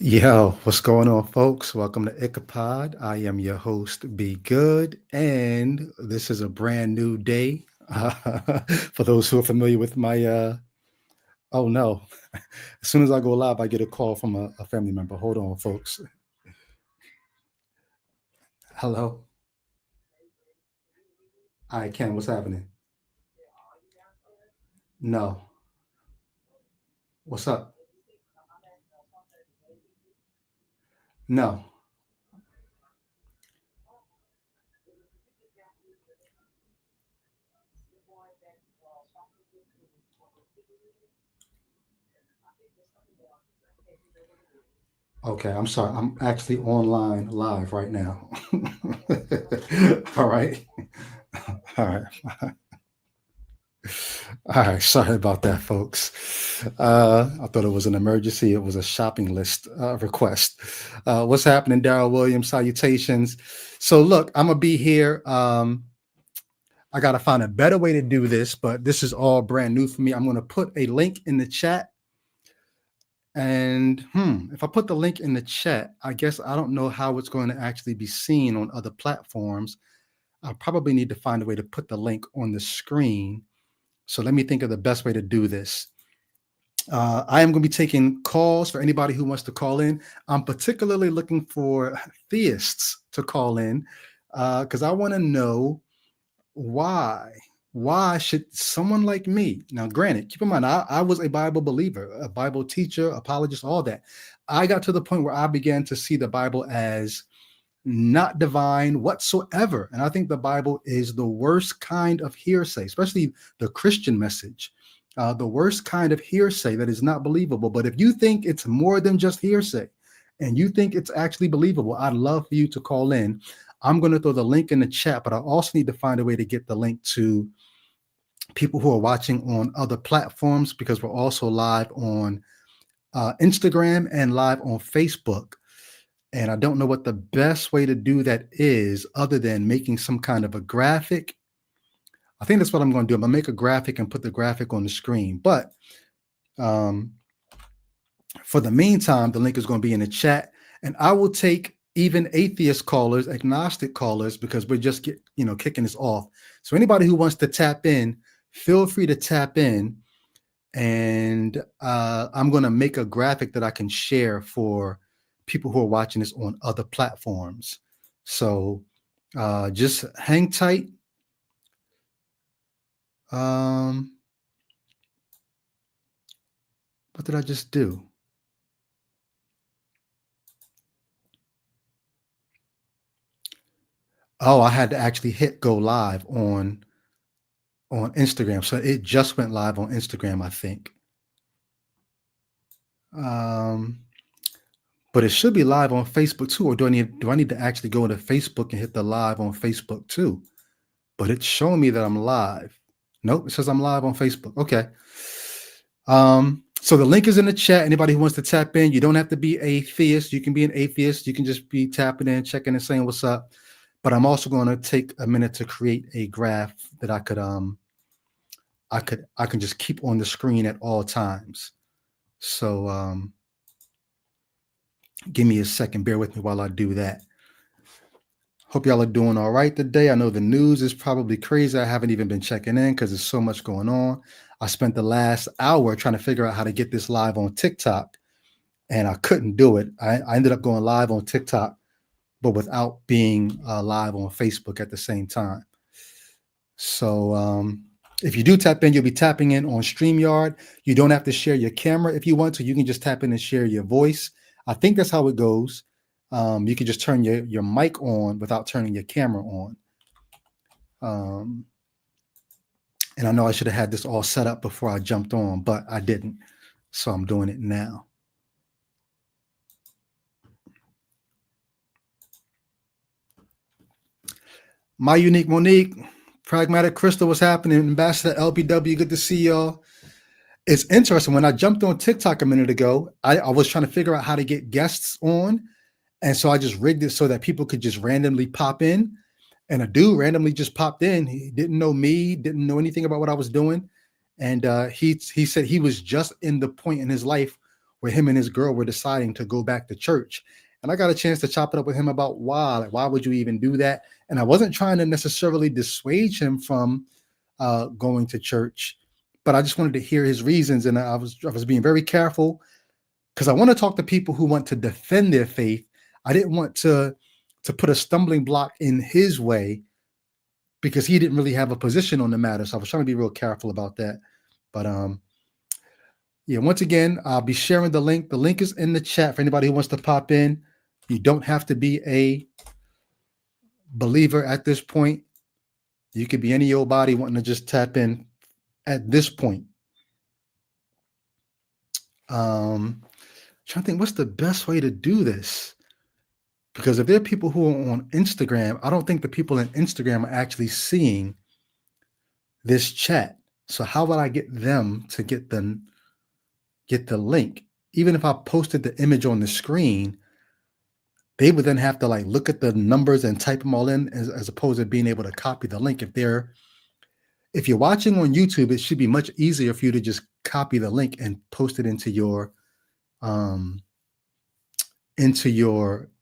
Yo, what's going on, folks? Welcome to Icapod. I am your host, Be Good, and this is a brand new day. For those who are familiar with my, oh no, as soon as I go live, I get a call from a family member. Hold on, folks. Hello. Hi, Ken. What's happening? No. What's up? No. Okay, I'm sorry. I'm actually online live right now. All right. All right. All right, sorry about that, folks. I thought it was an emergency. It was a shopping list request. What's happening, Daryl Williams? Salutations. So, look, I'm gonna be here. I gotta find a better way to do this, but this is all brand new for me. I'm gonna put a link in the chat, and if I put the link in the chat, I guess I don't know how it's going to actually be seen on other platforms. I probably need to find a way to put the link on the screen. So let me think of the best way to do this. I am going to be taking calls for anybody who wants to call in. I'm particularly looking for theists to call in because I want to know why. Why should someone like me? Now, granted, keep in mind, I was a Bible believer, a Bible teacher, apologist, all that. I got to the point where I began to see the Bible as not divine whatsoever. And I think the Bible is the worst kind of hearsay, especially the Christian message, the worst kind of hearsay that is not believable. But if you think it's more than just hearsay and you think it's actually believable, I'd love for you to call in. I'm going to throw the link in the chat, but I also need to find a way to get the link to people who are watching on other platforms because we're also live on Instagram and live on Facebook. And I don't know what the best way to do that is other than making some kind of a graphic. I think that's what I'm going to do. I'm going to make a graphic and put the graphic on the screen. But um, for the meantime, the link is going to be in the chat. And I will take even atheist callers, agnostic callers, because we're just kicking this off. So anybody who wants to tap in, feel free to tap in. And I'm going to make a graphic that I can share for people who are watching this on other platforms. So just hang tight. What did I just do? Oh, I had to actually hit go live on Instagram. So it just went live on Instagram, I think. But it should be live on Facebook too. Or do I need to actually go into Facebook and hit the live on Facebook too? But it's showing me that I'm live. Nope, it says I'm live on Facebook. Okay. So the link is in the chat. Anybody who wants to tap in, you don't have to be a theist. You can be an atheist. You can just be tapping in, checking and saying what's up. But I'm also going to take a minute to create a graph that I can just keep on the screen at all times. So give me a second. Bear with me while I do that. Hope y'all are doing all right today. I know the news is probably crazy. I haven't even been checking in because there's so much going on. I spent the last hour trying to figure out how to get this live on TikTok, and I couldn't do it. I ended up going live on TikTok, but without being live on Facebook at the same time. So if you do tap in, you'll be tapping in on StreamYard. You don't have to share your camera if you want to. You can just tap in and share your voice. I think that's how it goes. You can just turn your mic on without turning your camera on. And I know I should have had this all set up before I jumped on, but I didn't. So I'm doing it now. My Unique Monique, Pragmatic Crystal, what's happening? Ambassador LBW, good to see y'all. It's interesting. When I jumped on TikTok a minute ago, I was trying to figure out how to get guests on. And so I just rigged it so that people could just randomly pop in. And a dude randomly just popped in. He didn't know me, didn't know anything about what I was doing. And he said he was just in the point in his life where him and his girl were deciding to go back to church. And I got a chance to chop it up with him about why. Like, why would you even do that? And I wasn't trying to necessarily dissuade him from going to church, but I just wanted to hear his reasons. And I was being very careful because I want to talk to people who want to defend their faith. I didn't want to put a stumbling block in his way because he didn't really have a position on the matter. So I was trying to be real careful about that. But yeah, once again, I'll be sharing the link. The link is in the chat for anybody who wants to pop in. You don't have to be a believer at this point. You could be any old body wanting to just tap in at this point. Trying to think, what's the best way to do this? Because if there are people who are on Instagram, I don't think the people in Instagram are actually seeing this chat. So how would I get them to get the link? Even if I posted the image on the screen, they would then have to like look at the numbers and type them all in as opposed to being able to copy the link. If you're watching on YouTube, it should be much easier for you to just copy the link and post it into your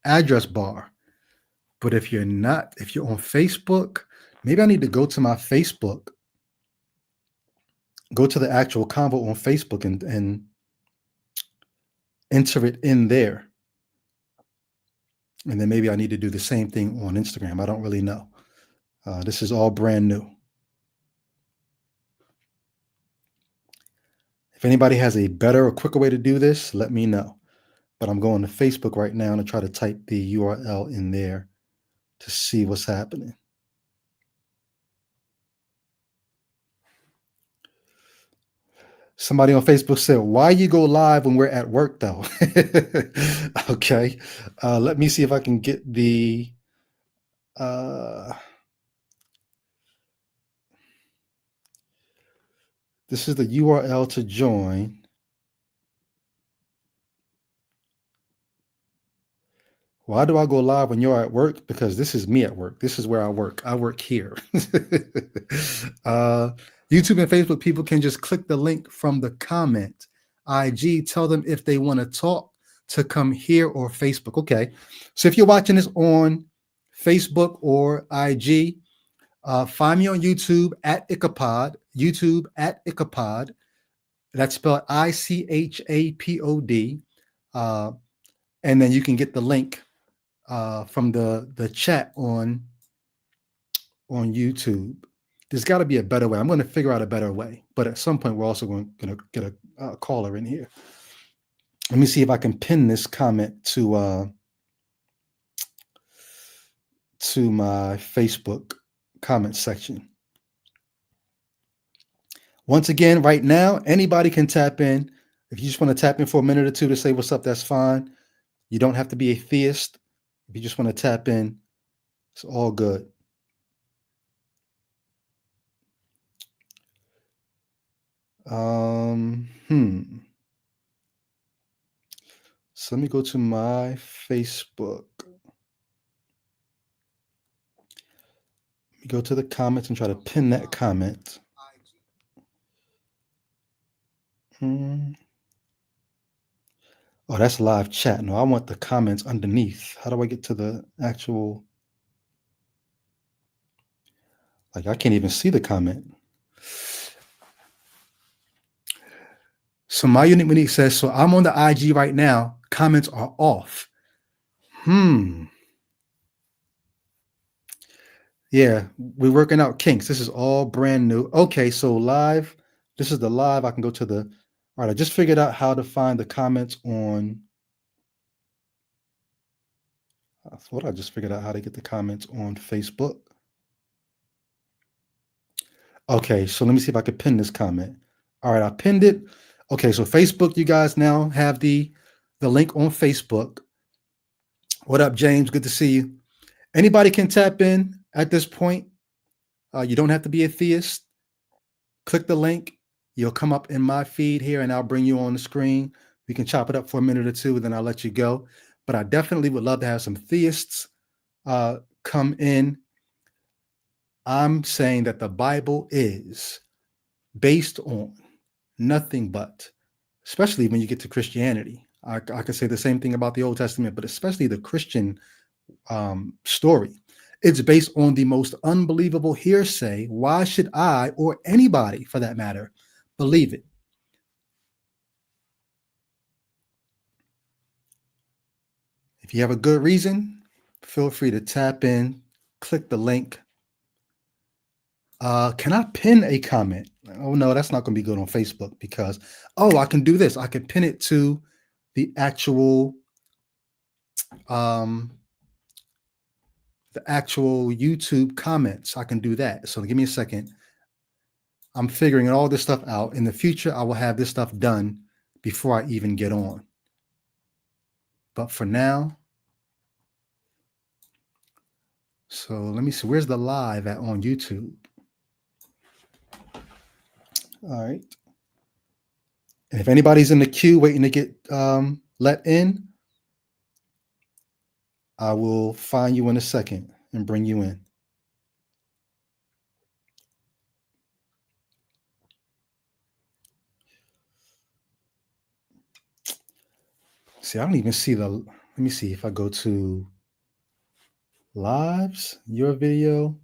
address bar. But if you're on Facebook, maybe I need to go to my Facebook, go to the actual convo on Facebook and enter it in there. And then maybe I need to do the same thing on Instagram. I don't really know. This is all brand new. If anybody has a better or quicker way to do this, let me know. But I'm going to Facebook right now to try to type the URL in there to see what's happening. Somebody on Facebook said, why you go live when we're at work though? Okay. Let me see if I can get the this is the URL to join. Why do I go live when you're at work? Because this is me at work. This is where I work. I work here. YouTube and Facebook people can just click the link from the comment. IG, tell them if they want to talk to come here or Facebook. Okay. So if you're watching this on Facebook or IG, find me on YouTube at Ichabod. YouTube at Ichabod. That's spelled ICHAPOD. And then you can get the link from the chat on YouTube. There's got to be a better way. I'm going to figure out a better way. But at some point, we're also going to get a caller in here. Let me see if I can pin this comment to my Facebook comment section. Once again, right now, anybody can tap in. If you just want to tap in for a minute or two to say what's up, that's fine. You don't have to be a theist. If you just want to tap in, it's all good. So let me go to my Facebook. Let me go to the comments and try to pin that comment. Oh, that's live chat. No, I want the comments underneath. How do I get to the actual? Like, I can't even see the comment. So my unique says, so I'm on the IG right now. Comments are off. Yeah, we're working out kinks. This is all brand new. Okay, so live. This is the live. I can go to the. All right, I just figured out how to find the comments on. I thought I just figured out how to get the comments on Facebook. Okay, so let me see if I could pin this comment. All right, I pinned it. Okay, so Facebook, you guys now have the link on Facebook. What up, James? Good to see you. Anybody can tap in at this point. You don't have to be a theist. Click the link. You'll come up in my feed here, and I'll bring you on the screen. We can chop it up for a minute or two, and then I'll let you go. But I definitely would love to have some theists come in. I'm saying that the Bible is based on nothing but especially when you get to Christianity. I could say the same thing about the Old Testament, but especially the Christian story. It's based on the most unbelievable hearsay. Why should I, or anybody for that matter, believe it? If you have a good reason, feel free to tap in, click the link. Can I pin a comment? Oh no, that's not going to be good on Facebook because, oh, I can do this. I can pin it to the actual um, YouTube comments. I can do that. So give me a second. I'm figuring all this stuff out. In the future, I will have this stuff done before I even get on. But for now, so let me see. Where's the live at on YouTube? All right. And if anybody's in the queue waiting to get let in, I will find you in a second and bring you in. See, I don't even see let me see if I go to lives, your video.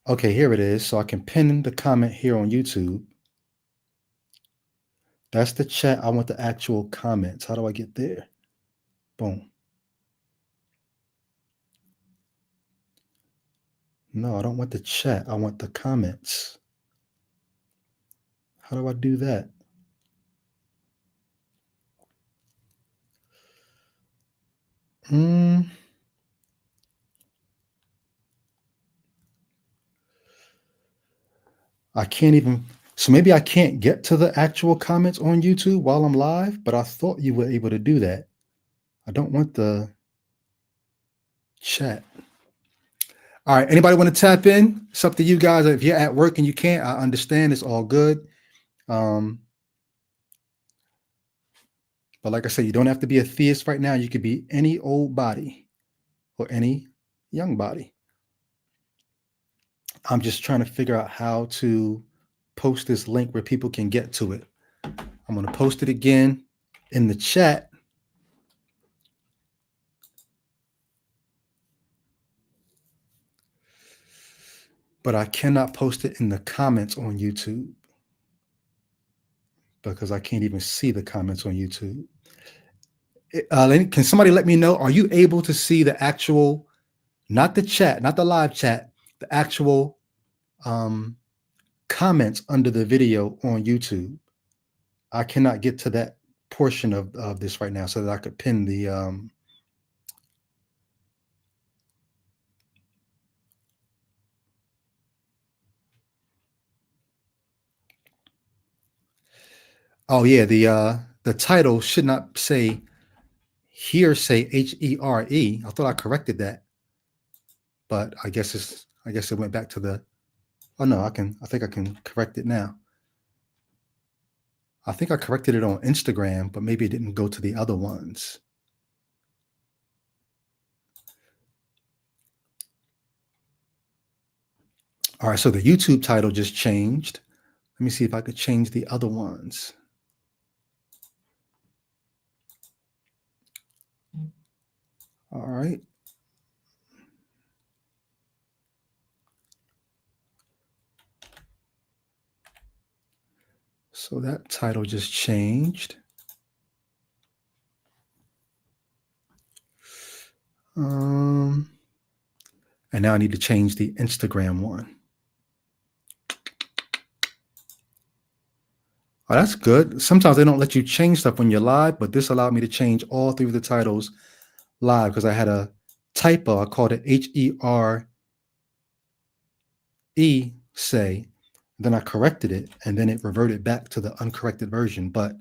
Okay, here it is. So I can pin the comment here on YouTube. That's the chat. I want the actual comments. How do I get there? Boom. No, I don't want the chat. I want the comments. How do I do that? I can't even. So maybe I can't get to the actual comments on YouTube while I'm live, but I thought you were able to do that. I don't want the chat. All right. Anybody want to tap in? It's up to you guys. If you're at work and you can't, I understand. It's all good. But like I said, you don't have to be a theist right now. You could be any old body or any young body. I'm just trying to figure out how to post this link where people can get to it. I'm going to post it again in the chat. But I cannot post it in the comments on YouTube because I can't even see the comments on YouTube. Can somebody let me know? Are you able to see the actual, not the chat, not the live chat, the actual comments under the video on YouTube? I cannot get to that portion of this right now so that I could pin the oh yeah, the title should not say Hearsay, H-E-R-E. I thought I corrected that, but I guess it went back to the. Oh no, I think I can correct it now. I think I corrected it on Instagram, but maybe it didn't go to the other ones. All right, so the YouTube title just changed. Let me see if I could change the other ones. All right. So that title just changed. And now I need to change the Instagram one. Oh, that's good. Sometimes they don't let you change stuff when you're live, but this allowed me to change all three of the titles live because I had a typo. I called it H-E-R-E say. Then I corrected it, and then it reverted back to the uncorrected version. But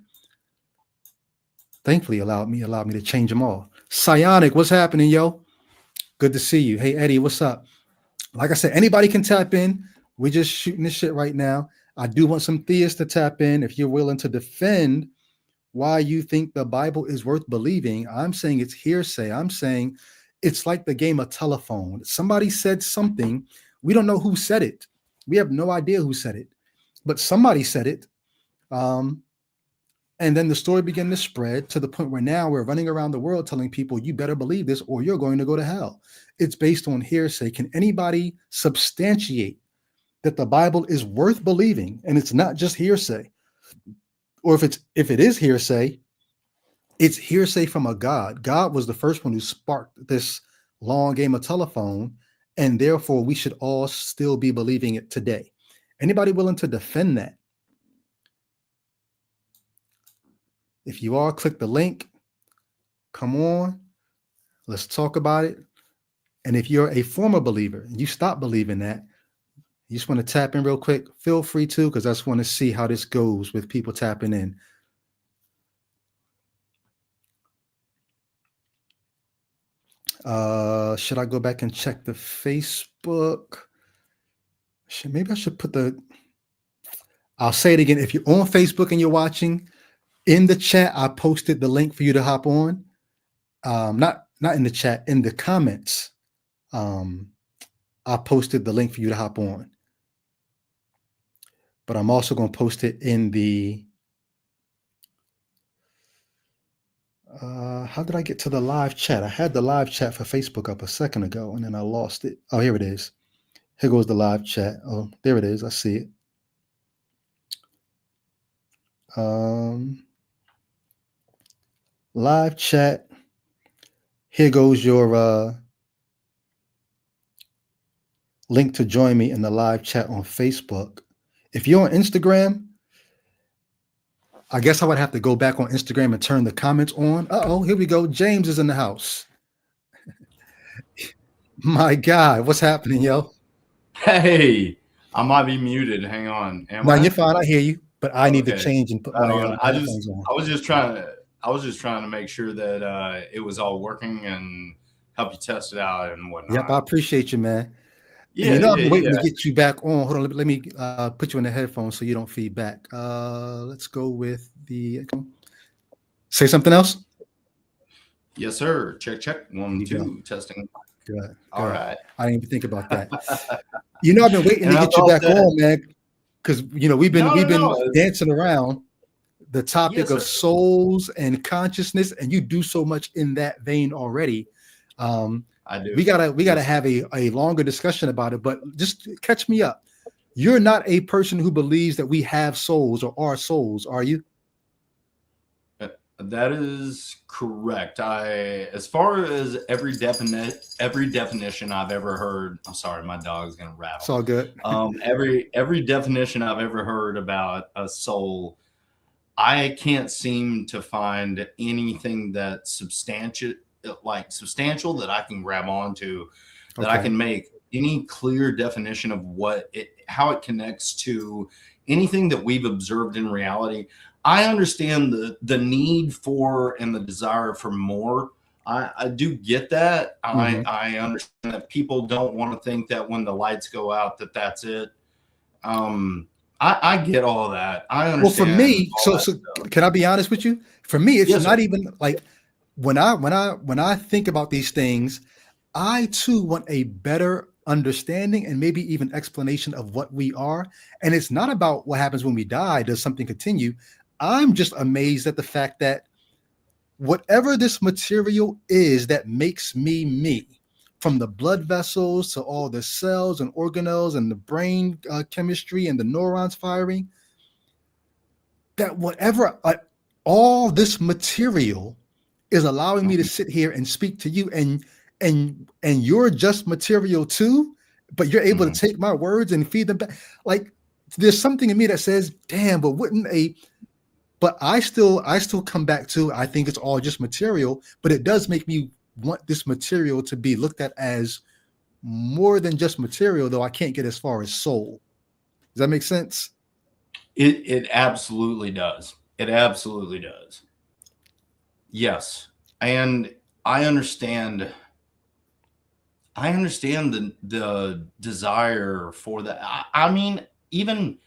thankfully, allowed me to change them all. Psionic, what's happening, yo? Good to see you. Hey, Eddie, what's up? Like I said, anybody can tap in. We're just shooting this shit right now. I do want some theists to tap in if you're willing to defend why you think the Bible is worth believing. I'm saying it's hearsay. I'm saying It's like the game of telephone. Somebody said something. We don't know who said it. We have no idea who said it, but somebody said it. Um, and then the story began to spread to the point where now we're running around the world telling people, you better believe this or you're going to go to hell. It's based on hearsay. Can anybody substantiate that the Bible is worth believing and it's not just hearsay? Or if it is hearsay, it's hearsay from a God. God was the first one who sparked this long game of telephone, and therefore we should all still be believing it today. Anybody willing to defend that? If you are, click the link. Come on, let's talk about it. And if you're a former believer and you stop believing that, you just want to tap in real quick, feel free to, because I just want to see how this goes with people tapping in. Should I go back and check the Facebook? Maybe I should put I'll say it again. If you're on Facebook and you're watching, in the chat, I posted the link for you to hop on. Not in the chat, in the comments. I posted the link for you to hop on. But I'm also going to post it in the how did I get to the live chat? I had the live chat for Facebook up a second ago, and then I lost it. Oh, here it is. Here goes the live chat. Oh, there it is. I see it. Live chat. Here goes your link to join me in the live chat on Facebook. If you're on Instagram, I guess I would have to go back on Instagram and turn the comments on. Uh-oh, here we go. James is in the house. My God, what's happening, yo? Hey, I might be muted. Hang on. No, you're fine. I hear you, but I need to change and put my headphones on. I was just trying to make sure that it was all working and help you test it out and whatnot. Yep, I appreciate you, man. Yeah, I've been waiting to get you back on. Hold on, let me put you in the headphones so you don't feed back. Let's go with the. Say something else. Yes, sir. Check. 1, 2. Testing. Good. All right. I didn't even think about that. I've been waiting to get you back on, man, because we've been dancing around the topic of souls and consciousness, and you do so much in that vein already. I do. We gotta have a longer discussion about it, but just catch me up. You're not a person who believes that we have souls or are souls, are you? That is correct. As far as every definition I've ever heard, I'm sorry, my dog's gonna rattle. It's all good. Every definition I've ever heard about a soul, I can't seem to find anything that's substantial that I can grab onto, that I can make any clear definition of how it connects to anything that we've observed in reality. I understand the need for and the desire for more. I do get that. Mm-hmm. I understand that people don't want to think that when the lights go out that's it. I get all that. I understand. Well, for me, so can I be honest with you? For me, it's not even like when I think about these things, I too want a better understanding and maybe even explanation of what we are. And it's not about what happens when we die. Does something continue? I'm just amazed at the fact that whatever this material is that makes me, from the blood vessels to all the cells and organelles and the brain chemistry and the neurons firing, that whatever all this material is allowing me to sit here and speak to you, and you're just material too, but you're able to take my words and feed them back. Like, there's something in me that says, damn, but I still come back to, I think it's all just material, but it does make me want this material to be looked at as more than just material, though I can't get as far as soul. Does that make sense? It absolutely does. It absolutely does. Yes. And I understand the desire for that. I mean, even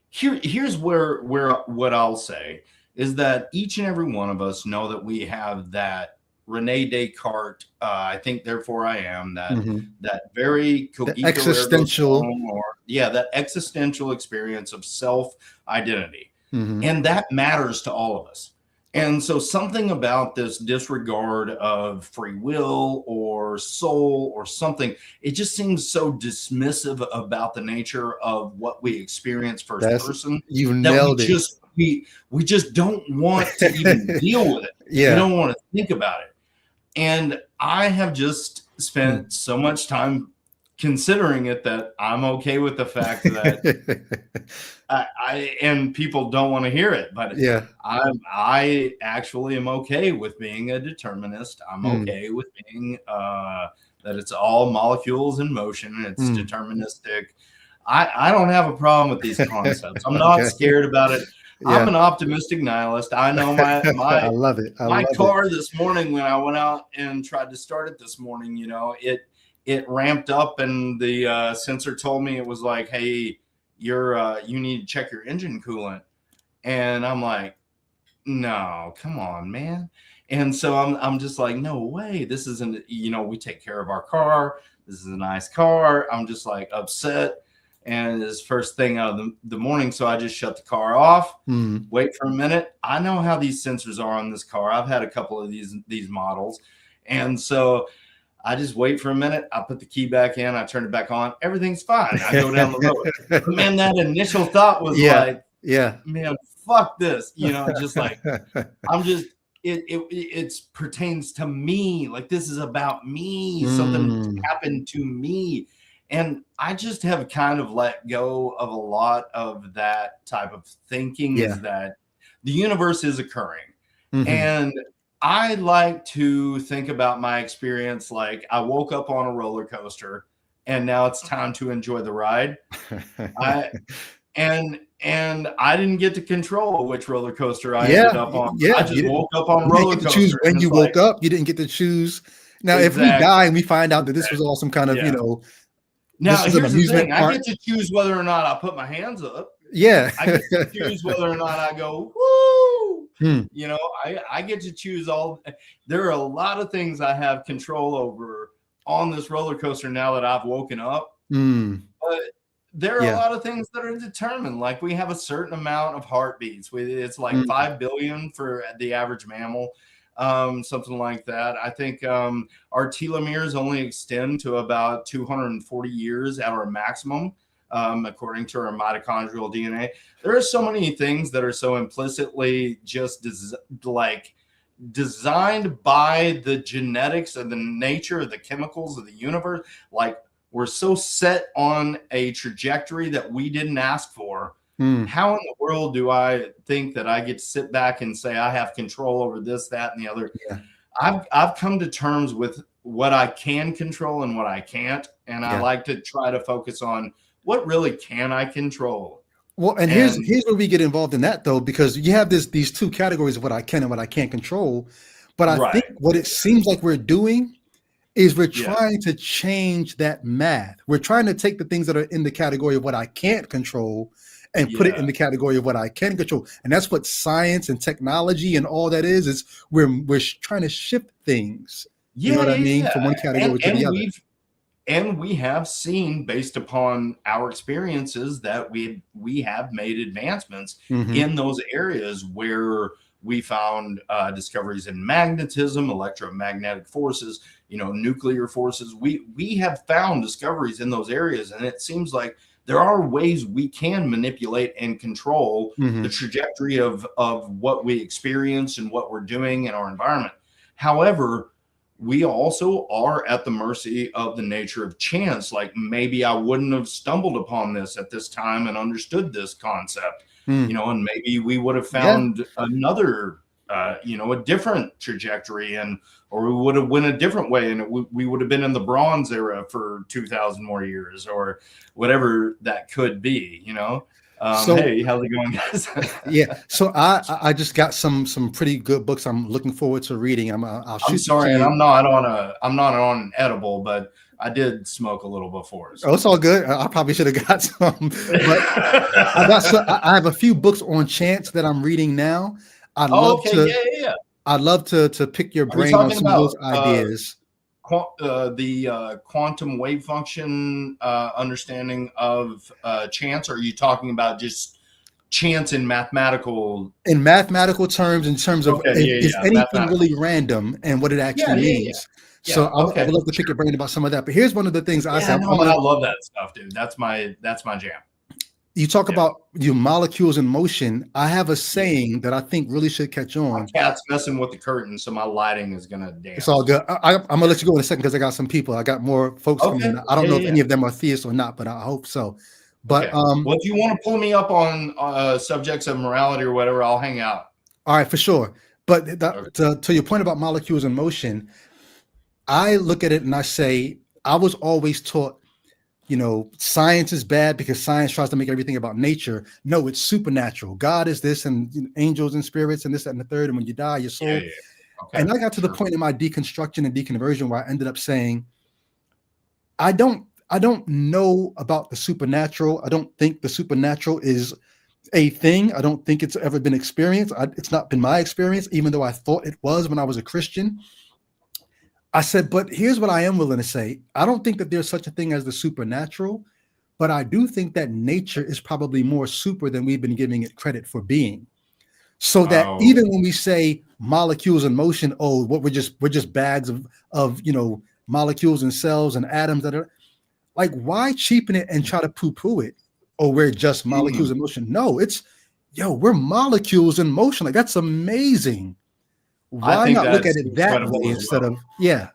here's where what I'll say is that each and every one of us know that we have that Rene Descartes, I think therefore I am, Mhm. that very The cogito ergo existential. sum, or yeah, that existential experience of self identity. Mhm. And that matters to all of us. And so something about this disregard of free will or soul or something, it just seems so dismissive about the nature of what we experience first That's person, you that nailed it. we just don't want to even deal with it. We Yeah. don't want to think about it. And I have just Mm. spent so much time considering it that I'm okay with the fact that I and people don't want to hear it, but Yeah. I actually am okay with being a determinist. I'm Mm. okay with being that it's all molecules in motion. It's Mm. deterministic. I don't have a problem with these concepts. I'm not Okay. scared about it. I'm Yeah. an optimistic nihilist. I know my I love it. I my love it. car this morning, when I went out and tried to start it this morning, it ramped up, and the sensor told me, it was like, hey, you need to check your engine coolant. And I'm like, no, come on, man. And so I'm just like, no way. This isn't, we take care of our car. This is a nice car. I'm just like upset. And it's first thing out of the morning. So I just shut the car off, Mm. wait for a minute. I know how these sensors are on this car. I've had a couple of these models. And so I just wait for a minute. I put the key back in. I turn it back on. Everything's fine. I go down the road. But man, that initial thought was Yeah. like, Yeah. man, fuck this. Just like, I'm just, it pertains to me. Like, this is about me. Something Mm. happened to me. And I just have kind of let go of a lot of that type of thinking, Yeah. is that the universe is occurring. Mhm. And I like to think about my experience like I woke up on a roller coaster and now it's time to enjoy the ride. I and I didn't get to control which roller coaster I ended Yeah. up on. I Yeah. just woke up on a You didn't roller get to choose coaster, and when you it's like, woke up. You didn't get to choose. Now, if we exactly, die and we find out that this was exactly. all some kind of, Yeah. this Now, is an here's the thing. amusement I park. get to choose whether or not I put my hands up. Yeah. I get to choose whether or not I go, woo. Hmm. I get to choose all. There are a lot of things I have control over on this roller coaster now that I've woken up. Mm. But there are a Yeah. lot of things that are determined. Like, we have a certain amount of heartbeats. It's like Mm. 5 billion for the average mammal, something like that. I think our telomeres only extend to about 240 years at our maximum, according to our mitochondrial DNA. There are so many things that are so implicitly just designed by the genetics and the nature of the chemicals of the universe. Like, we're so set on a trajectory that we didn't ask for. Mm. How in the world do I think that I get to sit back and say I have control over this, that, and the other? Yeah. I've come to terms with what I can control and what I can't, and I Yeah. like to try to focus on what really can I control. Well, and here's And where we get involved in that, though, because you have these two categories of what I can and what I can't control. But I think right, what it seems like we're doing is we're yeah, trying to change that math. We're trying to take the things that are in the category of what I can't control and put it in yeah, the category of what I can control. And that's what science and technology and all that is we're trying to shift things. You know yeah, what I yeah, mean? yeah. From one category to the other. We have seen, based upon our experiences, that we have made advancements Hmm. in those areas where we found discoveries in magnetism, electromagnetic forces, nuclear forces. We have found discoveries in those areas, and it seems like there are ways we can manipulate and control the Hmm. trajectory of what we experience and what we're doing in our environment. However, we also are at the mercy of the nature of chance. Like, maybe I wouldn't have stumbled upon this at this time and understood this concept, Mm. and maybe we would have Yeah. found another, a different trajectory, or we would have went a different way, and we would have been in the Bronze Era for 2,000 more years, or whatever that could be. So Hey, how's it going, guys? yeah, so I just got some pretty good books I'm looking forward to reading. I'll I'm shoot them to sorry, and you. I'm not on an edible, but I did smoke a little before. Oh, it's So. all good. I probably should have got some, but I have a few books on chance that I'm reading now. I'd Oh, love okay, to yeah, yeah, yeah. I'd love to pick your Are we brain on talking some of those about ideas. the quantum wave function understanding of chance? Or are you talking about just chance in mathematical? In mathematical terms, in terms of Okay, yeah, is yeah, anything mathematical. really random and what it Yeah, actually yeah, yeah, means. So yeah. I would Okay, love to pick your sure. brain about some of that. But here's one of the things I say. Yeah, I'm no, and gonna I love that stuff, dude. That's my jam. You talk Yeah. about your molecules in motion. I have a Yeah. saying that I think really should catch My on. cat's messing with the curtain, so my lighting is gonna It's all dance. good. I'm gonna let you go in a second because I got some people. I got more folks coming Okay. in. I don't Yeah, know yeah, if yeah. any of them are theists or not, but I hope so. But Okay. Well, if you want to pull me up on subjects of morality or whatever, I'll hang out. all right, for sure. But Okay. to your point about molecules in motion, I look at it and I say I was always taught, science is bad because science tries to make everything about nature. No, it's supernatural. God is this, and angels and spirits, and this, that, and the third. And when you die, your Yeah, soul. yeah, yeah. Okay. And I got to the Sure. point in my deconstruction and deconversion where I ended up saying, I don't know about the supernatural. I don't think the supernatural is a thing. I don't think it's ever been experienced. It's not been my experience, even though I thought it was when I was a Christian. I said, but here's what I am willing to say. I don't think that there's such a thing as the supernatural, but I do think that nature is probably more super than we've been giving it credit for being. So that Oh, even when we say molecules in motion, oh, what we're just bags of molecules and cells and atoms that are like, why cheapen it and try to poo-poo it? Oh, we're just molecules mm. in motion. No, we're molecules in motion. Like, that's amazing. I Why think not look at that's it that way incredible as instead well. of yeah.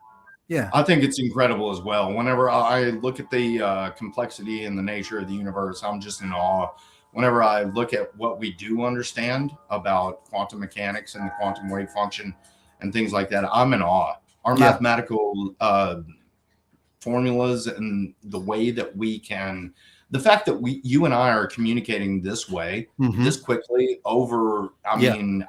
I think it's incredible as well. Whenever I look at the complexity and the nature of the universe, I'm just in awe. Whenever I look at what we do understand about quantum mechanics and the quantum wave function and things like that, I'm in awe. Our Yeah. mathematical formulas and the way that the fact that you and I are communicating this way, Hmm. this quickly over. I Yeah. mean,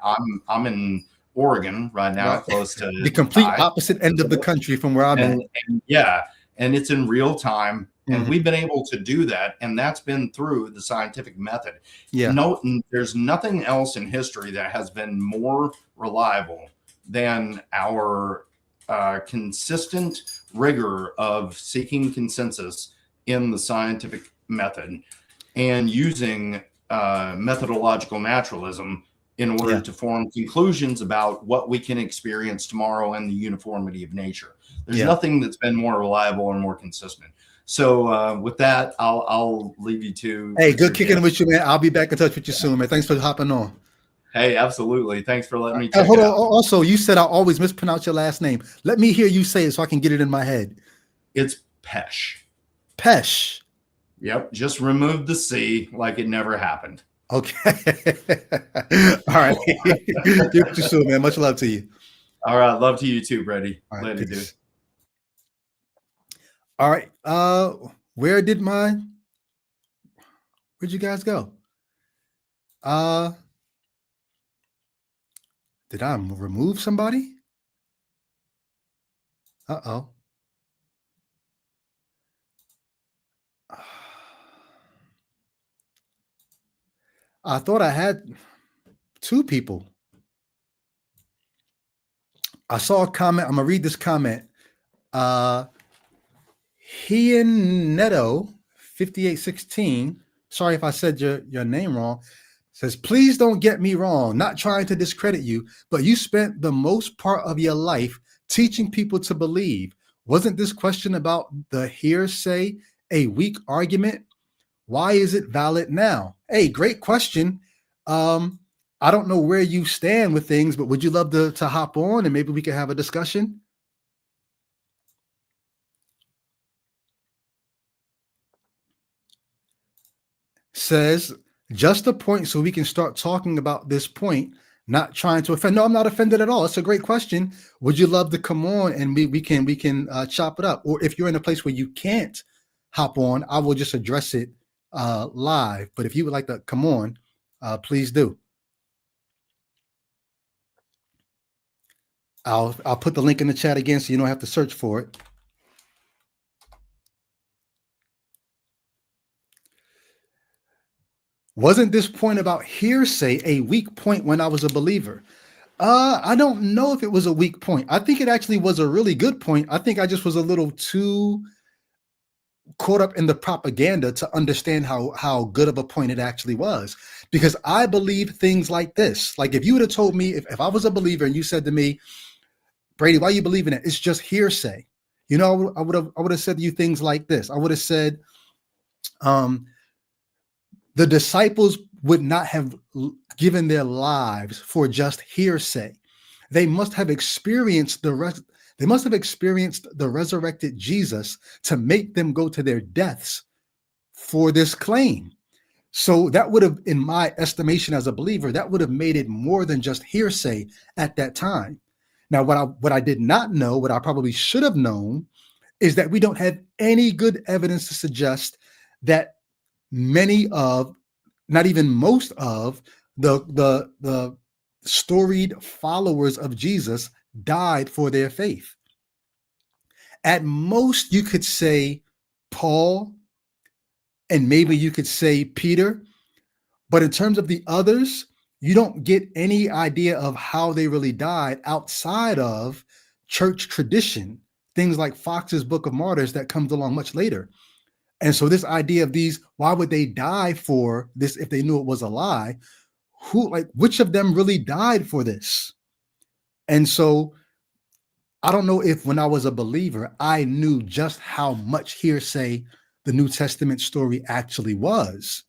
I'm in Oregon right now, Right. close to The complete Ty, opposite end of the country from where I'm at. and yeah, and it's in real time, and Hmm. we've been able to do that, and that's been through the scientific method. Yeah. No, there's nothing else in history that has been more reliable than our consistent rigor of seeking consensus in the scientific method and using methodological naturalism in order Yeah. to form conclusions about what we can experience tomorrow and the uniformity of nature. There's Yeah. nothing that's been more reliable and more consistent. So with that, I'll leave you Hey, with good your kicking it gift. with you, man. I'll be back in touch with you soon, man. Thanks for hopping on. Hey, absolutely. Thanks for letting me And check hold it on. out. Also, you said I always mispronounce your last name. Let me hear you say it so I can get it in my head. It's Pesh. Pesh. Yep, just remove the C like it never happened. Okay. All right. Get you soon, man. Much love to you. All right, love to you too, Brady. All right. Later, dude. Peace. All right. Where did where'd you guys go? Uh, did I remove somebody? Uh-oh. I thought I had two people. I saw a comment. I'm gonna read this comment. Uh Neto 5816. Sorry if I said your name wrong. Says, please don't get me wrong, not trying to discredit you, but you spent the most part of your life teaching people to believe. Wasn't this question about the hearsay a weak argument? Why is it valid now? Hey, great question. Um, I don't know where you stand with things, but would you love to hop on and maybe we can have a discussion? Says, just a point so we can start talking about this point, not trying to offend. No, I'm not offended at all. It's a great question. Would you love to come on and we can chop it up? Or if you're in a place where you can't hop on, I will just address it live. But if you would like to come on, please do. I'll put the link in the chat again so you don't have to search for it. Wasn't this point about hearsay a weak point when I was a believer? I don't know if it was a weak point. I think it actually was a really good point. I think I just was a little too caught up in the propaganda to understand how good of a point it actually was. Because I believe things like this. Like if you would have told me, if I was a believer and you said to me, Brady, why you believe in it? It's just hearsay. You know, I would have said to you things like this. I would have said, um, the disciples would not have given their lives for just hearsay. They must have experienced they must have experienced the resurrected Jesus to make them go to their deaths for this claim. So that would have, in my estimation as a believer, that would have made it more than just hearsay at that time. Now, what I did not know, what I probably should have known, is that we don't have any good evidence to suggest that many of, not even most of, the storied followers of Jesus died for their faith. At most, you could say Paul, and maybe you could say Peter, but in terms of the others, you don't get any idea of how they really died outside of church tradition, things like Fox's Book of Martyrs that comes along much later. And so this idea of these, why would they die for this if they knew it was a lie? Who, like, which of them really died for this? And so I don't know if when I was a believer, I knew just how much hearsay the New Testament story actually was.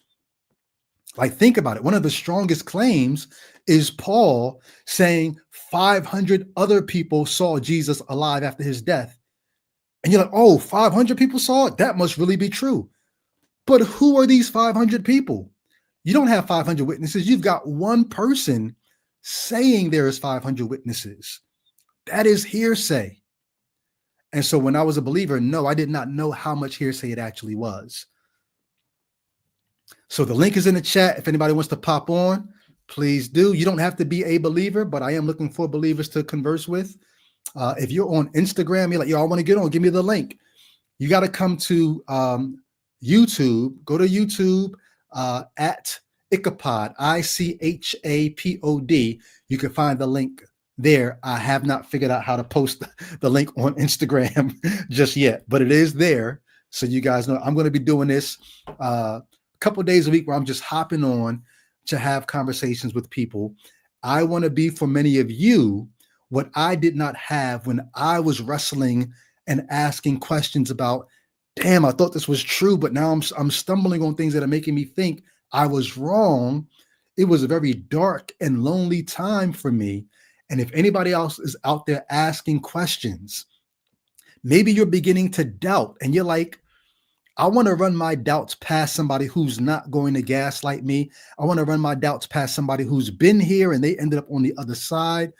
Like, think about it. One of the strongest claims is Paul saying 500 other people saw Jesus alive after his death. And you're like, oh, 500 people saw it? That must really be true. But who are these 500 people? You don't have 500 witnesses. You've got one person saying there is 500 witnesses. That is hearsay. And so when I was a believer, no, I did not know how much hearsay it actually was. So the link is in the chat. If anybody wants to pop on, please do. You don't have to be a believer, but I am looking for believers to converse with. If you're on Instagram, you're like, yo, I want to get on, give me the link. You got to come to YouTube. Go to YouTube at Ichabod, ICHAPOD. You can find the link there. I have not figured out how to post the link on Instagram just yet, but it is there. So you guys know I'm going to be doing this a couple of days a week where I'm just hopping on to have conversations with people. I want to be, for many of you, what I did not have when I was wrestling and asking questions about, damn, I thought this was true, but now I'm stumbling on things that are making me think I was wrong. It was a very dark and lonely time for me. And if anybody else is out there asking questions, maybe you're beginning to doubt and you're like, I want to run my doubts past somebody who's not going to gaslight me. I want to run my doubts past somebody who's been here and they ended up on the other side.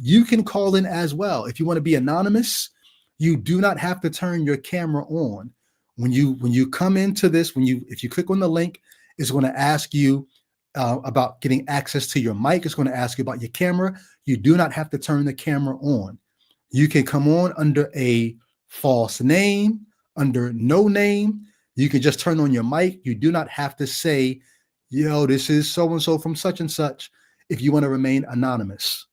You can call in as well. If you want to be anonymous, you do not have to turn your camera on. When you come into this, if you click on the link, it's going to ask you about getting access to your mic. It's going to ask you about your camera. You do not have to turn the camera on. You can come on under a false name, under no name. You can just turn on your mic. You do not have to say, yo, this is so-and-so from such and such, if you want to remain anonymous.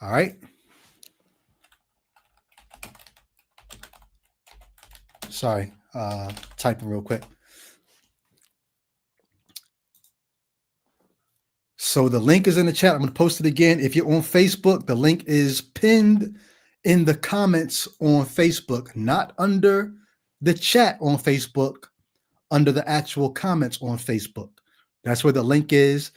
All right. Sorry, typing real quick. So the link is in the chat. I'm going to post it again. If you're on Facebook, the link is pinned in the comments on Facebook, not under the chat on Facebook, under the actual comments on Facebook. That's where the link is.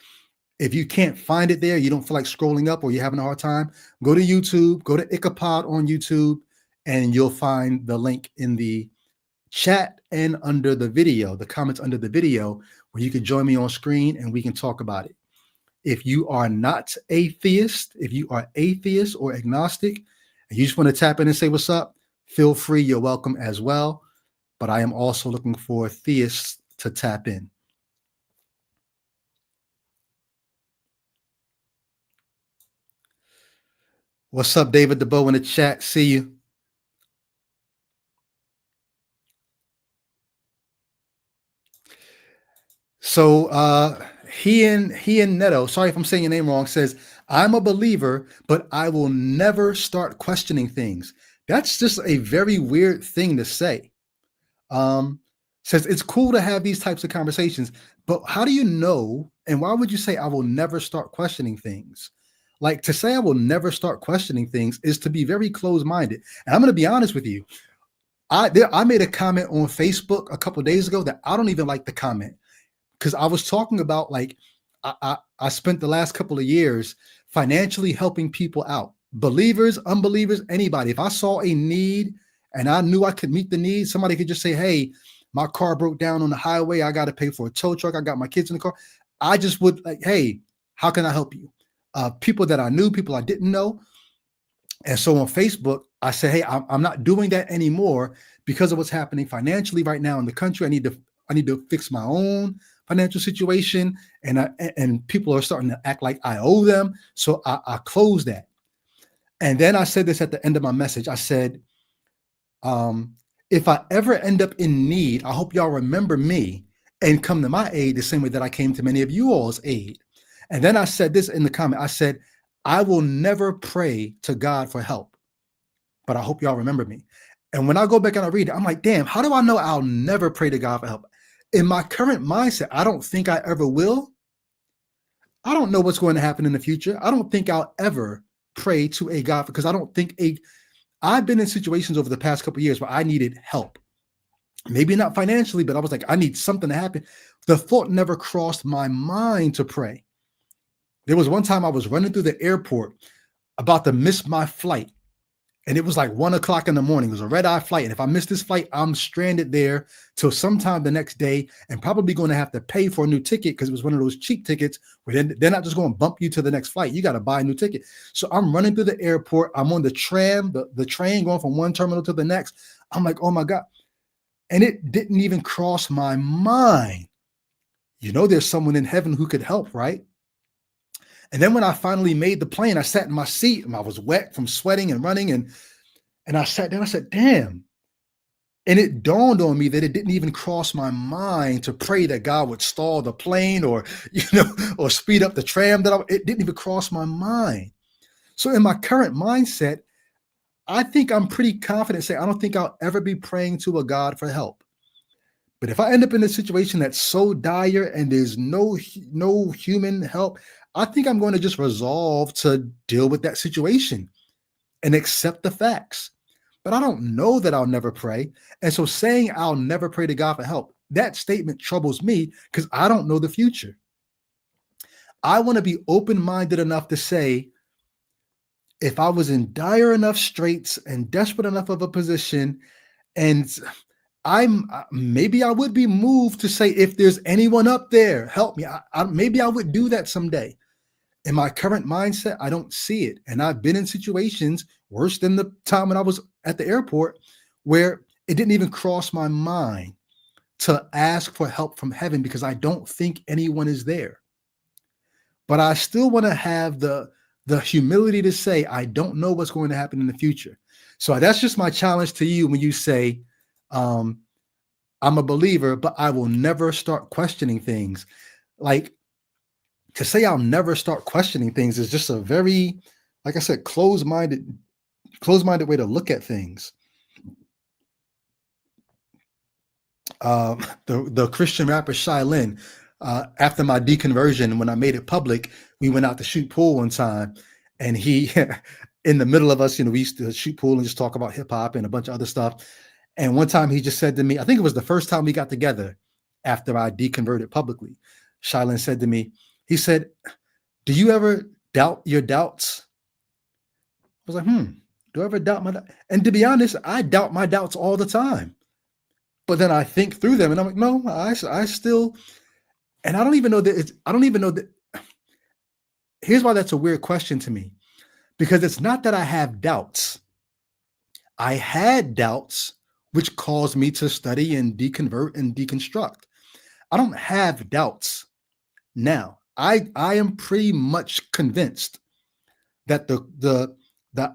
If you can't find it there, you don't feel like scrolling up or you're having a hard time, go to YouTube, go to Ichabod on YouTube, and you'll find the link in the chat and under the video, the comments under the video, where you can join me on screen and we can talk about it. If you are not atheist, if you are atheist or agnostic, and you just want to tap in and say what's up, feel free, you're welcome as well. But I am also looking for theists to tap in. What's up, David DeBow in the chat? See you. So he and Neto, sorry if I'm saying your name wrong, says, I'm a believer, but I will never start questioning things. That's just a very weird thing to say. Um, Says it's cool to have these types of conversations, but how do you know? And why would you say I will never start questioning things? Like, to say I will never start questioning things is to be very closed-minded. And I'm going to be honest with you. I made a comment on Facebook a couple of days ago that I don't even like the comment, because I was talking about, like, I spent the last couple of years financially helping people out, believers, unbelievers, anybody. If I saw a need and I knew I could meet the need, somebody could just say, hey, my car broke down on the highway, I got to pay for a tow truck, I got my kids in the car. I just would, like, hey, how can I help you? People that I knew, people I didn't know. And so on Facebook, I said, hey, I'm not doing that anymore because of what's happening financially right now in the country. I need to fix my own financial situation, and people are starting to act like I owe them. So I closed that. And then I said this at the end of my message. I said, if I ever end up in need, I hope y'all remember me and come to my aid the same way that I came to many of you all's aid. And then I said this in the comment. I said, I will never pray to God for help, but I hope y'all remember me. And when I go back and I read it, I'm like, damn, how do I know I'll never pray to God for help? In my current mindset, I don't think I ever will. I don't know what's going to happen in the future. I don't think I'll ever pray to a God, because I don't think I've been in situations over the past couple of years where I needed help. Maybe not financially, but I was like, I need something to happen. The thought never crossed my mind to pray. There was one time I was running through the airport about to miss my flight. And it was like 1 o'clock in the morning. It was a red-eye flight. And if I miss this flight, I'm stranded there till sometime the next day, and probably going to have to pay for a new ticket, because it was one of those cheap tickets where they're not just going to bump you to the next flight. You got to buy a new ticket. So I'm running through the airport. I'm on the tram, the train going from one terminal to the next. I'm like, oh my God. And it didn't even cross my mind. There's someone in heaven who could help, right? And then when I finally made the plane, I sat in my seat and I was wet from sweating and running. And I sat down, I said, damn. And it dawned on me that it didn't even cross my mind to pray that God would stall the plane or speed up the tram. It didn't even cross my mind. So in my current mindset, I think I'm pretty confident saying I don't think I'll ever be praying to a God for help. But if I end up in a situation that's so dire and there's no human help, I think I'm going to just resolve to deal with that situation and accept the facts. But I don't know that I'll never pray. And so saying I'll never pray to God for help, that statement troubles me because I don't know the future. I want to be open-minded enough to say, if I was in dire enough straits and desperate enough of a position, and maybe I would be moved to say, if there's anyone up there, help me. Maybe I would do that someday. In my current mindset, I don't see it. And I've been in situations worse than the time when I was at the airport where it didn't even cross my mind to ask for help from heaven because I don't think anyone is there. But I still want to have the humility to say, I don't know what's going to happen in the future. So that's just my challenge to you when you say, I'm a believer, but I will never start questioning things. Like, to say I'll never start questioning things is just a very, like I said, closed-minded way to look at things. The Christian rapper Shy Lynn, after my deconversion, when I made it public, we went out to shoot pool one time, and he, in the middle of us, we used to shoot pool and just talk about hip hop and a bunch of other stuff. And one time he just said to me, I think it was the first time we got together after I deconverted publicly. Shy Lynn said to me, he said, do you ever doubt your doubts? I was like, do I ever doubt my doubts? And to be honest, I doubt my doubts all the time. But then I think through them and I'm like, no, I still, and I don't even know that. Here's why that's a weird question to me, because it's not that I have doubts. I had doubts, which caused me to study and deconvert and deconstruct. I don't have doubts now. I am pretty much convinced that the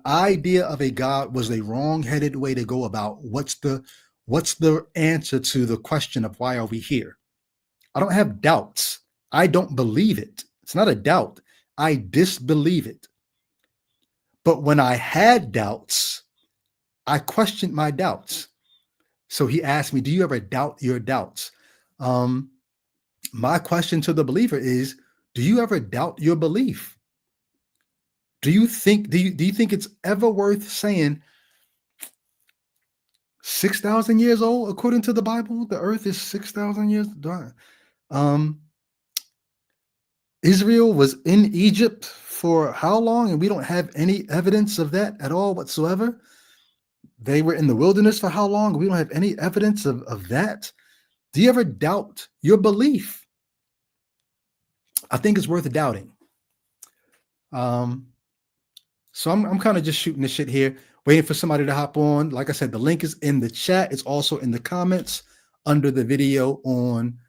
idea of a God was a wrong-headed way to go about what's the answer to the question of why are we here. I don't have doubts. I don't believe it. It's not a doubt. I disbelieve it. But when I had doubts, I questioned my doubts. So he asked me, do you ever doubt your doubts? My question to the believer is, do you ever doubt your belief? Do you think it's ever worth saying 6,000 years old according to the Bible? The earth is 6,000 years. Israel was in Egypt for how long? And we don't have any evidence of that at all whatsoever. They were in the wilderness for how long? We don't have any evidence of that. Do you ever doubt your belief? I think it's worth doubting. So I'm kind of just shooting the shit here, waiting for somebody to hop on. Like I said, the link is in the chat. It's also in the comments under the video on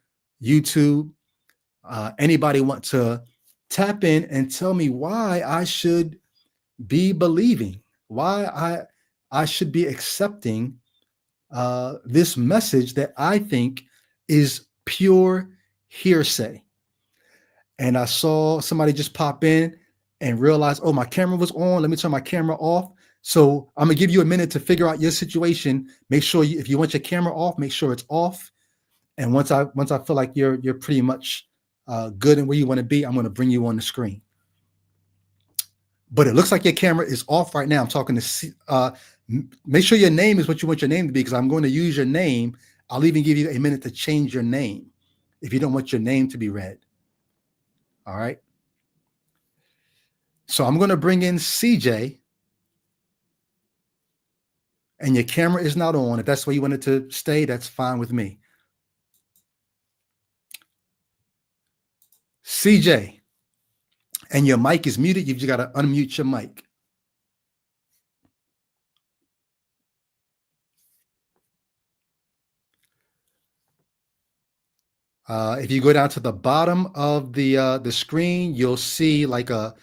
YouTube. Anybody want to tap in and tell me why I should be believing, why I should be accepting this message that I think is pure hearsay. And I saw somebody just pop in and realize, oh, my camera was on. Let me turn my camera off. So I'm gonna give you a minute to figure out your situation. Make sure if you want your camera off, make sure it's off. And once I feel like you're pretty much good and where you want to be, I'm going to bring you on the screen. But it looks like your camera is off right now. I'm talking to make sure your name is what you want your name to be, because I'm going to use your name. I'll even give you a minute to change your name if you don't want your name to be read. All right. So I'm going to bring in CJ, and your camera is not on. If that's where you want it to stay, that's fine with me. CJ, and your mic is muted. You've just got to unmute your mic. If you go down to the bottom of the screen, you'll see like the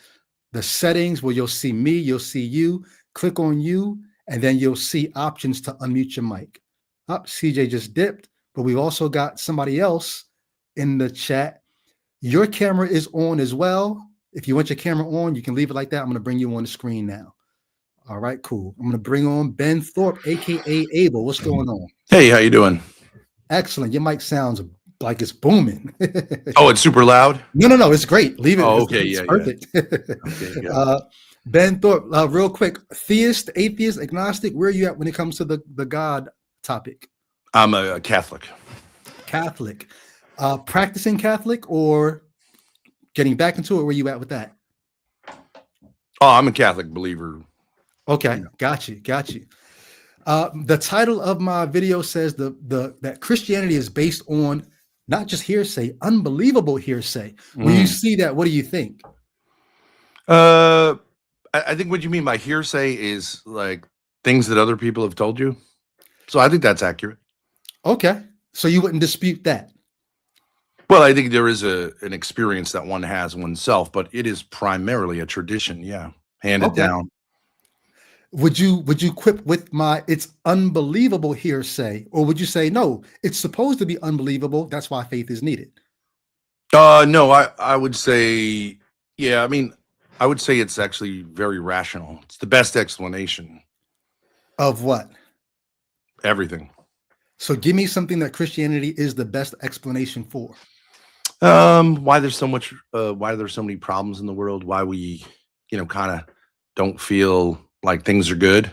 settings where you'll see me, you'll see you. Click on you, and then you'll see options to unmute your mic. CJ just dipped, but we've also got somebody else in the chat. Your camera is on as well. If you want your camera on, you can leave it like that. I'm going to bring you on the screen now. All right, cool. I'm going to bring on Ben Thorpe, aka Abel. What's going on? Hey, how you doing? Excellent. Your mic sounds like it's booming. Oh, it's super loud? No. It's great. Leave it. Oh, okay. It's perfect. Okay, Ben Thorpe, real quick. Theist, atheist, agnostic. Where are you at when it comes to the God topic? I'm a Catholic. Catholic. Practicing Catholic or getting back into it? Where you at with that? Oh, I'm a Catholic believer. Okay, got you. The title of my video says that Christianity is based on not just hearsay, unbelievable hearsay. When you see that, what do you think? I think what you mean by hearsay is like things that other people have told you. So I think that's accurate. Okay, so you wouldn't dispute that? Well, I think there is an experience that one has oneself, but it is primarily a tradition, handed down. Would you quip with it's unbelievable hearsay, or would you say no, it's supposed to be unbelievable, that's why faith is needed? No, I would say, I would say it's actually very rational. It's the best explanation. Of what? Everything. So give me something that Christianity is the best explanation for. Why there's so many problems in the world, why we, kind of don't feel like things are good.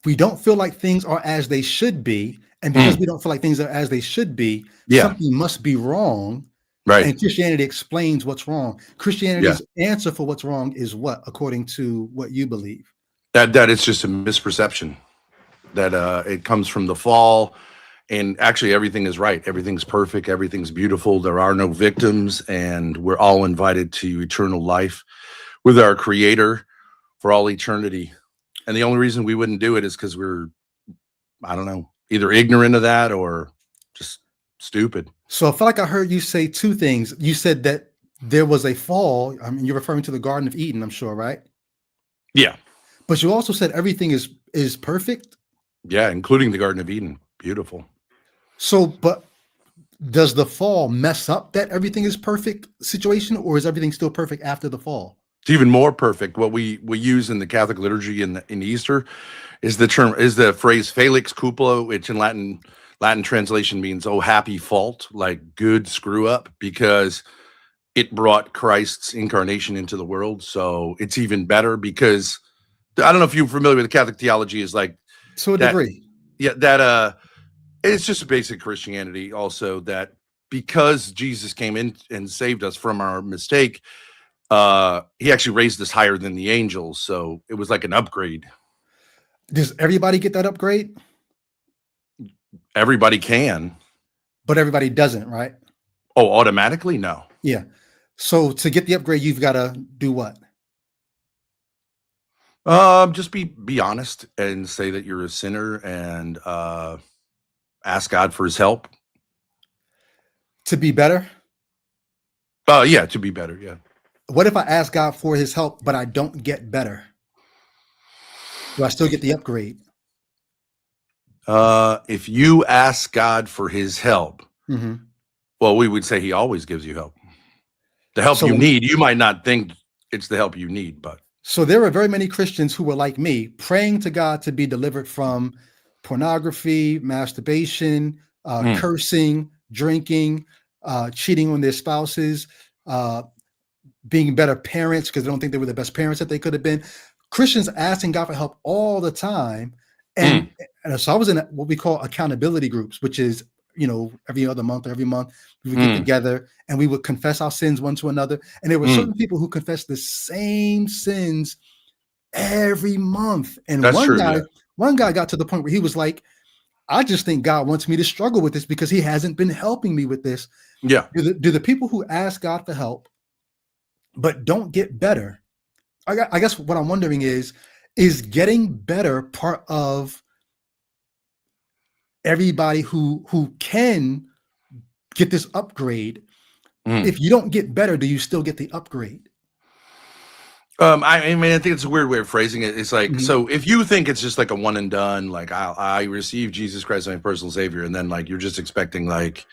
We don't feel like things are as they should be. And because we don't feel like things are as they should be, something must be wrong. Right. And Christianity explains what's wrong. Christianity's answer for what's wrong is what, according to what you believe? That it's just a misperception. That it comes from the fall, and actually everything is right. Everything's perfect. Everything's beautiful. There are no victims, and we're all invited to eternal life with our Creator for all eternity. And the only reason we wouldn't do it is because we're, I don't know, either ignorant of that or just stupid. So I feel like I heard you say two things. You said that there was a fall. I mean, you're referring to the Garden of Eden, I'm sure, right? Yeah. But you also said everything is perfect. Yeah, including the Garden of Eden. Beautiful. So, but Does the fall mess up that everything is perfect situation, or is everything still perfect after the fall? It's even more perfect. What we use in the Catholic liturgy in Easter is the phrase "felix cupula," which in Latin translation means "oh happy fault," like good screw up, because it brought Christ's incarnation into the world. So it's even better because I don't know if you're familiar with the Catholic theology is like To a that. degree. Yeah, that it's just a basic Christianity also that because Jesus came in and saved us from our mistake, he actually raised us higher than the angels. So it was like an upgrade. Does everybody get that upgrade? Everybody can. But everybody doesn't, right? Oh, automatically? No. Yeah. So to get the upgrade, you've got to do what? Just be honest and say that you're a sinner and ask God for his help. To be better? Yeah, to be better. Yeah. What if I ask God for his help, but I don't get better? Do I still get the upgrade? If you ask God for his help, Mm-hmm. well, we would say he always gives you help. The help So, you need. You might not think it's the help you need, but so there are very many Christians who were like me, praying to God to be delivered from pornography, masturbation, Mm. cursing, drinking, cheating on their spouses, being better parents because they don't think they were the best parents that they could have been. Christians asking God for help all the time. And so I was in what we call accountability groups, which is, every other month or every month we would get together and we would confess our sins one to another. And there were certain people who confessed the same sins every month. And That's true. Yeah. one guy got to the point where he was like, I just think God wants me to struggle with this because he hasn't been helping me with this. Yeah. Do the people who ask God for help but don't get better, I guess what I'm wondering is getting better part of everybody who can get this upgrade? If you don't get better, do you still get the upgrade? I mean, I think it's a weird way of phrasing it. It's like, so if you think it's just like a one and done, like I received Jesus Christ as my personal savior, and then like you're just expecting like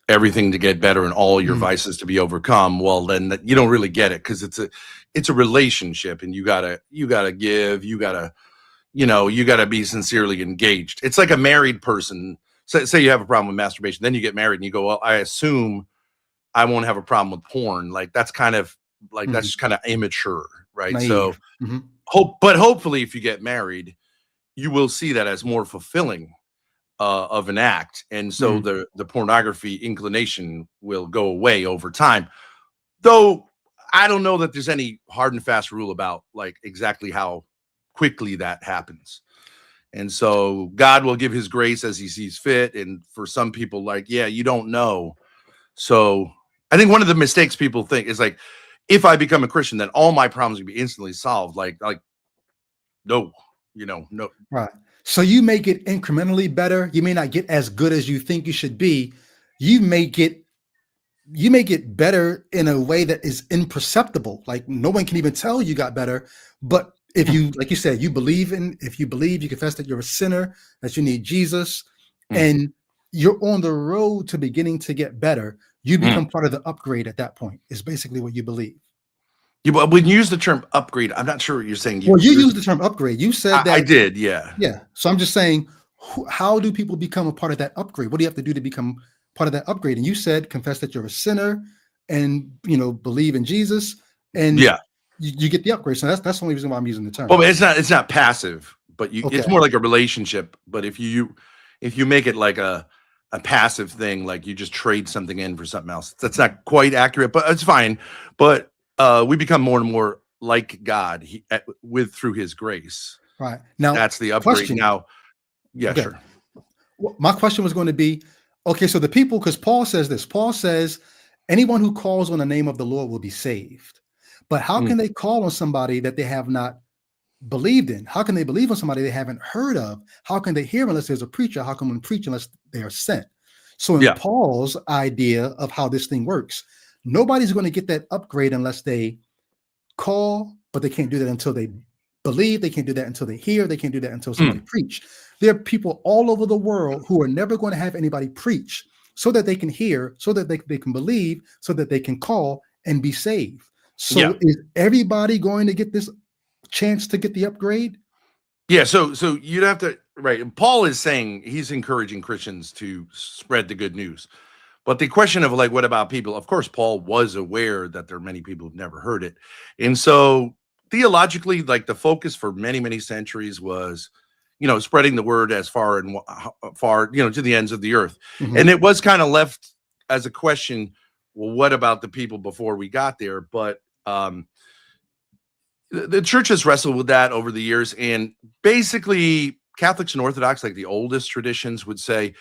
everything to get better and all your vices to be overcome, well, then you don't really get it, because it's a relationship, and you gotta give, you gotta be sincerely engaged. It's like a married person. Say you have a problem with masturbation, then you get married and you go, well, I assume I won't have a problem with porn. Like that's kind of like that's just kind of immature, right? Naive. So hopefully if you get married, you will see that as more fulfilling of an act, and so the pornography inclination will go away over time. Though I don't know that there's any hard and fast rule about like exactly how quickly that happens. And so God will give his grace as he sees fit. And for some people, like, yeah, you don't know. So I think one of the mistakes people think is like, if I become a Christian, then all my problems will be instantly solved. Like no, no. Right. So you may get incrementally better. You may not get as good as you think you should be. You may get better in a way that is imperceptible. Like no one can even tell you got better. But if you, like you said, if you believe, you confess that you're a sinner, that you need Jesus, and you're on the road to beginning to get better, you become part of the upgrade at that point, is basically what you believe. Yeah, but when you use the term upgrade, I'm not sure what you're saying. Well, you used the term upgrade. You said that. I did, yeah. Yeah. So I'm just saying, how do people become a part of that upgrade? What do you have to do to become part of that upgrade? And you said confess that you're a sinner and, believe in Jesus, and you get the upgrade. So that's the only reason why I'm using the term. Well, it's not passive, but it's more like a relationship. But if you make it like a passive thing, like you just trade something in for something else, that's not quite accurate, but it's fine. But we become more and more like God through his grace. Right. Now that's the upgrade. Question. Now, yeah, okay. Sure. Well, my question was going to be, okay, so the people, because Paul says this, Paul says, anyone who calls on the name of the Lord will be saved. But how can they call on somebody that they have not believed in? How can they believe on somebody they haven't heard of? How can they hear unless there's a preacher? How can one preach unless they are sent? So in Paul's idea of how this thing works, nobody's going to get that upgrade unless they call, but they can't do that until they believe. They can't do that until they hear. They can't do that until somebody preach. There are people all over the world who are never going to have anybody preach. so that they can hear, so that they can believe, so that they can call and be saved. So Yeah. is everybody going to get this chance to get the upgrade? Yeah, so you'd have to, right. Paul is saying he's encouraging Christians to spread the good news. But the question of like, what about people? Of course, Paul was aware that there are many people who've never heard it. And so theologically, like the focus for many, many centuries was, spreading the word as far and far, to the ends of the earth. Mhm. And it was kind of left as a question, well, what about the people before we got there? But the church has wrestled with that over the years. And basically, Catholics and Orthodox, like the oldest traditions, would say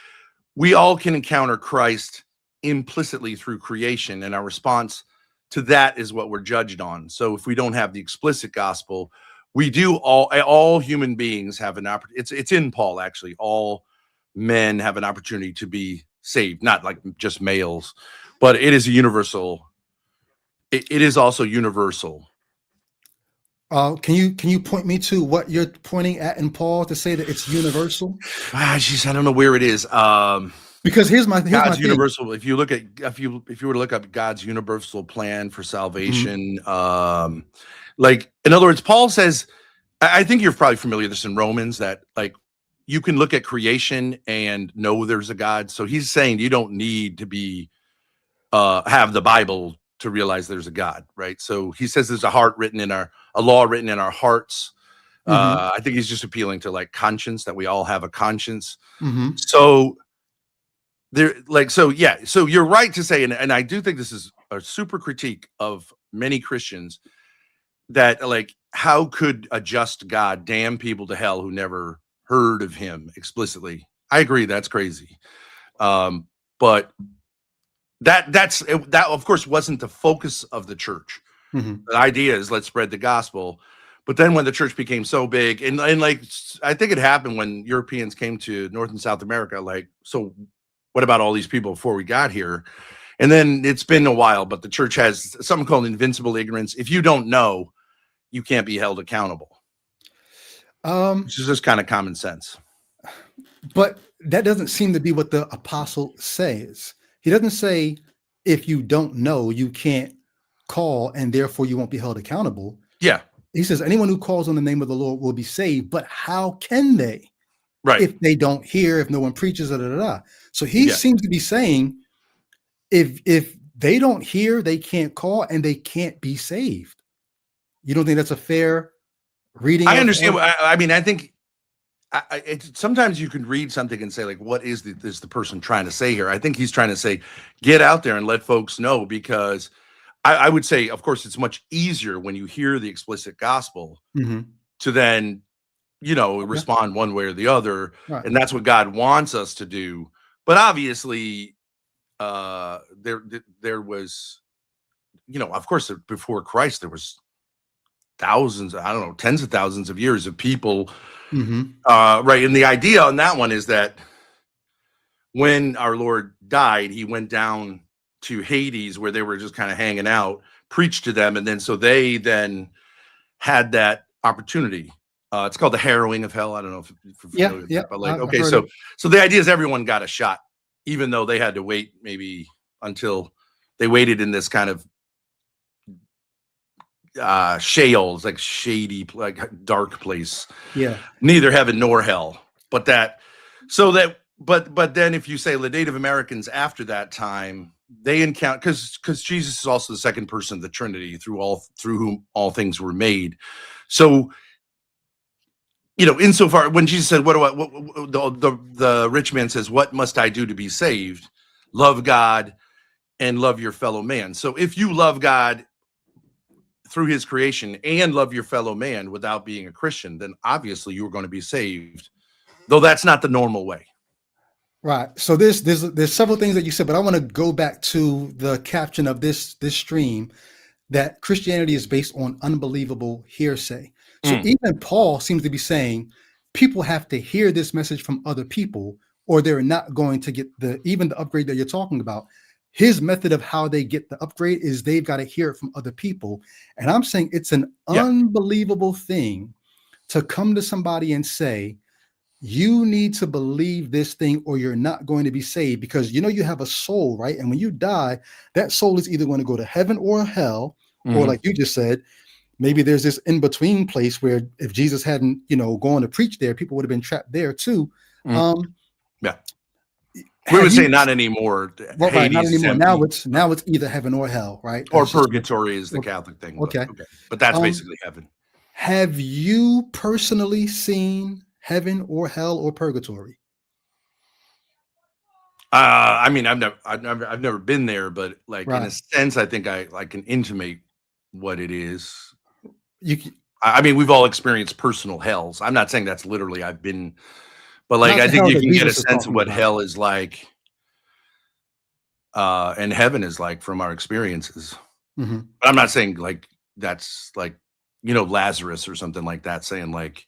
we all can encounter Christ implicitly through creation, and our response to that is what we're judged on. So if we don't have the explicit gospel, we do all human beings have an opportunity. It's in Paul, actually. All men have an opportunity to be saved, not like just males, but it is a universal. It is also universal. Can you point me to what you're pointing at in Paul to say that it's universal? Geez, I don't know where it is. Because here's my God's thing. universal. If you were to look up God's universal plan for salvation, like in other words, Paul says, I think you're probably familiar with this in Romans, that like you can look at creation and know there's a God. So he's saying you don't need to be have the Bible to realize there's a God, right? So he says there's a law written in our hearts. I think he's just appealing to like conscience, that we all have a conscience. So so you're right to say, and I do think this is a super critique of many Christians, that like, how could a just God damn people to hell who never heard of him explicitly? I agree, that's crazy. But that of course wasn't the focus of the church. The idea is let's spread the gospel. But then when the church became so big, and like, I think it happened when Europeans came to North and South America, like, so what about all these people before we got here? And then it's been a while, but the church has something called invincible ignorance. If you don't know, you can't be held accountable. Which is just kind of common sense. But that doesn't seem to be what the apostle says. He doesn't say, if you don't know, you can't call, and therefore you won't be held accountable. Yeah. He says, anyone who calls on the name of the Lord will be saved, but how can they? Right. If they don't hear, if no one preaches, So he seems to be saying, if they don't hear, they can't call, and they can't be saved. You don't think that's a fair reading? I understand. I mean, I think sometimes you can read something and say, like, what is the person trying to say here? I think he's trying to say, get out there and let folks know, because I would say, of course, it's much easier when you hear the explicit gospel to then, respond one way or the other. Right. And that's what God wants us to do. But obviously, there was, of course, before Christ, there was thousands, I don't know, tens of thousands of years of people. Right. And the idea on that one is that when our Lord died, he went down to Hades, where they were just kind of hanging out, preached to them. And then, so they then had that opportunity. It's called the harrowing of hell. I don't know if you're familiar with that, but like, okay, so the idea is everyone got a shot, even though they had to wait maybe until they waited in this kind of Sheol, like shady, like dark place. Yeah. Neither heaven nor hell. But then if you say the Native Americans after that time, they encounter, because Jesus is also the second person of the Trinity, through whom all things were made. So, insofar, when Jesus said, the rich man says, what must I do to be saved? Love God and love your fellow man. So if you love God through his creation and love your fellow man without being a Christian, then obviously you are going to be saved, though that's not the normal way. Right. So there's several things that you said, but I want to go back to the caption of this stream, that Christianity is based on unbelievable hearsay. So even Paul seems to be saying people have to hear this message from other people, or they're not going to get even the upgrade that you're talking about. His method of how they get the upgrade is they've got to hear it from other people. And I'm saying it's an unbelievable thing to come to somebody and say, you need to believe this thing or you're not going to be saved, because you have a soul, right? And when you die, that soul is either going to go to heaven or hell, or Mhm. like you just said, maybe there's this in-between place where if Jesus hadn't, gone to preach there, people would have been trapped there too. Mhm. Um, Yeah. We have would say you not anymore. well, right, not Hades is anymore. Now empty. it's either heaven or hell, right? Or That's just purgatory is the Catholic thing, but okay. okay. But that's Um, basically heaven. have you personally seen heaven or hell or purgatory? I mean, I've never been there, but like in a Right. sense, I think I can intimate what it is. You c- I mean, we've all experienced personal hells. I'm not saying that's literally I've been, but like Not I the think hell you that can get a Jesus is sense of talking what about. hell is like, and heaven is like from our experiences. Mhm. But I'm not saying like that's like Lazarus or something like that, saying like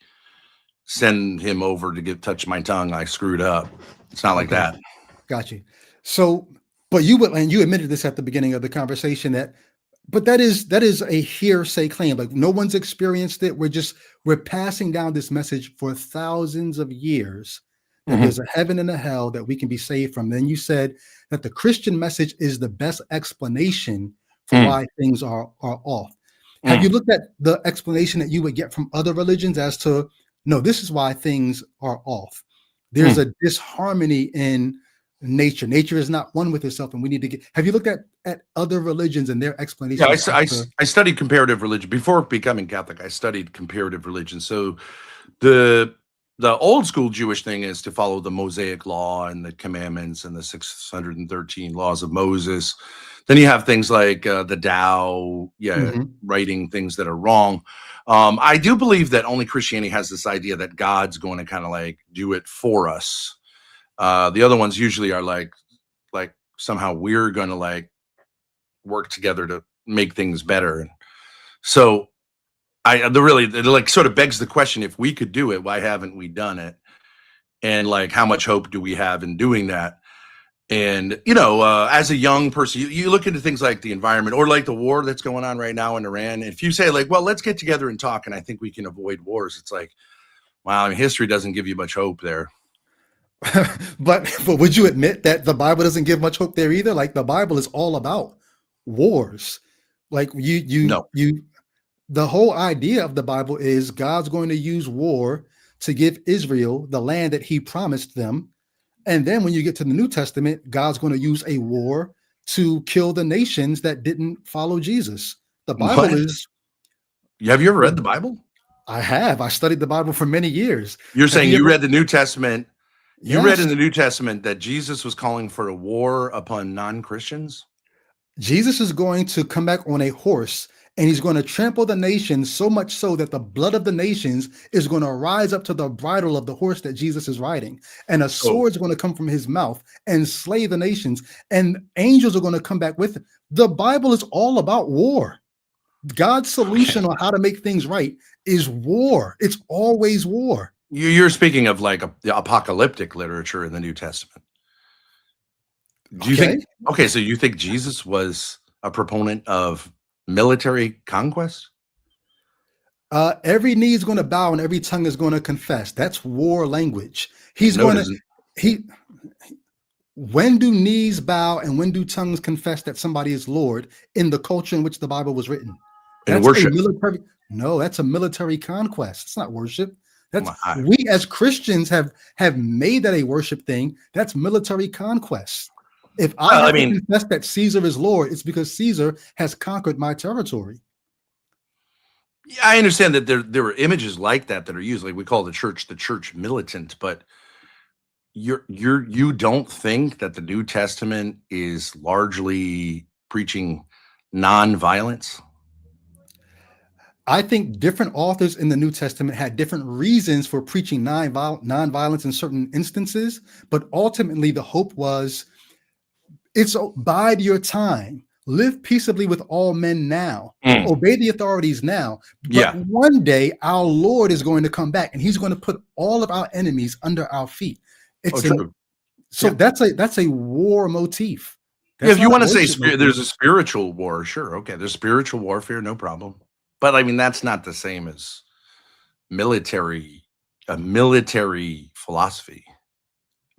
send him over to touch my tongue. I screwed up. It's not like Okay. that. Got you. So, but you admitted this at the beginning of the conversation but that is a hearsay claim. Like no one's experienced it. We're passing down this message for thousands of years that Mhm. there's a heaven and a hell that we can be saved from. Then you said that the Christian message is the best explanation for Mm, why things are off. Have you mm. looked at the explanation that you would get from other religions as to no, this is why things are off? There's Mm. a disharmony in nature. Nature is not one with itself, and we need to get. Have you looked at other religions and their Yeah, explanations as to? I studied comparative religion before becoming Catholic. I studied comparative religion. So the the old school Jewish thing is to follow the Mosaic law and the commandments and the 613 laws of Moses. Then you have things like the Tao, yeah, Mhm. writing things that are wrong. I do believe that only Christianity has this idea that God's going to kind of like do it for us. The other ones usually are like somehow we're going to like work together to make things better. So it like sort of begs the question: if we could do it, why haven't we done it? And like, how much hope do we have in doing that? And as a young person, you look into things like the environment or like the war that's going on right now in Iran. If you say like, well, let's get together and talk, and I think we can avoid wars, it's like, wow, I mean, history doesn't give you much hope there. but would you admit that the Bible doesn't give much hope there either? Like the Bible is all about wars. Like No, the whole idea of the Bible is God's going to use war to give Israel the land that He promised them. And then when you get to the New Testament, God's going to use a war to kill the nations that didn't follow Jesus. The Bible what? is, Have you ever read the Bible? I have. I studied the Bible for many years. You're Have saying you you ever? read the New Testament. You read Yes. in the New Testament that Jesus was calling for a war upon non-Christians. Jesus is going to come back on a horse and he's going to trample the nations so much so that the blood of the nations is going to rise up to the bridle of the horse that Jesus is riding. And a Oh, sword is going to come from his mouth and slay the nations. And angels are going to come back with him. The Bible is all about war. God's okay. solution on how to make things right is war. It's always war. You're speaking of like the apocalyptic literature in the New Testament. Do you Okay. think? Okay, so you think Jesus was a proponent of military conquest? Every knee is going to bow and every tongue is going to confess. That's war language. He's No, it going to, isn't. he, when do knees bow and when do tongues confess that somebody is Lord in the culture in which the Bible was written? In That's a worship. military, no, that's a military conquest. It's not worship. That's I- we as Christians have made that a worship thing. That's military conquest. If I Well, I have to mean, confess that Caesar is Lord, it's because Caesar has conquered my territory. yeah, I understand that there were images like that are used. Like we call the church militant, but you don't think that the New Testament is largely preaching non-violence? I think different authors in the New Testament had different reasons for preaching nonviolence in certain instances, but ultimately the hope was it's bide your time, live peaceably with all men now, Mm, obey the authorities now. But yeah. one day our Lord is going to come back and he's going to put all of our enemies under our feet. Oh, It's an true. so Yeah. that's a war motif. Yeah, That's if you not a want to say worship motif. there's a spiritual war, sure, okay, there's spiritual warfare, no problem. But I mean, that's not the same as military, a military philosophy.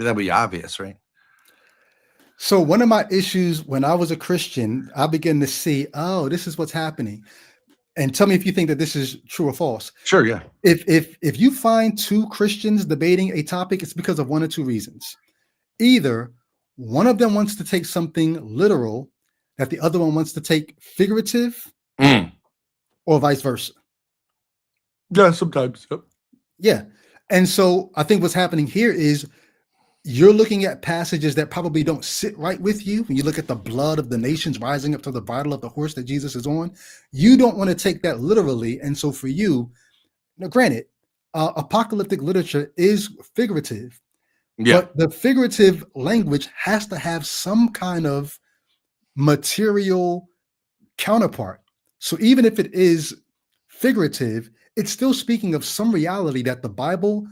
That'd be obvious, right? So one of my issues when I was a Christian, I began to see, oh, this is what's happening. And tell me if you think that this is true or false. Sure, yeah. If you find two Christians debating a topic, it's because of one or two reasons. Either one of them wants to take something literal that the other one wants to take figurative, or vice versa. Yeah, sometimes. Yep. Yeah. And so I think what's happening here is you're looking at passages that probably don't sit right with you. When you look at the blood of the nations rising up to the bridle of the horse that Jesus is on, you don't want to take that literally. And so for you, now granted, apocalyptic literature is figurative, but the figurative language has to have some kind of material counterpart. So even if it is figurative, it's still speaking of some reality that the Bible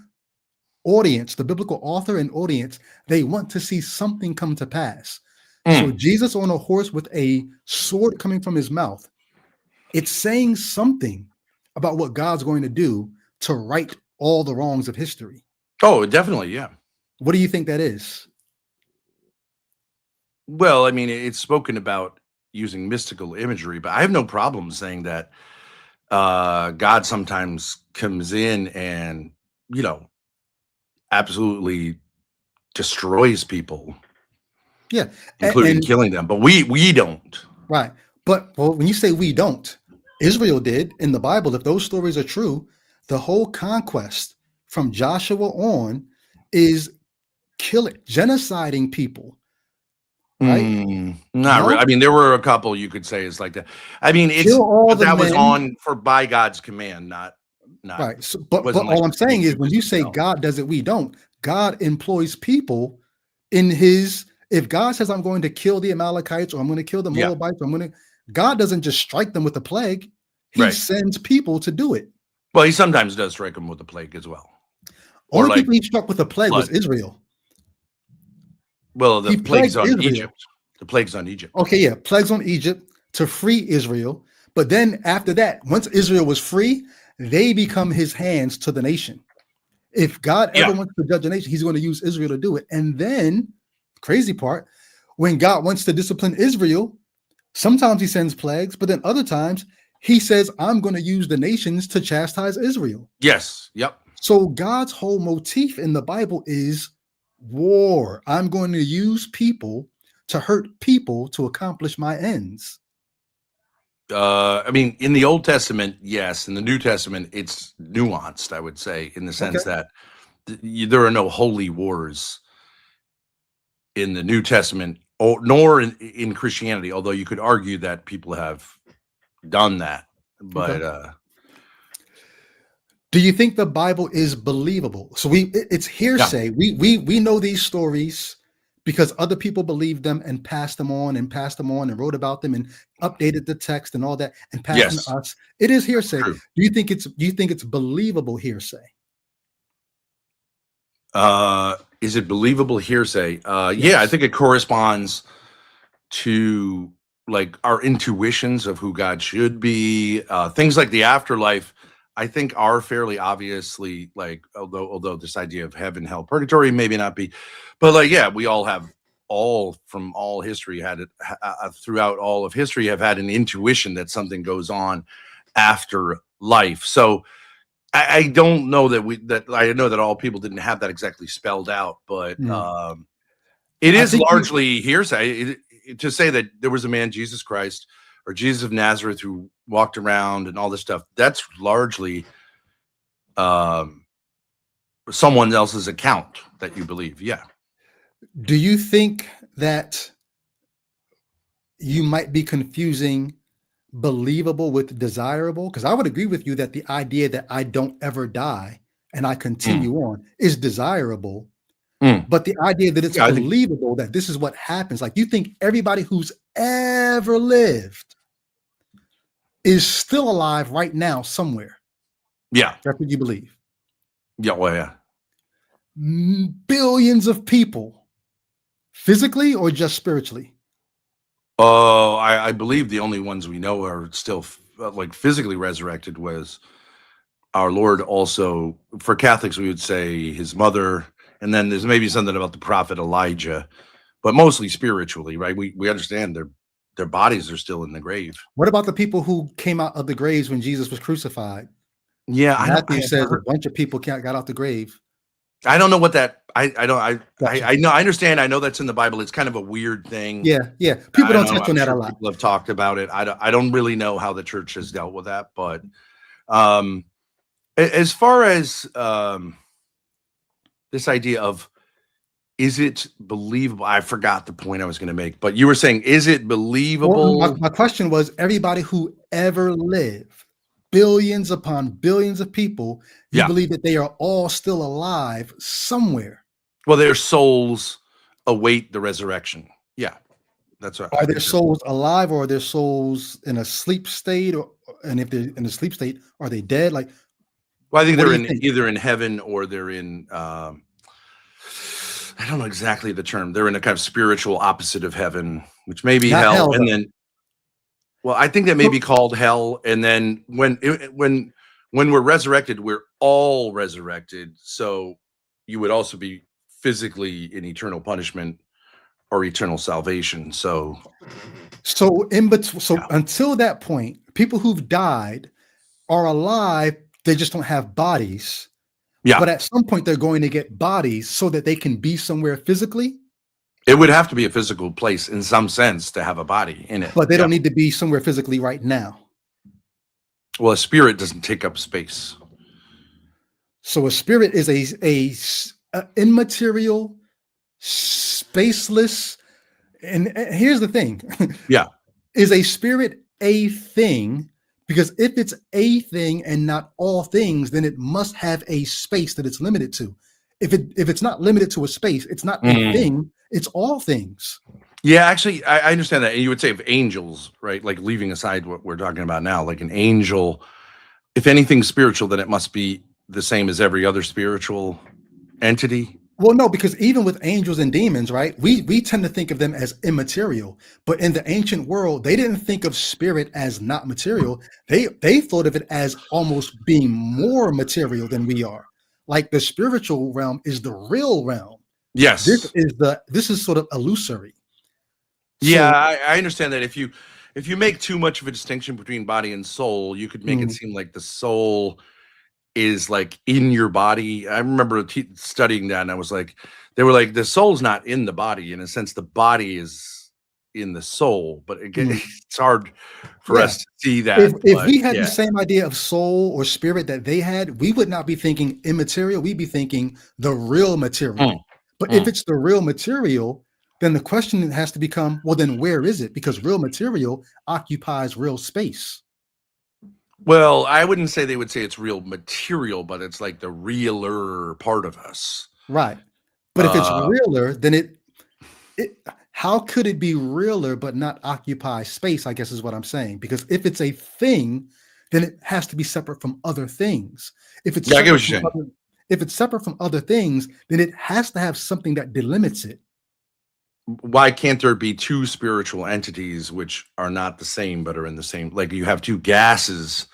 audience, the biblical author and audience, they want to see something come to pass. So Jesus on a horse with a sword coming from his mouth, it's saying something about what God's going to do to right all the wrongs of history. Oh, definitely, yeah. What do you think that is? Well, I mean, it's spoken about using mystical imagery, but I have no problem saying that God sometimes comes in and, absolutely destroys people. Yeah. Including killing them. But we don't. Right. But when you say we don't, Israel did in the Bible. If those stories are true, the whole conquest from Joshua on is genociding people. Right? Not really. I mean, there were a couple you could say is like that. I mean, was on by God's command, not right. So, but all I'm saying is when you say God does it, we don't. God employs people in his. If God says I'm going to kill the Amalekites or I'm going to kill the Moabites, God doesn't just strike them with the plague. He sends people to do it. Well, he sometimes does strike them with the plague as well. Only people he struck with the plague was Israel. Well, the plagues on Egypt. The plagues on Egypt. Okay, yeah, plagues on Egypt to free Israel. But then after that, once Israel was free, they become his hands to the nation. If God ever wants to judge a nation, he's going to use Israel to do it. And then, crazy part, when God wants to discipline Israel, sometimes he sends plagues, but then other times he says, I'm going to use the nations to chastise Israel. Yes. Yep. So God's whole motif in the Bible is war. I'm going to use people to hurt people to accomplish my ends. I mean, in the Old Testament, yes. In the New Testament, it's nuanced, I would say, in the sense that there are no holy wars in the New Testament, nor in Christianity, although you could argue that people have done that. But do you think the Bible is believable? So it's hearsay. Yeah. We know these stories because other people believed them and passed them on and wrote about them and updated the text and all that and passed them to us. It is hearsay. True. Do you think it's believable hearsay? Is it believable hearsay? Yes. Yeah, I think it corresponds to like our intuitions of who God should be. Things like the afterlife, I think, are fairly obviously like, although this idea of heaven, hell, purgatory maybe not be, but like, yeah, we all have from all history had it throughout all of history have had an intuition that something goes on after life. So I don't know that I know that all people didn't have that exactly spelled out, but it is largely hearsay to say that there was a man, Jesus Christ, or Jesus of Nazareth, who walked around and all this stuff. That's largely someone else's account that you believe. Yeah. Do you think that you might be confusing believable with desirable? Because I would agree with you that the idea that I don't ever die and I continue on is desirable. But the idea that it's believable that this is what happens, like you think everybody who's ever lived is still alive right now somewhere. Yeah. That's what you believe. Yeah. Well, yeah. Billions of people, physically or just spiritually? Oh, I believe the only ones we know are still like physically resurrected was our Lord also, for Catholics, we would say his mother, and then there's maybe something about the prophet Elijah, but mostly spiritually, right? We understand their bodies are still in the grave. What about the people who came out of the graves when Jesus was crucified? Yeah, Matthew says a bunch of people got out the grave. I don't know what that. I don't. Gotcha. I know. I understand. I know that's in the Bible. It's kind of a weird thing. Yeah. People don't touch on that a lot. People have talked about it. I don't really know how the church has dealt with that, but as far as this idea of, is it believable? I forgot the point I was going to make, but you were saying, is it believable? Well, my question was, everybody who ever lived, billions upon billions of people, you believe that they are all still alive somewhere? Well, their souls await the resurrection. Yeah, that's right. Are their souls alive, or are their souls in a sleep state? And if they're in a sleep state, are they dead? Like, well, I think they're either in heaven or they're in. I don't know exactly the term. They're in a kind of spiritual opposite of heaven, which may be hell, and then. Well, I think that may be called hell, and then when we're resurrected, we're all resurrected. So you would also be physically in eternal punishment or eternal salvation. So in between, until that point, people who've died are alive. They just don't have bodies. Yeah. But at some point, they're going to get bodies so that they can be somewhere physically. It would have to be a physical place in some sense to have a body in it. But they don't need to be somewhere physically right now. Well, a spirit doesn't take up space. So a spirit is a immaterial, spaceless. And here's the thing. Yeah. Is a spirit a thing? Because if it's a thing and not all things, then it must have a space that it's limited to. If it's not limited to a space, it's not a thing. It's all things. Yeah, actually, I understand that. And you would say of angels, right? Like leaving aside what we're talking about now, like an angel, if anything's spiritual, then it must be the same as every other spiritual entity. Well, no, because even with angels and demons, right? We tend to think of them as immaterial, but in the ancient world, they didn't think of spirit as not material. They thought of it as almost being more material than we are. Like the spiritual realm is the real realm. Yes. This is sort of illusory. Yeah, I understand that if you make too much of a distinction between body and soul, you could make it seem like the soul is like in your body. I remember studying that, and I was like, they were like, the soul's not in the body. In a sense, the body is in the soul. But again, it's hard for us to see that. If we had the same idea of soul or spirit that they had, we would not be thinking immaterial. We'd be thinking the real material. But if it's the real material, then the question has to become, well, then where is it? Because real material occupies real space. Well, I wouldn't say they would say it's real material, but it's like the realer part of us. Right. But if it's realer, then how could it be realer but not occupy space, I guess is what I'm saying. Because if it's a thing, then it has to be separate from other things. If it's separate from other things, then it has to have something that delimits it. Why can't there be two spiritual entities which are not the same but are in the same? Like you have two gases.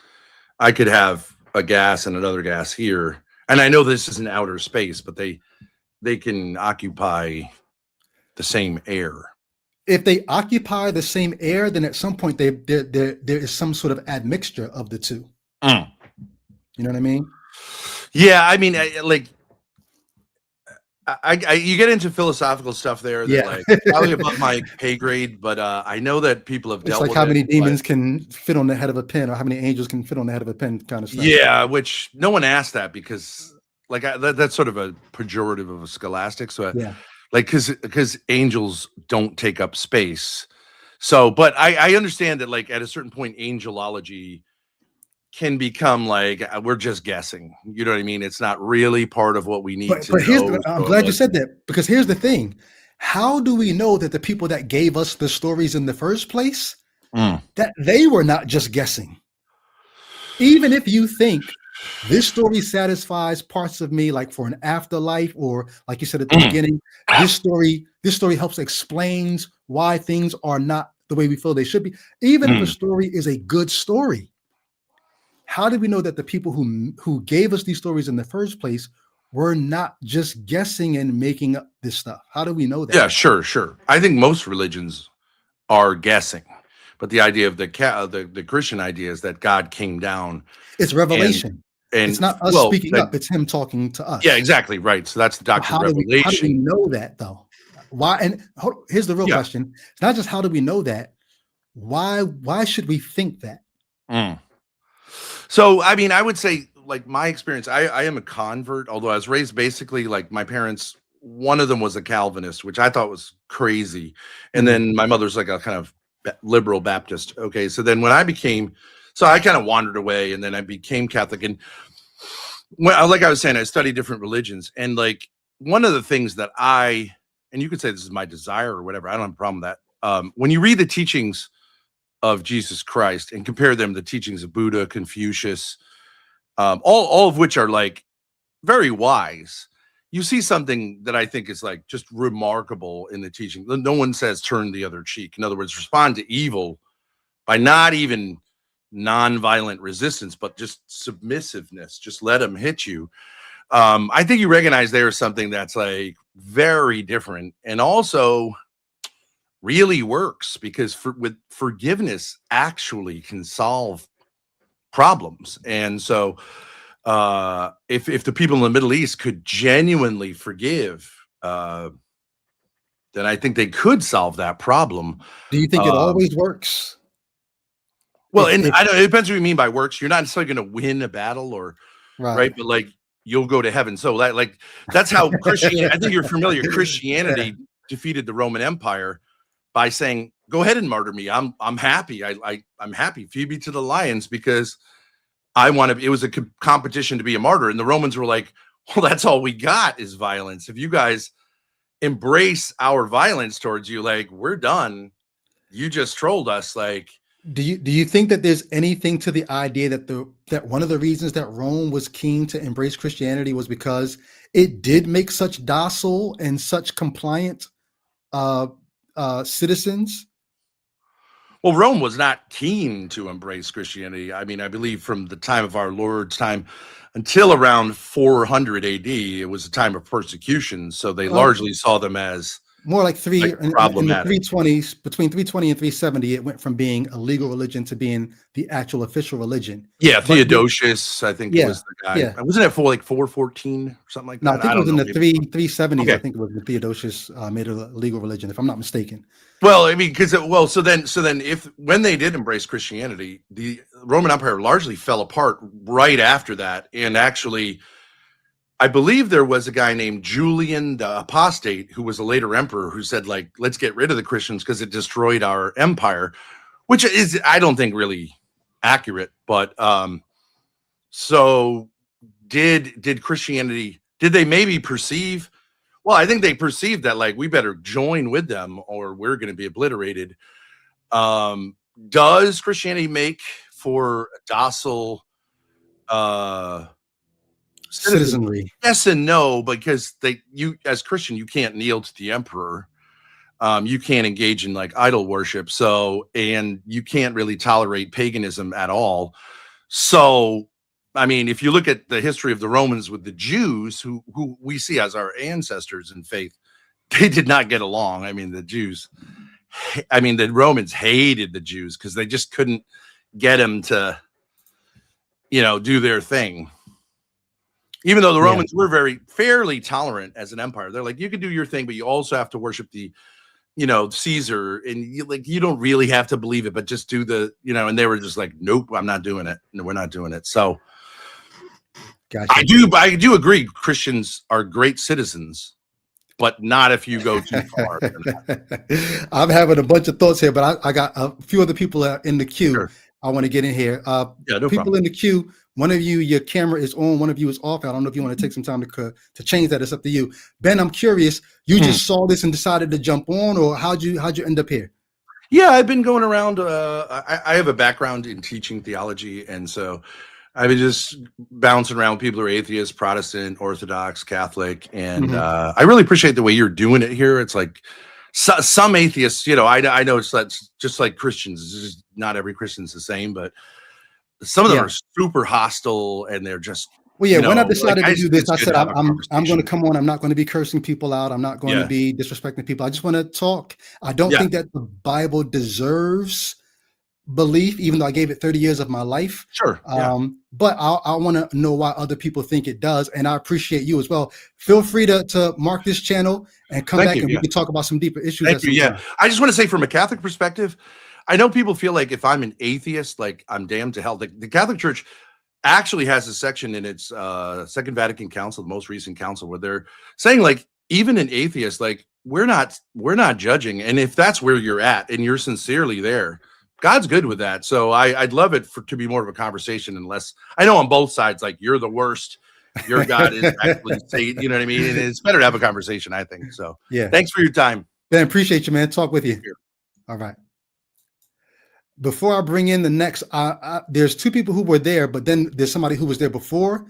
I could have a gas and another gas here, and I know this is an outer space, but they can occupy the same air. If they occupy the same air, then at some point there is some sort of admixture of the two. You know what I mean? Yeah, I mean, you get into philosophical stuff there that like probably above my pay grade, but I know that people have dealt with it. It's like how many demons can fit on the head of a pin, or how many angels can fit on the head of a pin, kind of stuff. Yeah, which no one asked that because like that's sort of a pejorative of a scholastic. So like because angels don't take up space. So, but I understand that like at a certain point, angelology can become like we're just guessing. You know what I mean? It's not really part of what we need to know. I'm glad you said that, because here's the thing. How do we know that the people that gave us the stories in the first place, that they were not just guessing? Even if you think this story satisfies parts of me, like for an afterlife, or like you said at the beginning, this story helps explains why things are not the way we feel they should be. Even if a story is a good story, how do we know that the people who gave us these stories in the first place were not just guessing and making up this stuff? How do we know that? Yeah, sure. I think most religions are guessing, but the idea of the Christian idea is that God came down It's and revelation. It's not us well, speaking up. It's him talking to us. yeah, exactly right. So that's the doctrine of revelation. How do we know that though? Why? And here's the real question. It's not just how do we know that. Why should we think that? So, I mean, I would say, like, my experience, I am a convert, although I was raised basically like my parents, one of them was a Calvinist, which I thought was crazy. And then my mother's like a kind of liberal Baptist. Okay. So then when I kind of wandered away, and then I became Catholic. And like I was saying, I studied different religions. And like one of the things that and you could say this is my desire or whatever, I don't have a problem with that. When you read the teachings of Jesus Christ and compare them to the teachings of Buddha, Confucius, all of which are like very wise, you see something that I think is like just remarkable in the teaching. No one says turn the other cheek. In other words, respond to evil by not even nonviolent resistance, but just submissiveness. Just let them hit you. I think you recognize there is something that's like very different, and also really works, because with forgiveness actually can solve problems. And so if the people in the Middle East could genuinely forgive, then I think they could solve that problem. Do you think it always works? Well, I know it depends what you mean by works. You're not necessarily going to win a battle, or right, but like you'll go to heaven. So that's how Christianity. I think you're familiar. Christianity defeated the Roman Empire by saying, "Go ahead and martyr me. I'm happy. I'm happy. Feed me to the lions, because I want to." It was a competition to be a martyr, and the Romans were like, "Well, that's all we got is violence. If you guys embrace our violence towards you, like, we're done. You just trolled us." Like, do you think that there's anything to the idea that one of the reasons that Rome was keen to embrace Christianity was because it did make such docile and such compliant citizens? Well, Rome was not keen to embrace Christianity. I mean, I believe from the time of our Lord's time until around 400 AD, it was a time of persecution. So they largely saw them as more like in the 320s, between 320 and 370, it went from being a legal religion to being the actual official religion. Yeah, Theodosius, I think was the guy. Yeah. Wasn't it for like 414 or something like that? No, I think it was in the 370s. Okay. I think it was when Theodosius made it a legal religion, if I'm not mistaken. Well, I mean, so then when they did embrace Christianity, the Roman Empire largely fell apart right after that. And actually, I believe there was a guy named Julian the Apostate, who was a later emperor, who said, like, let's get rid of the Christians because it destroyed our empire, which is, I don't think, really accurate. But so did Christianity, did they maybe perceive? Well, I think they perceived that, like, we better join with them or we're going to be obliterated. Does Christianity make for a docile citizenry? Yes and no, because you as Christian, you can't kneel to the emperor. You can't engage in like idol worship. So, and you can't really tolerate paganism at all. So, I mean, if you look at the history of the Romans with the Jews, who we see as our ancestors in faith, they did not get along. I mean, the Romans hated the Jews because they just couldn't get them to, do their thing. Even though the Romans were fairly tolerant as an empire, they're like, you can do your thing, but you also have to worship the, Caesar, and you don't really have to believe it, but just do the, and they were just like, nope, I'm not doing it. No, we're not doing it. So gotcha. I do agree. Christians are great citizens, but not if you go too far. I'm having a bunch of thoughts here, but I got a few other people in the queue. Sure. I want to get in here. No people problem. In the queue. One of you, your camera is on. One of you is off. I don't know if you want to take some time to change that. It's up to you. Ben, I'm curious. You just saw this and decided to jump on, or how'd you end up here? Yeah, I've been going around. I have a background in teaching theology, and so I've been just bouncing around with people who are atheists, Protestant, Orthodox, Catholic, and I really appreciate the way you're doing it here. It's like some atheists, I know it's just like Christians. It's just not every Christian's the same, but some of them Yeah. are super hostile, and they're just Well, yeah, you when I know, decided like, to do this, it's I good said to have a I'm going to conversation. come on. I'm not going to be cursing people out. I'm not going to Yeah. be disrespecting people. I just want to talk. I don't Yeah. think that the Bible deserves belief, even though I gave it 30 years of my life. Sure. Yeah. But I want to know why other people think it does, and I appreciate you as well. Feel free to mark this channel and come Thank back, you. and we Yeah. can talk about some deeper issues Thank at you. some Yeah. time. I just want to say, from a Catholic perspective, I know people feel like if I'm an atheist, like I'm damned to hell. The Catholic Church actually has a section in its Second Vatican Council, the most recent council, where they're saying, like, even an atheist, like, we're not judging. And if that's where you're at and you're sincerely there, God's good with that. So I'd love it to be more of a conversation, unless I know on both sides, like, you're the worst, your God is actually Satan, you know what I mean? And it's better to have a conversation, I think. So Yeah. thanks for your time. Ben, appreciate you, man. Talk with you. Here. All right. Before I bring in the next, there's two people who were there, but then there's somebody who was there before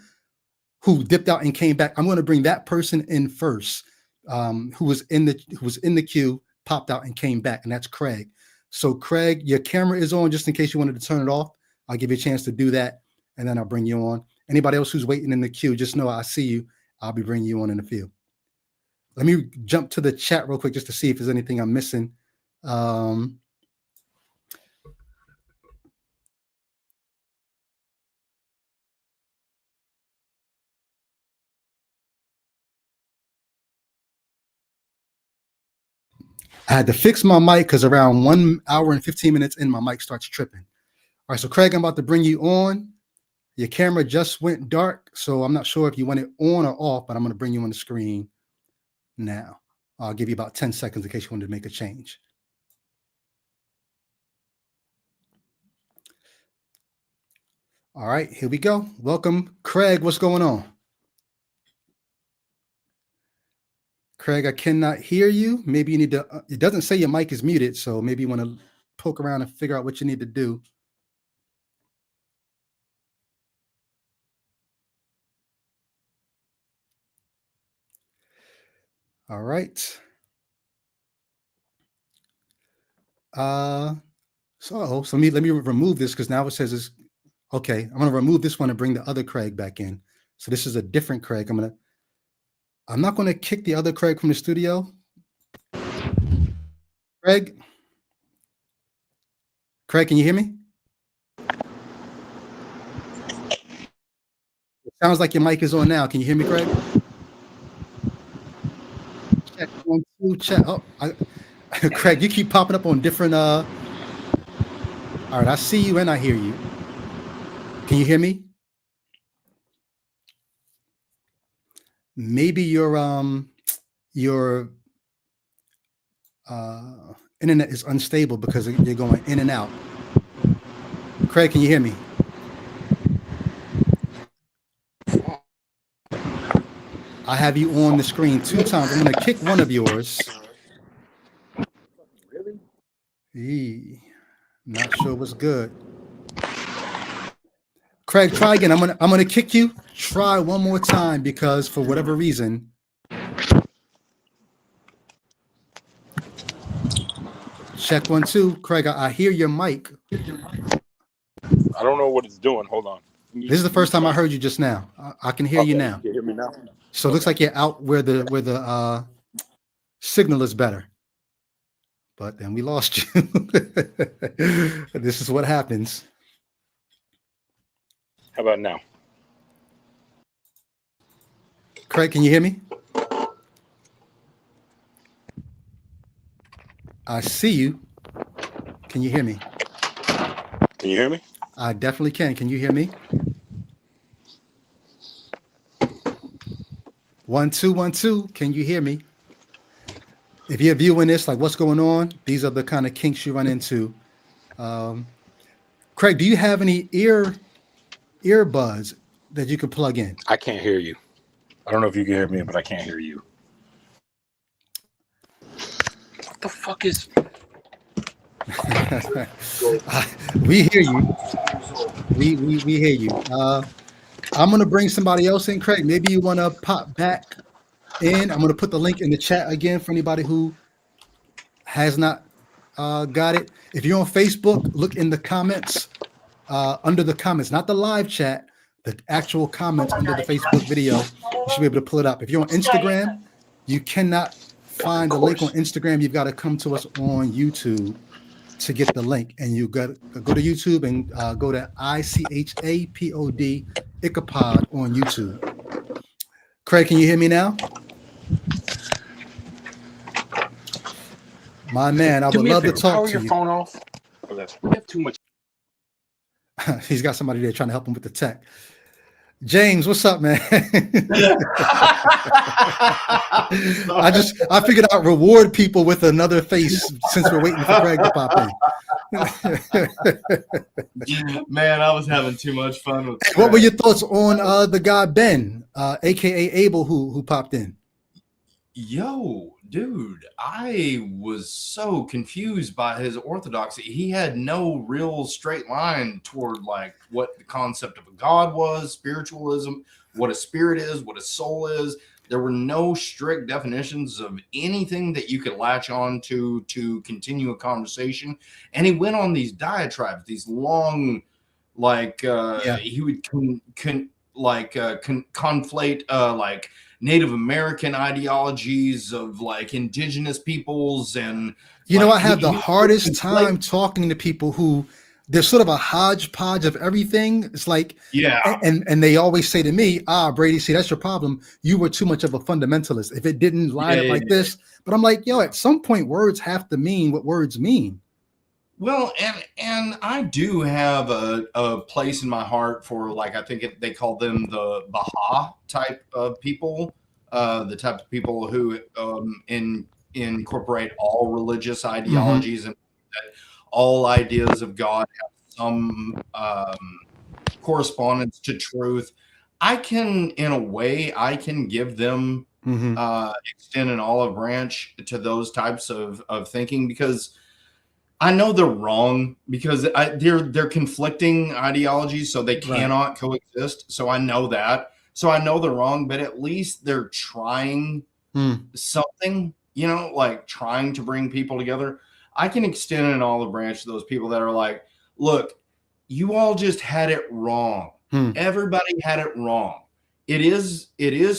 who dipped out and came back. I'm going to bring that person in first, who was in the queue, popped out and came back, and that's Craig. So Craig, your camera is on, just in case you wanted to turn it off. I'll give you a chance to do that, and then I'll bring you on. Anybody else who's waiting in the queue, just know I see you. I'll be bringing you on in a few. Let me jump to the chat real quick just to see if there's anything I'm missing. I had to fix my mic because around 1 hour and 15 minutes in, my mic starts tripping. All right, so Craig, I'm about to bring you on. Your camera just went dark, so I'm not sure if you want it on or off, but I'm going to bring you on the screen now. I'll give you about 10 seconds in case you wanted to make a change. All right, here we go. Welcome, Craig. What's going on? Craig, I cannot hear you. Maybe you need to, it doesn't say your mic is muted, so maybe you want to poke around and figure out what you need to do. All right. So let me remove this, because now it says it's okay. I'm going to remove this one and bring the other Craig back in. So this is a different Craig. I'm not going to kick the other Craig from the studio. Craig, can you hear me? It sounds like your mic is on now. Can you hear me, Craig? Check 1, 2, check. Oh, Craig, you keep popping up on different. All right, I see you and I hear you. Can you hear me? Maybe your internet is unstable because you're going in and out. Craig, can you hear me? I have you on the screen 2 times. I'm going to kick one of yours. Really? Not sure what's good. Craig, try again. I'm gonna kick you. Try one more time, because for whatever reason. Check 1, 2. Craig, I hear your mic. I don't know what it's doing. Hold on. This is the first time I heard you just now. I can hear you now. You can hear me now? So it looks like you're out where the signal is better. But then we lost you. This is what happens. How about now? Craig, can you hear me? I see you. Can you hear me? Can you hear me? I definitely can. Can you hear me? 1, 2, 1, 2. Can you hear me? If you're viewing this, like, what's going on? These are the kind of kinks you run into. Craig, do you have any earbuds that you can plug in? I can't hear you. I don't know if you can hear me, but I can't hear you. What the fuck is... We hear you. We hear you. I'm going to bring somebody else in, Craig. Maybe you want to pop back in. I'm going to put the link in the chat again for anybody who has not got it. If you're on Facebook, look in the comments. under the comments, not the live chat, the actual comments under the Facebook video. You should be able to pull it up. If you're on Instagram, you cannot find the link on Instagram. You've got to come to us on YouTube to get the link. And you got to go to YouTube and go to ICHAPOD Ichabod on YouTube. Craig, can you hear me now? My man, I would love to talk to you. Your phone off. We have too much. He's got somebody there trying to help him with the tech. James, what's up, man? I figured I'd reward people with another face since we're waiting for Craig to pop in. Man, I was having too much fun with Craig. What were your thoughts on the guy Ben, aka Abel, who popped in? Yo, dude, I was so confused by his orthodoxy. He had no real straight line toward like what the concept of a God was, spiritualism, what a spirit is, what a soul is. There were no strict definitions of anything that you could latch on to continue a conversation. And he went on these diatribes, these long, like he would conflate like Native American ideologies of like indigenous peoples. And I have the hardest time talking to people who there's sort of a hodgepodge of everything. It's like, and they always say to me, Brady, see, that's your problem. You were too much of a fundamentalist. If it didn't line up like this, but I'm like, at some point words have to mean what words mean. Well, and I do have a place in my heart for, like, I think they call them the Baha type of people, the type of people who incorporate all religious ideologies and that all ideas of God have some correspondence to truth. I can give them extend an olive branch to those types of thinking, because I know they're wrong, because they're conflicting ideologies, so they cannot coexist. So I know that. So I know they're wrong, but at least they're trying something, like trying to bring people together. I can extend an olive branch to those people that are like, look, you all just had it wrong. Everybody had it wrong. It is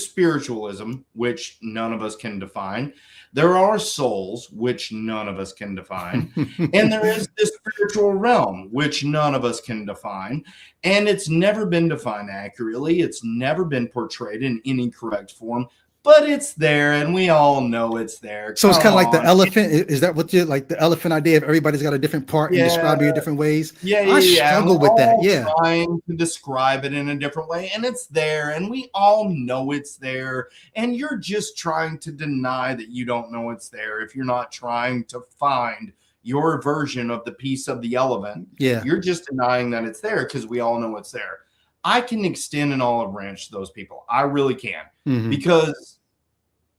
spiritualism, which none of us can define. There are souls, which none of us can define. And there is this spiritual realm, which none of us can define. And it's never been defined accurately. It's never been portrayed in any correct form. But it's there, and we all know it's there. So it's kind of like the elephant. Is that what you like? The elephant idea of everybody's got a different part and describing it different ways. I struggle with that. Trying to describe it in a different way, and it's there, and we all know it's there. And you're just trying to deny that you don't know it's there. If you're not trying to find your version of the piece of the elephant, you're just denying that it's there, because we all know it's there. I can extend an olive branch to those people. I really can, because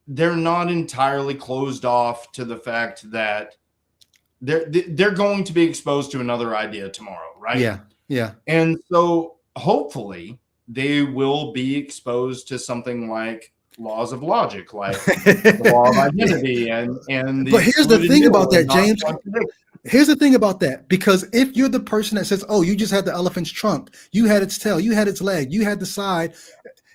they're not entirely closed off to the fact that they're going to be exposed to another idea tomorrow, right? Yeah. And so hopefully they will be exposed to something like laws of logic, like the law of identity, and but here's the thing about that, James. Here's the thing about that, because if you're the person that says, oh, you just had the elephant's trunk, you had its tail, you had its leg, you had the side.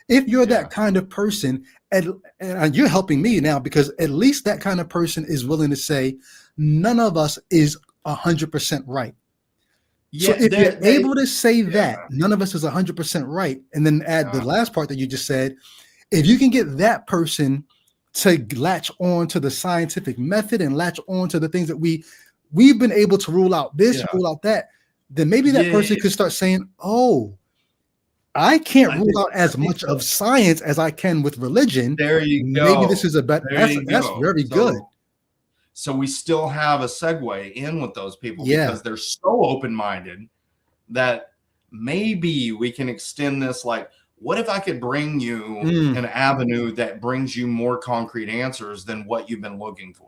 If you're that kind of person, and you're helping me now, because at least that kind of person is willing to say, none of us is 100% right. So if you're able to say that none of us is 100% right, and then add the last part that you just said, if you can get that person to latch on to the scientific method and latch on to the things that we've been able to rule out this, rule out that, then maybe that person could start saying, oh, I can't rule out as much of science as I can with religion. There you go. Maybe this is a better, that's very good. So we still have a segue in with those people, because they're so open-minded that maybe we can extend this. Like, what if I could bring you an avenue that brings you more concrete answers than what you've been looking for?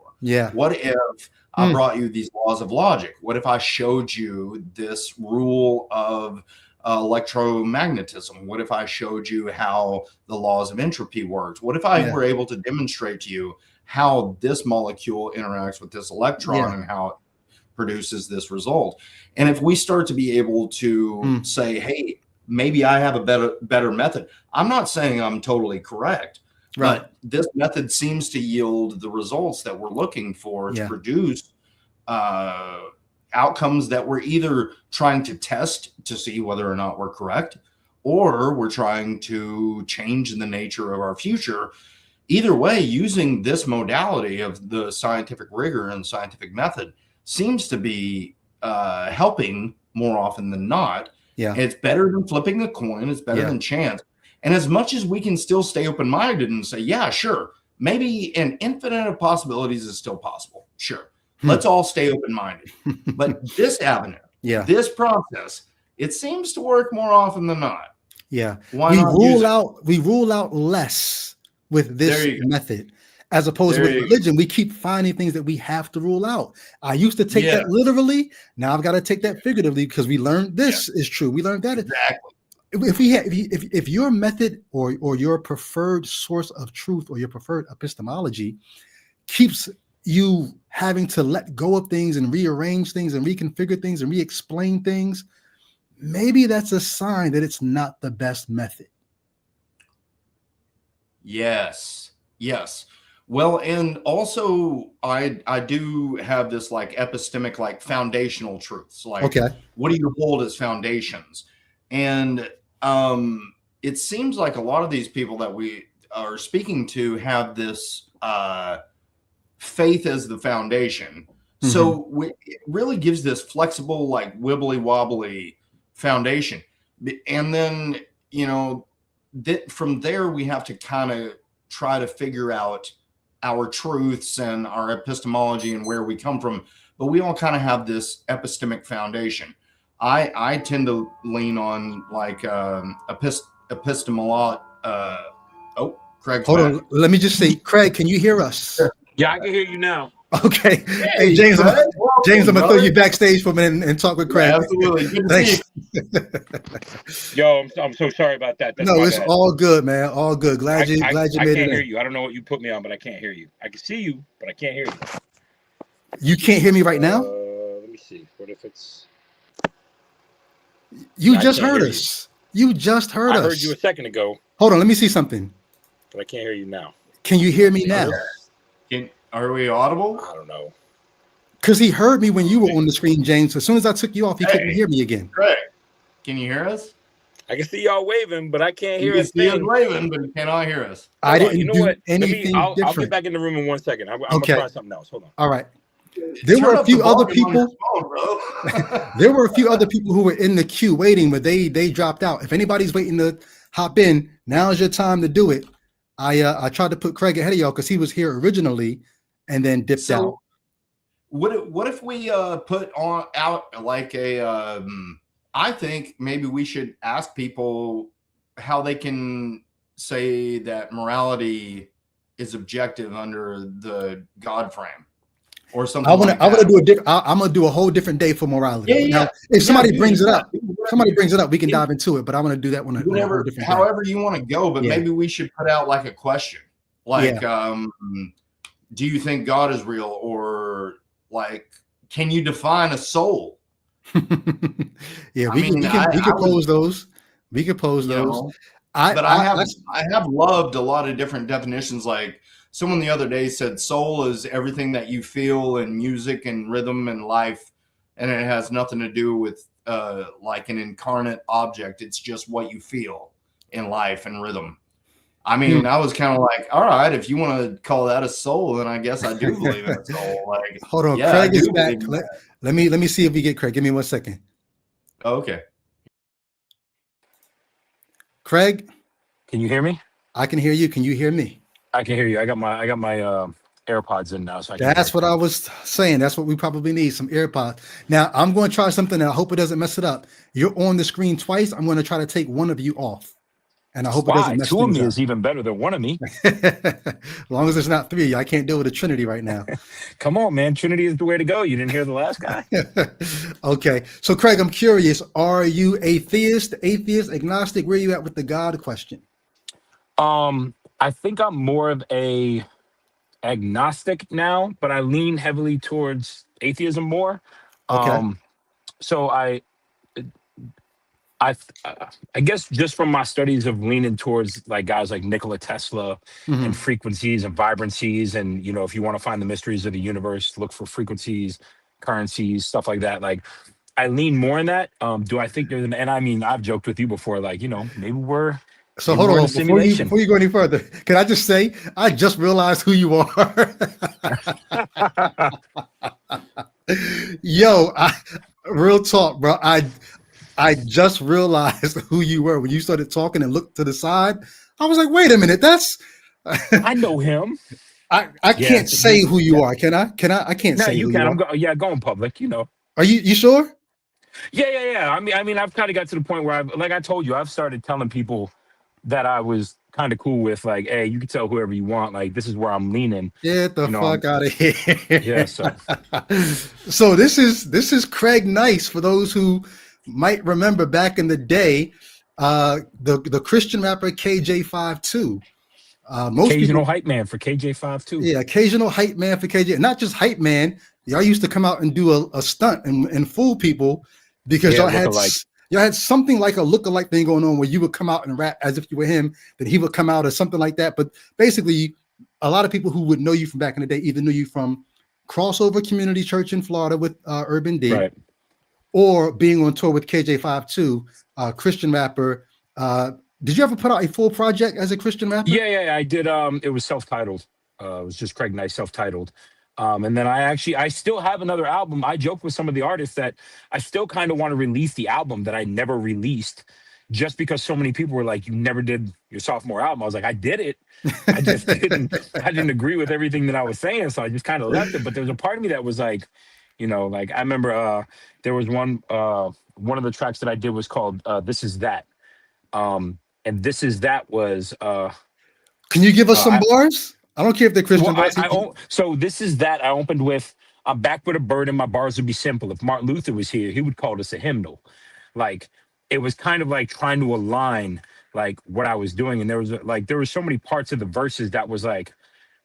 What if I brought you these laws of logic? What if I showed you this rule of electromagnetism? What if I showed you how the laws of entropy worked? What if I were able to demonstrate to you how this molecule interacts with this electron and how produces this result. And if we start to be able to say, hey, maybe I have a better method. I'm not saying I'm totally correct, Right. but this method seems to yield the results that we're looking for to produce outcomes that we're either trying to test to see whether or not we're correct, or we're trying to change the nature of our future. Either way, using this modality of the scientific rigor and scientific method seems to be helping more often than not. Yeah. And it's better than flipping a coin. It's better than chance. And as much as we can still stay open-minded and say, yeah, sure, maybe an infinite of possibilities is still possible. Sure. Let's all stay open-minded. But this avenue, this process, it seems to work more often than not. Yeah. Why we not rule out less with this method. As opposed to with religion, we keep finding things that we have to rule out. I used to take that literally. Now I've got to take that figuratively because we learned this is true. We learned that. Exactly. If your method or your preferred source of truth or your preferred epistemology keeps you having to let go of things and rearrange things and reconfigure things and re-explain things, maybe that's a sign that it's not the best method. Yes. Well, and also I do have this like epistemic, like foundational truths. Like, what do you hold as foundations? And it seems like a lot of these people that we are speaking to have this faith as the foundation. So it really gives this flexible, like wibbly wobbly foundation. And then, from there, we have to kind of try to figure out our truths and our epistemology and where we come from. But we all kind of have this epistemic foundation. I tend to lean on like epistemology. Craig. Hold on. Let me just say, Craig, can you hear us? Yeah, I can hear you now. Okay. Hey, James, I'm going to throw you backstage for a minute and talk with Craig. Yeah, absolutely. Good to see you. Yo, I'm so sorry about that. That's it's bad. All good, man. All good. Glad you made it. I can't hear you. I don't know what you put me on, but I can't hear you. I can see you, but I can't hear you. You can't hear me right now? Let me see. What if it's... You just heard us. You just heard us. I heard you a second ago. Hold on. Let me see something. But I can't hear you now. Can you hear me now? Are we audible? I don't know. Because he heard me when you were on the screen, James. As soon as I took you off, he couldn't hear me again. Craig, can you hear us? I can see y'all waving, but I can't hear us. You can see us waving, but you cannot hear us. I didn't do anything I'll different. I'll get back in the room in 1 second. I'm going to try something else. Hold on. All right. There were a few other people. There were a few other people who were in the queue waiting, but they dropped out. If anybody's waiting to hop in, now is your time to do it. I tried to put Craig ahead of y'all because he was here originally and then dipped out. What if we put out like a I think maybe we should ask people how they can say that morality is objective under the God frame or something. I'm gonna do a whole different day for morality. Now, if somebody brings it up, we can dive into it. But I want to do that one. However you want to go, but maybe we should put out like a question, like, do you think God is real, or like, can you define a soul? We could pose those. We could pose those. I have loved a lot of different definitions. Like someone the other day said, soul is everything that you feel in music and rhythm and life, and it has nothing to do with like an incarnate object. It's just what you feel in life and rhythm. I mean, I was kind of like, all right, if you want to call that a soul, then I guess I do believe in a soul. Like, hold on, Craig is back. Let me see if we get Craig. Give me 1 second. Okay. Craig, can you hear me? I can hear you. Can you hear me? I can hear you. I got my AirPods in now, so that's what I was saying. That's what we probably need, some AirPods. Now I'm going to try something, and I hope it doesn't mess it up. You're on the screen twice. I'm going to try to take one of you off. And I hope it doesn't mess two of me up. is even better than one of me. As long as there's not three. I can't deal with a Trinity right now. Come on, man. Trinity is the way to go. You didn't hear the last guy? Okay. So, Craig, I'm curious. Are you atheist, agnostic? Where are you at with the God question? I think I'm more of a agnostic now, but I lean heavily towards atheism more. Okay. So I I guess just from my studies of leaning towards like guys like Nikola Tesla and Hmm. frequencies and vibrancies, and if you want to find the mysteries of the universe, look for frequencies, currencies, stuff like that. Like I lean more in that. Do I think there's and I mean I've joked with you before, like So maybe hold we're in a on before you simulation. before you go any further. Can I just say I just realized who you are? Yo, real talk, bro. I just realized who you were when you started talking and looked to the side. I was like, wait a minute, that's I know him. I Yeah, can't say who you are. Can I? I can't no, say you who can. you are. Going public. Are you sure? Yeah. I mean, I've kind of got to the point where like I told you, I've started telling people that I was kind of cool with, like, hey, you can tell whoever you want, like, this is where I'm leaning. Get the I'm fuck out of Yeah. here. So So this is Craig Nice for those who might remember back in the day, the Christian rapper KJ52. Most occasional people, hype man for KJ5 too. yeah, occasional hype man for KJ, not just hype man. Y'all used to come out and do a stunt and fool people because Yeah, look alike. y'all had something like a look-alike thing going on where you would come out and rap as if you were him, then he would come out or something like that. But basically, a lot of people who would know you from back in the day either knew you from Crossover Community Church in Florida with Urban D, Right. or being on tour with KJ52, Christian rapper. Did you ever put out a full project as a Christian rapper? Yeah. I did. It was self-titled. It was just Craig Nice, self-titled. And then I still have another album. I joke with some of the artists that I still kind of want to release the album that I never released, just because so many people were like, "You never did your sophomore album." I was like, "I did it. I just didn't agree with everything that I was saying, so I just kind of left it." But there was a part of me that was like, like I remember there was one of the tracks that I did was called "This Is That," and "This Is That" was Can you give us some I bars? I don't care if they're well Christian bars. so "This Is That" I opened with, "I'm back with a burden, my bars would be simple. If Martin Luther was here, he would call this a hymnal." Like it was kind of like trying to align like what I was doing, and there was so many parts of the verses that was like,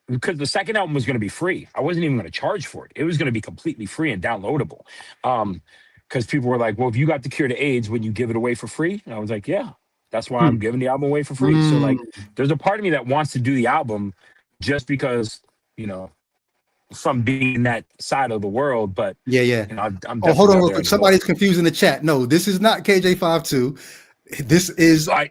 because the second album was going to be free. I wasn't even going to charge for it. It was going to be completely free and downloadable. Because people were like, "Well, if you got the cure to AIDS, would you give it away for free?" And I was like, "Yeah, that's why Hmm. I'm giving the album away for free." So Mm. like, there's a part of me that wants to do the album just because, you know, from being in that side of the world. But Yeah, yeah. I'm Oh, hold definitely on out real there quick. as well. Somebody's confused in the chat. No, this is not KJ52. This is I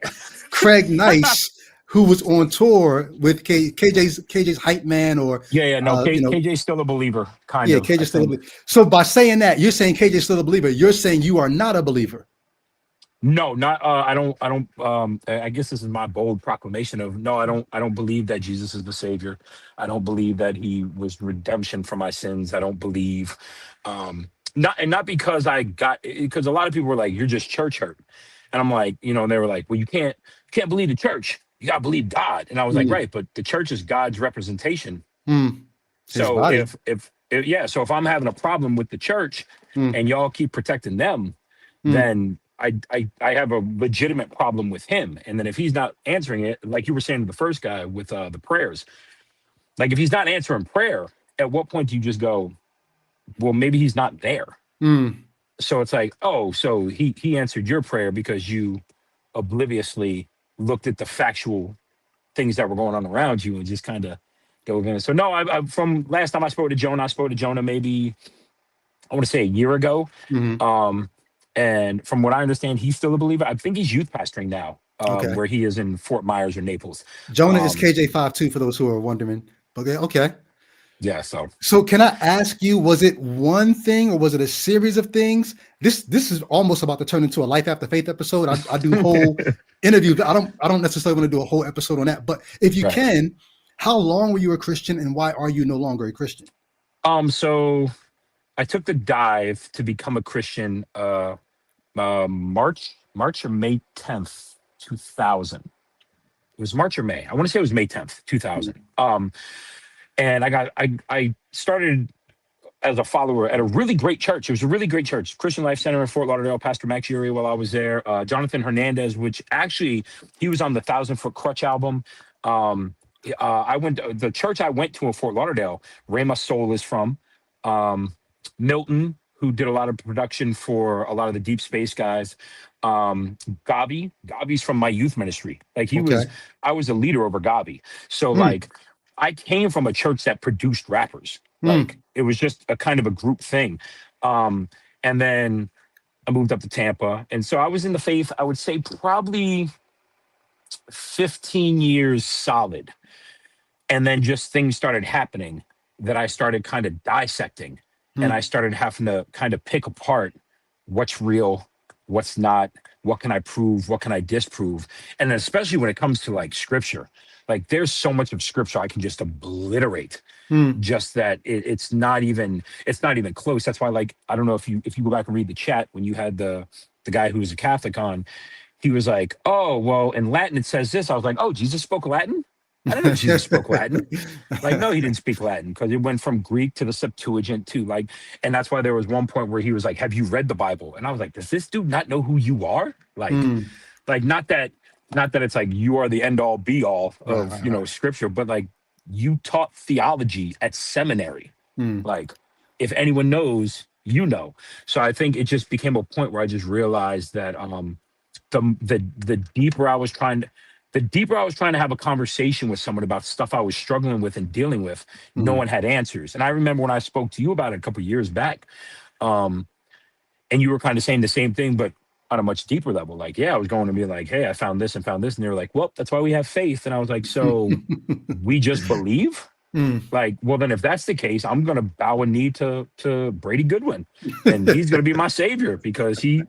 Craig Nice, who was on tour with KJ's hype man, or Yeah. No, you know, KJ's still a believer, kind yeah, of. I KJ's still a think. believer. So by saying that, you're saying KJ's still a believer. You're saying you are not a believer. No, not I don't I guess this is my bold proclamation of no, I don't believe that Jesus is the savior. I don't believe that he was redemption for my sins. I don't believe not because because a lot of people were like, "You're just church hurt." And I'm like, and they were like, "Well, you can't believe the church. You got to believe God." And I was like, Mm, "Right, but the church is God's representation." mm, his So body. if I'm having a problem with the church Mm, and y'all keep protecting them, mm, then I have a legitimate problem with him. And then if he's not answering it, like you were saying to the first guy with the prayers, like if he's not answering prayer, at what point do you just go, well, maybe he's not there? mm. So it's like, oh, so he answered your prayer because you obliviously looked at the factual things that were going on around you and just kind of dove in. So no, from last time I spoke to Jonah maybe I want to say a year ago. Mhm. And from what I understand, he's still a believer. I think he's youth pastoring now, Okay. where he is in Fort Myers or Naples. Jonah is Um, KJ52 for those who are wondering. Okay, okay. yeah, so So can I ask you, was it one thing or was it a series of things? This is almost about to turn into a life after faith episode. I do whole interviews. I don't necessarily want to do a whole episode on that. But if you right. can, how long were you a Christian and why are you no longer a Christian? So I took the dive to become a Christian March or May 10th, 2000. It was March or May. I want to say it was May 10th, 2000. And I started as a follower at a really great church. It was a really great church, Christian Life Center in Fort Lauderdale. Pastor Max Uri, while I was there, Jonathan Hernandez, which actually he was on the 1,000 Foot Crutch album. The church I went to in Fort Lauderdale, Rhema Soul is from. Milton, who did a lot of production for a lot of the deep space guys. Gavi's from my youth ministry. Like Okay. I was a leader over Gavi. So Hmm. like I came from a church that produced rappers. Hmm. Like it was just a kind of a group thing. And then I moved up to Tampa. And so I was in the faith, I would say probably 15 years solid. And then just things started happening that I started kind of dissecting. And I Hmm. started having to kind of pick apart what's real, what's not, what can I prove, what can I disprove. And then especially when it comes to like scripture, like there's so much of scripture I can just obliterate, Hmm. just that it's not even close. That's why, like, I don't know if you go back and read the chat when you had the guy who was a Catholic on, he was like, oh, well, in Latin it says this. I was like, oh, Jesus spoke Latin? I didn't know Jesus spoke Latin. Like, no, he didn't speak Latin, because it went from Greek to the Septuagint to like, and that's why there was one point where he was like, have you read the Bible? And I was like, does this dude not know who you are? Hmm. Like not that it's like you are the end all be all Right, of, right, right. scripture, but like you taught theology at seminary. Hmm. Like if anyone knows, you know. So I think it just became a point where I just realized that the deeper I was trying to have a conversation with someone about stuff I was struggling with and dealing with, no Hmm. one had answers. And I remember when I spoke to you about it a couple of years back, and you were kind of saying the same thing, but on a much deeper level. Like, yeah, I was going to be like, hey, I found this and found this. And they were like, well, that's why we have faith. And I was like, so we just believe? Hmm. Like, well, then if that's the case, I'm going to bow a knee to Brady Goodwin, and he's going to be my savior, because he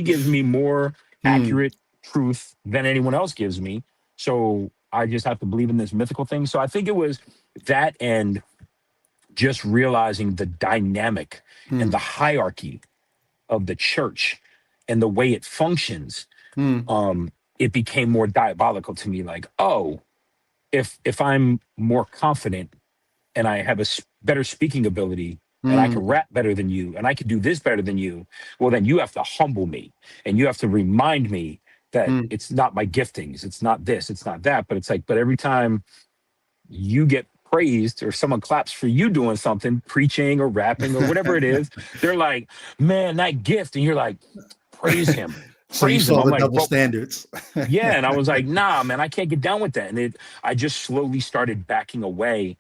gives me more Hmm. accurate truth than anyone else gives me. So I just have to believe in this mythical thing. So I think it was that, and just realizing the dynamic and the Hmm. hierarchy of the church and the way it functions. Hmm. It became more diabolical to me. Like, oh, if I'm more confident and I have a better speaking ability, and I can Hmm. rap better than you, and I can do this better than you, well, then you have to humble me, and you have to remind me that Hmm. it's not my giftings, it's not this, it's not that. But it's like, but every time you get praised or someone claps for you doing something, preaching or rapping or whatever it is, they're like, man, that gift. And you're like, praise him, So you praise him. saw I'm the like, double bro, standards. yeah. And I was like, nah, man, I can't get down with that. And I just slowly started backing away.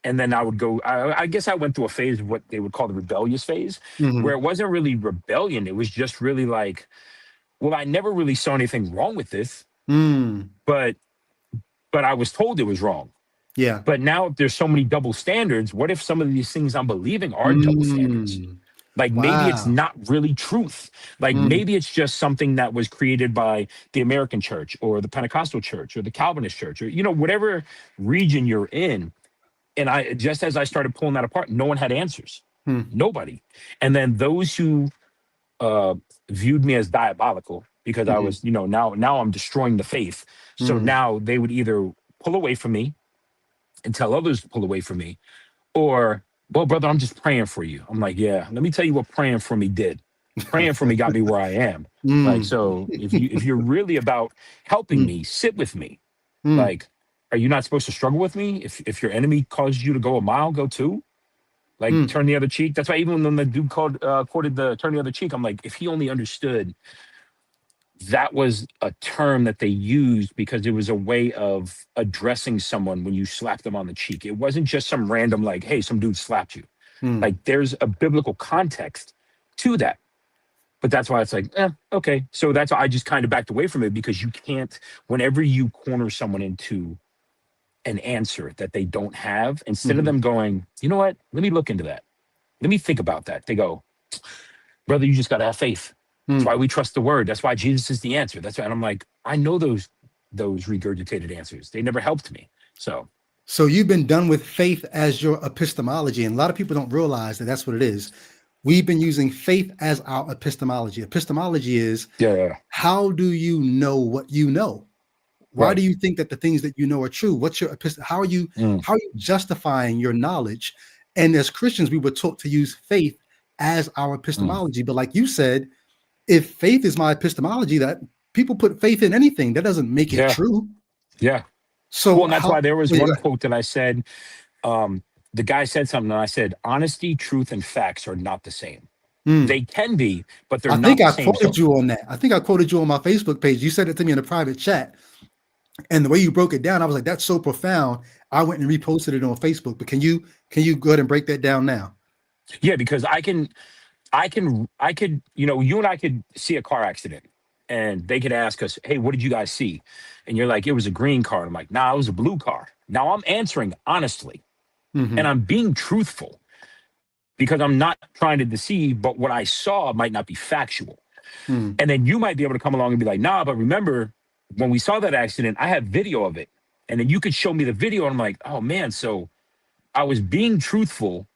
And then I would go, I guess I went through a phase of what they would call the rebellious phase, where Hmm. it wasn't really rebellion. It was just really like, well, I never really saw anything wrong with this, Hmm. but I was told it was wrong. Yeah. But now, if there's so many double standards, what if some of these things I'm believing are double standards? Hmm. Like maybe it's Wow. not really truth. Like Hmm. maybe it's just something that was created by the American church or the Pentecostal church or the Calvinist church, or whatever region you're in. And I, just as I started pulling that apart, no one had answers. Hmm. Nobody. And then those who uh viewed me as diabolical, because I Hmm. was, now I'm destroying the faith. So Hmm. now they would either pull away from me and tell others to pull away from me, or, well, brother, I'm just praying for you. I'm like, yeah, let me tell you what praying for me did. Praying for me got me where I am. Like, Hmm. so if you're really about helping Hmm. me, sit with me. Hmm. Like, are you not supposed to struggle with me? If your enemy causes you to go a mile, go two. Like, Hmm. turn the other cheek. That's why even when the dude quoted the turn the other cheek, I'm like, if he only understood that was a term that they used because it was a way of addressing someone when you slap them on the cheek. It wasn't just some random, like, hey, some dude slapped you. Hmm. Like, there's a biblical context to that. But that's why it's like, okay. So that's why I just kind of backed away from it, because you can't, whenever you corner someone into an answer that they don't have, instead of Hmm. them going, you know what, let me look into that, let me think about that, they go, brother, you just got to have faith. That's why Hmm. we trust the word. That's why Jesus is the answer. That's why. And I'm like, I know those regurgitated answers. They never helped me. So So you've been done with faith as your epistemology, and a lot of people don't realize that that's what it is. We've been using faith as our epistemology. Epistemology is, yeah, how do you know what you know? Why right. do you think that the things that you know are true? What's your Mm, how are you justifying your knowledge? And as Christians, we were taught to use faith as our mm, epistemology. But like you said, if faith is my epistemology, that people put faith in anything, that doesn't make it yeah, true. yeah. Well, So and that's how why there was yeah, one quote that I said. The guy said something, and I said, honesty, truth, and facts are not the same. Mm. They can be, but they're I not think the I same. quoted So you on that. I think I quoted you on my Facebook page. You said it to me in a private chat. And the way you broke it down, I was like, that's so profound. I went and reposted it on Facebook. But can you go ahead and break that down now? yeah, because I could, you and I could see a car accident and they could ask us, hey, what did you guys see? And you're like, it was a green car. And I'm like, nah, it was a blue car. Now I'm answering honestly Mm-hmm. and I'm being truthful because I'm not trying to deceive, but what I saw might not be factual. Mm. And then you might be able to come along and be like, nah, but remember when we saw that accident, I have video of it. And then you could show me the video. And I'm like, oh man, so I was being truthful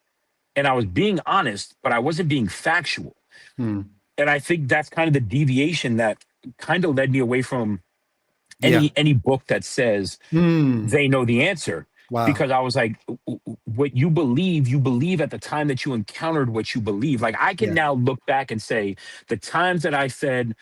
and I was being honest, but I wasn't being factual. Mm. And I think that's kind of the deviation that kind of led me away from Yeah. any book that says Mm. they know the answer. Wow. Because I was like, what you believe at the time that you encountered what you believe. Like I can Yeah. now look back and say the times that I said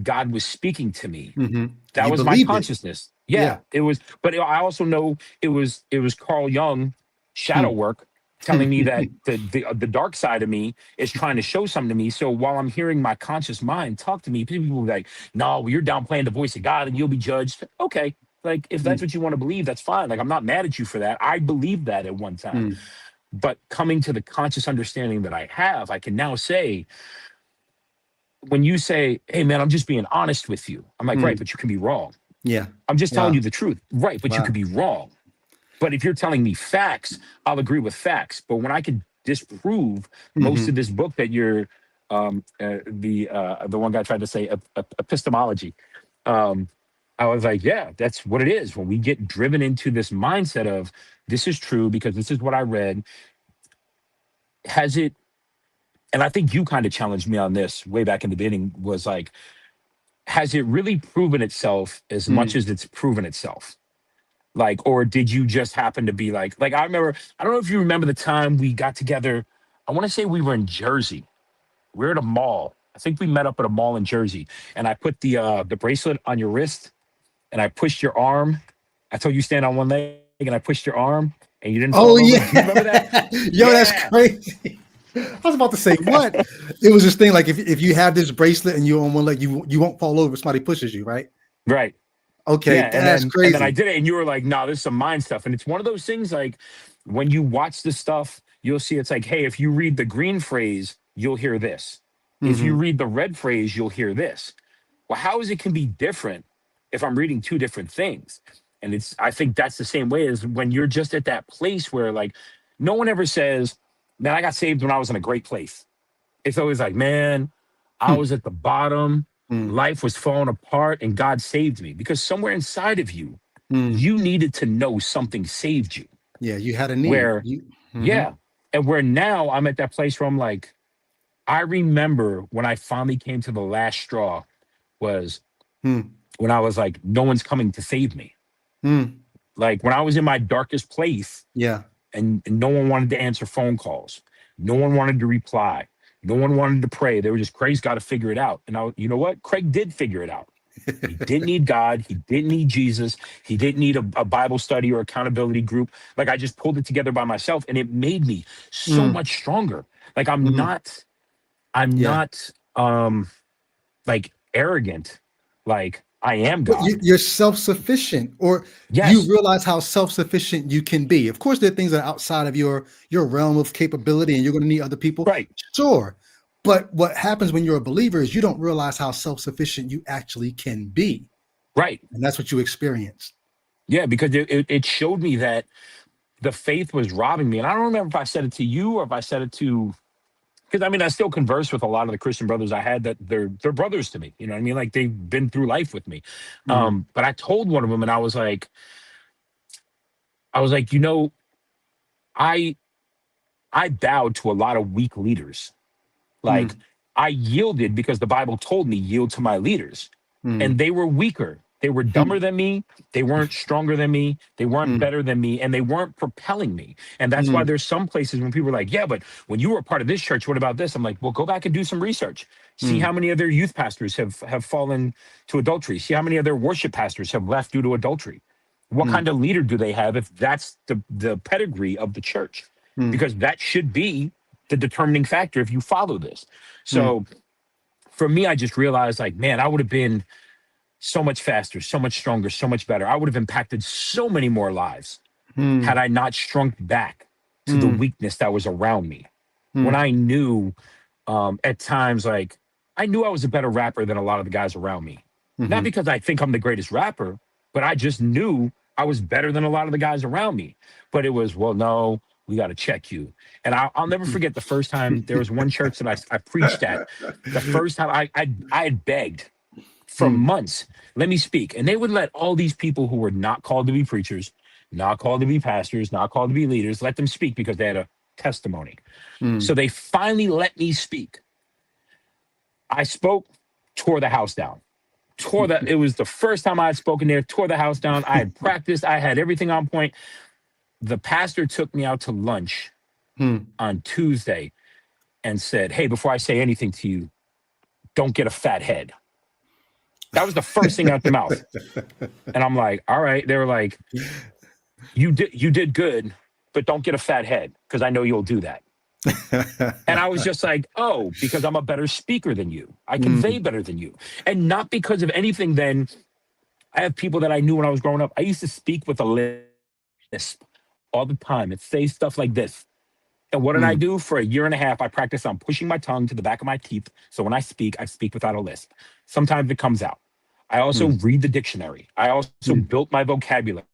God was speaking to me, Mm-hmm. that You was my believed it. consciousness. Yeah. Yeah, it was. But I also know it was Carl Jung shadow Hmm. work telling me that the dark side of me is trying to show something to me. So while I'm hearing my conscious mind talk to me, people will be like, no, well, you're downplaying the voice of God and you'll be judged. Okay. Like if that's Mm. what you want to believe, that's fine. Like I'm not mad at you for that. I believed that at one time. Mm. But coming to the conscious understanding that I have, I can now say, when you say, hey man, I'm just being honest with you. I'm like, right, Mm. but you can be wrong. Yeah. I'm just telling Wow. you the truth. Right, but you Wow. could be wrong. But if you're telling me facts, I'll agree with facts. But when I can disprove most Mm-hmm. of this book that you're the one guy tried to say epistemology. I was like, yeah, that's what it is. When we get driven into this mindset of this is true because this is what I read, has it, and I think you kind of challenged me on this way back in the beginning, was like, has it really proven itself as much Mm. as it's proven itself? Like, or did you just happen to be like I remember, I don't know if you remember the time we got together. I want to say we were in Jersey. We are at a mall. I think we met up at a mall in Jersey. And I put the bracelet on your wrist and I pushed your arm. I told you stand on one leg and I pushed your arm and you didn't Oh fall over. Do you remember yeah. that? Yo, that's Yeah. crazy. I was about to say what? It was this thing like if you have this bracelet and you're on one leg, you won't fall over if somebody pushes you, right? Right. Okay, Yeah. that's And then I crazy. did it and you were like, no, this is some mind stuff. And it's one of those things like when you watch this stuff, you'll see it's like, hey, if you read the green phrase, you'll hear this. If you Mm-hmm. read the red phrase, you'll hear this. Well, how is it can be different if I'm reading two different things? And I think that's the same way as when you're just at that place where like no one ever says, man, I got saved when I was in a great place. It's always like, man, I was at the bottom, Mm. life was falling apart, and God saved me. Because somewhere inside of you, Mm. you needed to know something saved you. Yeah, you had a need. Where, Mm-hmm. yeah. And where now I'm at that place where I'm like, I remember when I finally came to the last straw was Mm. when I was like, no one's coming to save me. Mm. Like when I was in my darkest place Yeah. and no one wanted to answer phone calls, no one wanted to reply, no one wanted to pray. They were just, Craig's got to figure it out. And you know what? Craig did figure it out. He didn't need God. He didn't need Jesus. He didn't need a Bible study or accountability group. Like I just pulled it together by myself and it made me so Mm. much stronger. Like Mm. I'm Yeah. not like arrogant. Like I am But God. you're self-sufficient, or you Yes. realize how self-sufficient you can be. Of course, there are things that are outside of your realm of capability, and you're going to need other people. Right. Sure. But what happens when you're a believer is you don't realize how self-sufficient you actually can be. Right. And that's what you experience. Yeah, because it showed me that the faith was robbing me. And I don't remember if I said it to you or if I said it to, because I mean, I still converse with a lot of the Christian brothers I had that they're brothers to me. You know what I mean? Like they've been through life with me. Mhm. But I told one of them and I was like, you know, I bowed to a lot of weak leaders. Like Mm. I yielded because the Bible told me yield to my leaders. Mm. And they were weaker. They were dumber than me. They weren't stronger than me. They weren't Mm. better than me. And they weren't propelling me. And that's why Mm. there's some places when people are like, yeah, but when you were a part of this church, what about this? I'm like, well, go back and do some research. See Mm. how many of their youth pastors have fallen to adultery. See how many of their worship pastors have left due to adultery. What Mm. kind of leader do they have if that's the pedigree of the church? Mm. Because that should be the determining factor if you follow this. So for me, I just realized like, man, I would have been so much faster, so much stronger, so much better. I would have impacted so many more lives had I not shrunk back to the weakness that was around me. When I knew at times, like, I knew I was a better rapper than a lot of the guys around me. Not because I think I'm the greatest rapper, but I just knew I was better than a lot of the guys around me. But it was, well, no, we got to check you. And I'll never forget the first time there was one church that I preached at. The first time I had begged for months, let me speak. And they would let all these people who were not called to be preachers, not called to be pastors, not called to be leaders, let them speak because they had a testimony. So they finally let me speak. I spoke, tore the house down. It was the first time I had spoken there, tore the house down. I had practiced, I had everything on point. The pastor took me out to lunch on Tuesday and said, hey, before I say anything to you, don't get a fat head. That was the first thing out the mouth. And I'm like, all right. They were like, you did good, but don't get a fat head because I know you'll do that. And I was just like, oh, because I'm a better speaker than you. I convey better than you. And not because of anything then. I have people that I knew when I was growing up. I used to speak with a lisp all the time and say stuff like this. And what did I do? For a year and a half, I practiced on pushing my tongue to the back of my teeth. So when I speak without a lisp. Sometimes it comes out. I also read the dictionary. I also built my vocabulary.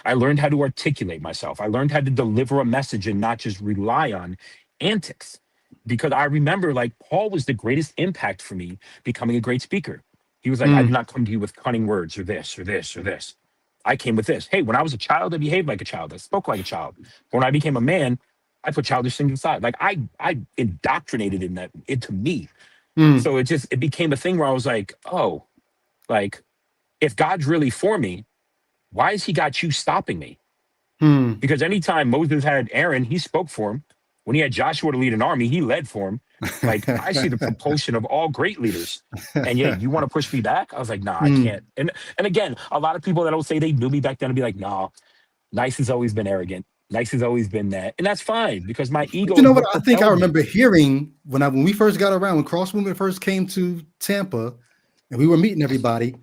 I learned how to articulate myself. I learned how to deliver a message and not just rely on antics. Because I remember, like, Paul was the greatest impact for me becoming a great speaker. He was like, I did not come to you with cunning words or this or this or this. I came with this. Hey, when I was a child, I behaved like a child. I spoke like a child. When I became a man, I put childish things aside. Like, I indoctrinated into me. So it became a thing where I was like, oh, like, if God's really for me, why has he got you stopping me? Because anytime Moses had Aaron, he spoke for him. When he had Joshua to lead an army, he led for him. Like, I see the propulsion of all great leaders. And yeah, you want to push me back? I was like, nah, I can't. And again, a lot of people that'll say they knew me back then will be like, nah, Nice has always been arrogant. Nice has always been that. And that's fine because my ego. You know what? I think I remember hearing when we first got around, when Cross Movement first came to Tampa and we were meeting everybody.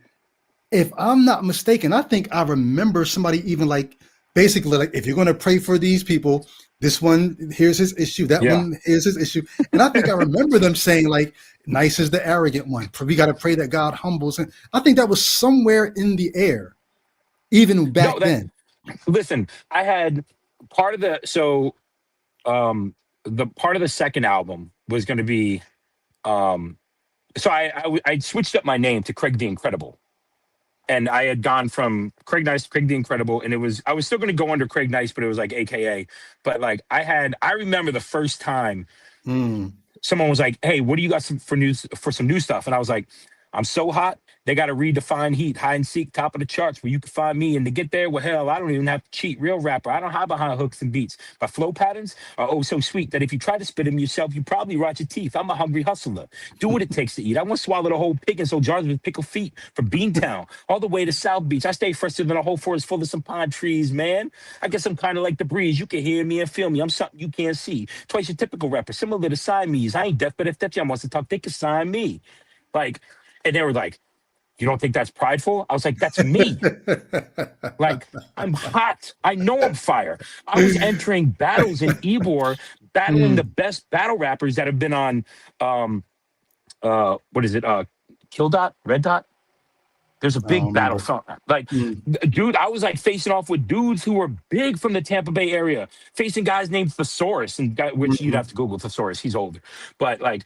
If I'm not mistaken, I think I remember somebody even like basically like, if you're going to pray for these people, this one, here's his issue. That one, here's his issue. And I think I remember them saying like, Nice is the arrogant one. We got to pray that God humbles him. I think that was somewhere in the air, even back then. Listen, I had part of the part of the second album was going to be so I switched up my name to Craig the Incredible. And I had gone from Craig Nice to Craig the Incredible, and I was still going to go under Craig Nice, but it was like AKA. But like I remember the first time someone was like, "Hey, what do you got for some new stuff?" And I was like, "I'm so hot, they got to redefine heat, hide and seek, top of the charts where you can find me. And to get there, well, hell, I don't even have to cheat. Real rapper, I don't hide behind hooks and beats. My flow patterns are oh so sweet that if you try to spit them yourself, you probably rot your teeth. I'm a hungry hustler. Do what it takes to eat. I want to swallow the whole pig and sell jars with pickle feet from Beantown all the way to South Beach. I stay fresher than a whole forest full of some pine trees, man. I guess I'm kind of like the breeze. You can hear me and feel me. I'm something you can't see. Twice your typical rapper, similar to Siamese. I ain't deaf, but if that jam wants to talk, they can sign me." Like, and they were like, "You don't think that's prideful?" I was like, "That's me." Like, I'm hot. I know I'm fire. I was entering battles in Ybor, battling the best battle rappers that have been on, what is it? Kill Dot? Red Dot? There's a big battle song. Like, dude, I was like facing off with dudes who were big from the Tampa Bay area, facing guys named Thesaurus, which you'd have to Google Thesaurus. He's older. But like,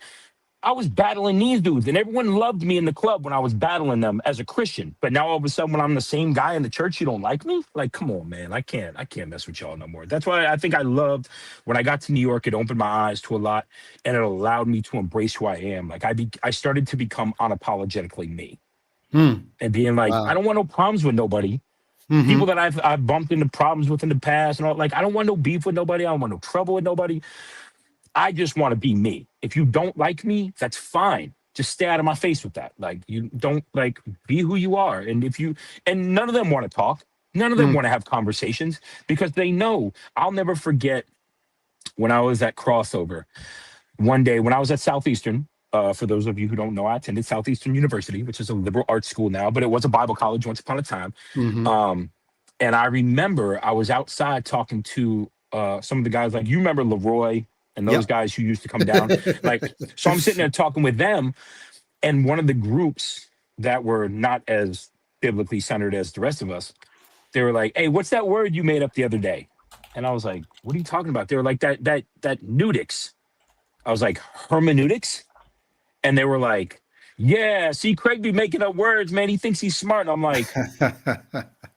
I was battling these dudes, and everyone loved me in the club when I was battling them as a Christian. But now all of a sudden, when I'm the same guy in the church, you don't like me? Like, come on, man. I can't mess with y'all no more. That's why I think I loved when I got to New York. It opened my eyes to a lot, and it allowed me to embrace who I am. Like I started to become unapologetically me, and being like, I don't want no problems with nobody. People that I've bumped into problems with in the past, and all, like, I don't want no beef with nobody. I don't want no trouble with nobody. I just want to be me. If you don't like me, that's fine. Just stay out of my face with that. Like, you don't, like, be who you are. And none of them want to talk. None of them want to have conversations because they know I'll never forget when I was at Crossover one day when I was at Southeastern. For those of you who don't know, I attended Southeastern University, which is a liberal arts school now, but it was a Bible college once upon a time. Hmm. And I remember I was outside talking to some of the guys, like you remember Leroy and those Yep. guys who used to come down. Like, so I'm sitting there talking with them, and one of the groups that were not as biblically centered as the rest of us, they were like, "Hey, what's that word you made up the other day?" And I was like, "What are you talking about?" They were like, that nudix." I was like, "Hermeneutics?" And they were like, "Yeah, see, Craig be making up words, man. He thinks he's smart." And I'm like,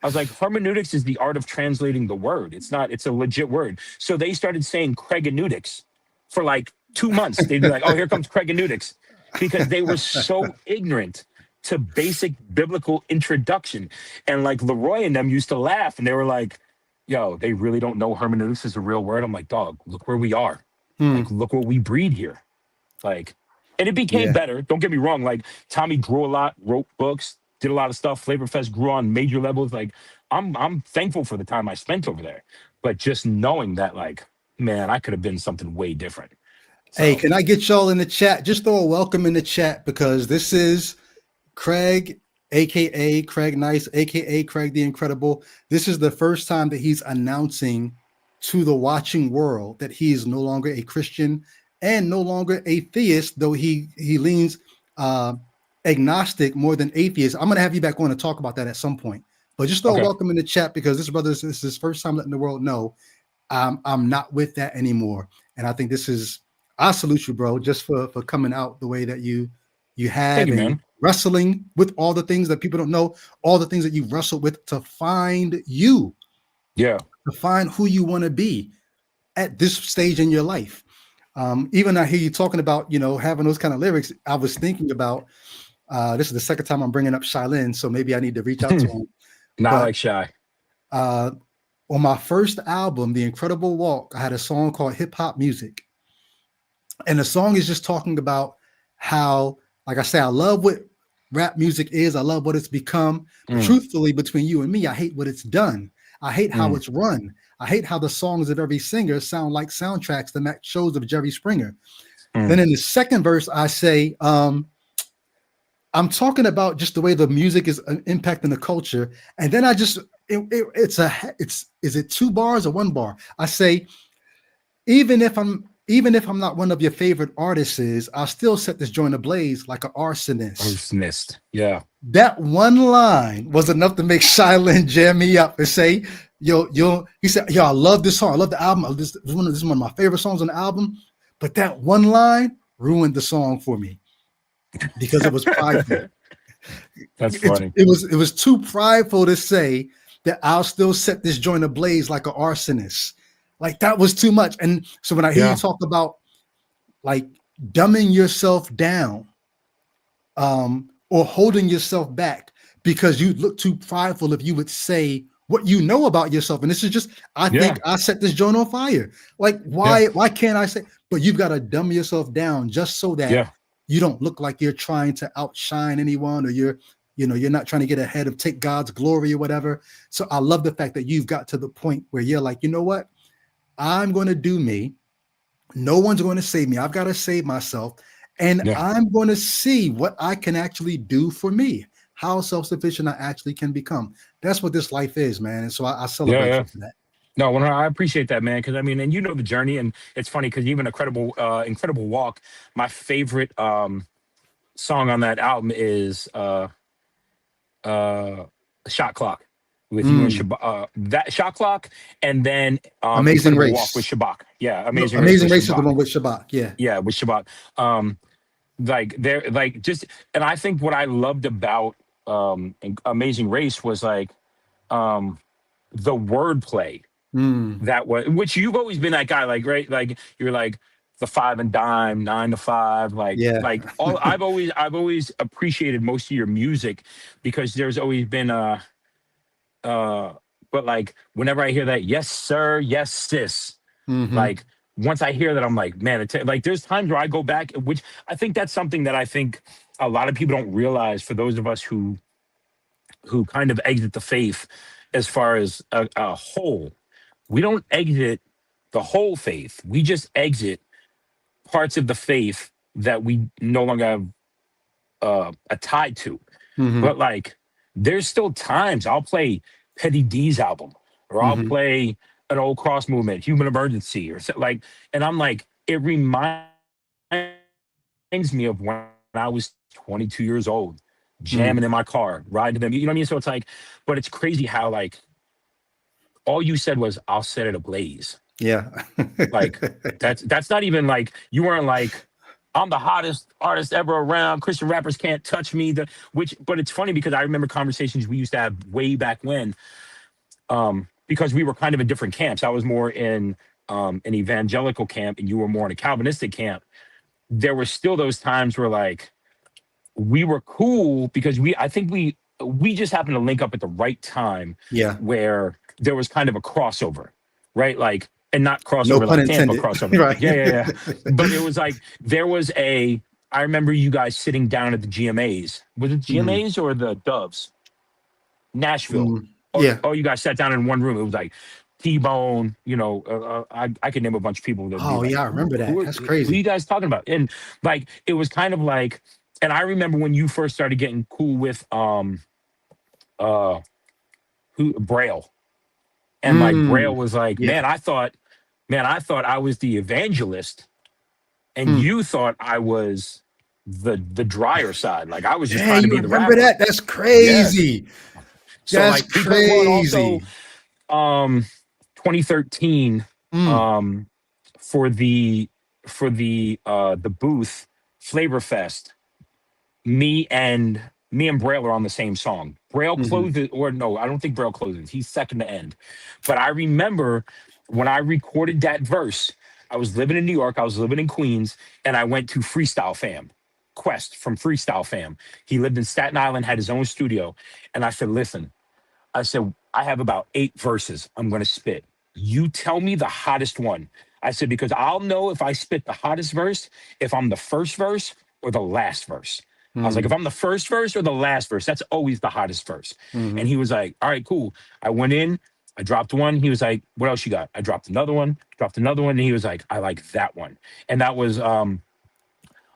I was like, hermeneutics is the art of translating the word. It's not, it's a legit word. So they started saying Craiganeutics for like 2 months. They'd be like, "Oh, here comes Craiganeutics," because they were so ignorant to basic biblical introduction. And like Leroy and them used to laugh and they were like, "Yo, they really don't know hermeneutics is a real word." I'm like, "Dog, look where we are. Hmm. Like, look what we breed here." Like, and it became Yeah. better. Don't get me wrong. Like Tommy grew a lot, wrote books, did a lot of stuff. Flavor Fest grew on major levels. Like I'm thankful for the time I spent over there. But just knowing that, like, man, I could have been something way different. Hey, So can I get y'all in the chat? Just throw a welcome in the chat because this is Craig, aka Craig Nice, aka Craig the Incredible. This is the first time that he's announcing to the watching world that he is no longer a Christian and no longer a theist, though he leans agnostic more than atheist. I'm gonna have you back on to talk about that at some point. But just throw a okay. welcome in the chat because this brother this is his first time letting the world know I'm not with that anymore. And I think this is I salute you, bro, just for coming out the way that you Thank have you, and man. wrestling with all the things that people don't know, all the things that you wrestled with to find you, Yeah. to find who you want to be at this stage in your life. Even I hear you talking about, having those kind of lyrics. I was thinking about this is the second time I'm bringing up Shylin, so maybe I need to reach out to him. Not But like shy. uh, on my first album, The Incredible Walk, I had a song called Hip Hop Music. And the song is just talking about how, like I say, I love what rap music is. I love what it's become. But Mm, truthfully, between you and me, I hate what it's done. I hate how mm, it's run. I hate how the songs of every singer sound like soundtracks to match shows of Jerry Springer. Then mm. in the second verse, I say, I'm talking about just the way the music is impacting the culture. And then I just, is it 2 bars or 1 bar? I say, even if I'm not one of your favorite artists, I'll still set this joint ablaze like an arsonist. Arsonist. Yeah. That one line was enough to make Shylin jam me up and say, he said, "Yo, I love this song. I love the album. This is one of my favorite songs on the album." But that one line ruined the song for me because it was prideful. That's funny. It was too prideful to say that I'll still set this joint ablaze like an arsonist. Like that was too much. And so when I hear you Yeah. talk about like dumbing yourself down, or holding yourself back because you look too prideful if you would say what you know about yourself. And this is just, I Yeah. think I set this joint on fire. Like, Yeah. why can't I say, but you've got to dumb yourself down just so that Yeah. you don't look like you're trying to outshine anyone or you're not trying to get ahead of take God's glory or whatever. So I love the fact that you've got to the point where you're like, you know what? I'm going to do me. No one's going to save me. I've got to save myself. And Yeah. I'm going to see what I can actually do for me, how self-sufficient I actually can become. That's what this life is, man. And so I Yeah. celebrate Yeah. you for that. No, I appreciate that, man. Because I mean, and you know the journey, and it's funny because even Incredible Walk, my favorite song on that album is uh Shot Clock with you and Mm, Shabak. That Shot Clock, and then Amazing Incredible Walk with Race. Shabak. Yeah, No, Amazing Race Amazing with Race is the Shabak. one with Shabbat. Yeah. Yeah, with Shabak. Like they're like just, and I think what I loved about Amazing Race was like um the wordplay Mm, that was, which you've always been that guy, like, right? Like you're like the five and dime, 9 to 5, yeah. like all I've always appreciated most of your music because there's always been uh but like whenever I hear that, yes, sir, yes, sis, Hmm. like once I hear that, I'm like, man, like there's times where I go back, which I think that's something that I think a lot of people don't realize for those of us who kind of exit the faith as far as a whole. We don't exit the whole faith. We just exit parts of the faith that we no longer have a tie to. Hmm. But like, there's still times I'll play Petty D's album, or I'll Hmm. play an old Cross Movement, Human Emergency, or like, and I'm like, it reminds me of when I was 22 years old, Hmm. jamming in my car, riding to them. You know what I mean? So it's like, but it's crazy how like all you said was, "I'll set it ablaze." Yeah. Like that's not even like, you weren't like, I'm the hottest artist ever around. Christian rappers can't touch me. But it's funny because I remember conversations we used to have way back when, because we were kind of in different camps. I was more in an evangelical camp, and you were more in a Calvinistic camp. There were still those times where like we were cool because I think we just happened to link up at the right time Yeah. where there was kind of a crossover, right? Like, and not No crossover pun like Tampa intended. crossover. Right. Yeah. But it was like there was I remember you guys sitting down at the GMAs. Was it Hmm. GMAs or the Doves? Nashville. Hmm. Yeah. You guys sat down in one room. It was like T-Bone, I could name a bunch of people that would be Oh, like, yeah, I remember that. That's who are you crazy. guys talking about? And like, it was kind of like, and I remember when you first started getting cool with uh who Braille. And like Braille Mm. was like, Yeah. man, I thought I was the evangelist, and Hmm. you thought I was the drier side. Like I was just Dang, trying to you be the remember rapper. that? That's Yeah. crazy. So That's like people, well, and also crazy. 2013, Mm. um for the booth Flavor Fest, me and Braille are on the same song. Braille Hmm. closes, or no, I don't think Braille closes. He's second to end. But I remember when I recorded that verse, I was living in New York, I was living in Queens, and I went to Freestyle Fam, Quest from Freestyle Fam. He lived in Staten Island, had his own studio. And I said, listen, I said, I have about 8 verses I'm going to spit. You tell me the hottest one. I said, because I'll know if I spit the hottest verse, if I'm the first verse or the last verse. I was like, if Mm. I'm the first verse or the last verse, that's always the hottest verse. And Hmm. he was like, all right, cool. I went in, I dropped one. He was like, what else you got? I dropped another one, And he was like, I like that one. And that was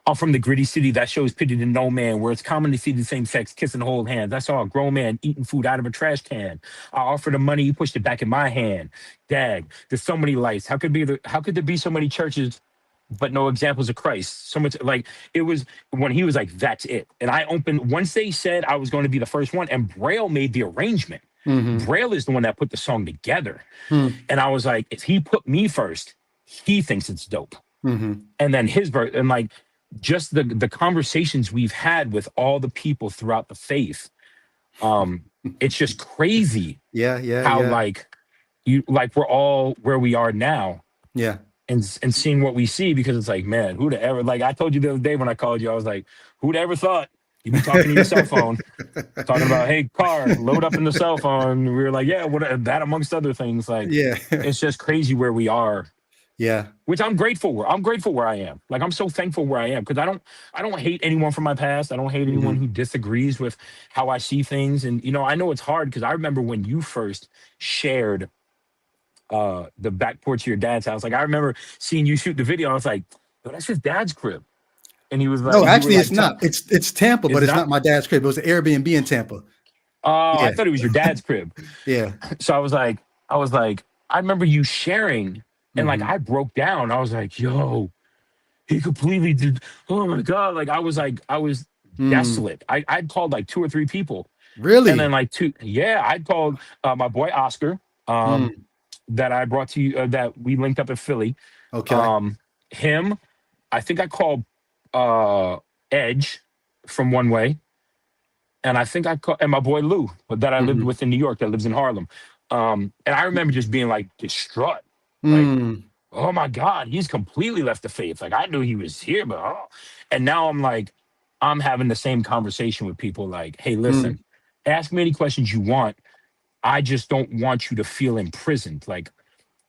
I'm from the gritty city that shows pity to no man, where it's common to see the same sex kiss and hold hands. I saw a grown man eating food out of a trash can. I offered him money, he pushed it back in my hand. Dag, there's so many lights. How could there be so many churches but no examples of Christ? So much like it was when he was like, that's it. And I opened once they said I was going to be the first one, and Braille made the arrangement. Hmm. Braille is the one that put the song together. Hmm. And I was like, if he put me first, he thinks it's dope. Hmm. And then his verse, and like just the conversations we've had with all the people throughout the faith, it's just crazy Yeah. Yeah. how Yeah. like we're all where we are now, Yeah. and seeing what we see, because it's like, man, who'd ever, like I told you the other day when I called you, I was like, who'd ever thought you'd be talking to your cell phone, talking about, hey, car, load up in the cell phone. We were like, yeah, what that amongst other things. Like, Yeah. it's just crazy where we are, Yeah. which I'm grateful where I am. Like, I'm so thankful where I am, because I don't hate anyone from my past. I don't hate anyone Hmm. who disagrees with how I see things. And I know it's hard, because I remember when you first shared the back porch of your dad's house. Like, I remember seeing you shoot the video. I was like, "Yo, that's his dad's crib." And he was No, like, you were actually, it's like, not. It's Tampa, but it's it's not. not my dad's crib. It was an Airbnb in Tampa. Oh, I Yeah. thought it was your dad's crib. Yeah. So I was like, I remember you sharing, and like Hmm. I broke down. I was like, yo, he completely did. Oh my God. Like I was Mm. desolate. I'd called like 2 or 3 people. And then Really? like yeah, I'd called my boy Oscar, um, Mm. that I brought to you, that we linked up in Philly. Okay. Um, him, I think I called uh Edge from One Way. And I think I called, and my boy Lou, that I lived Hmm. with in New York, that lives in Harlem. And I remember just being like distraught, like, Mm. oh my God, he's completely left the faith. Like, I knew he was here, but and now I'm like, I'm having the same conversation with people like, hey, Mm. listen, ask me any questions you want. I just don't want you to feel imprisoned. Like,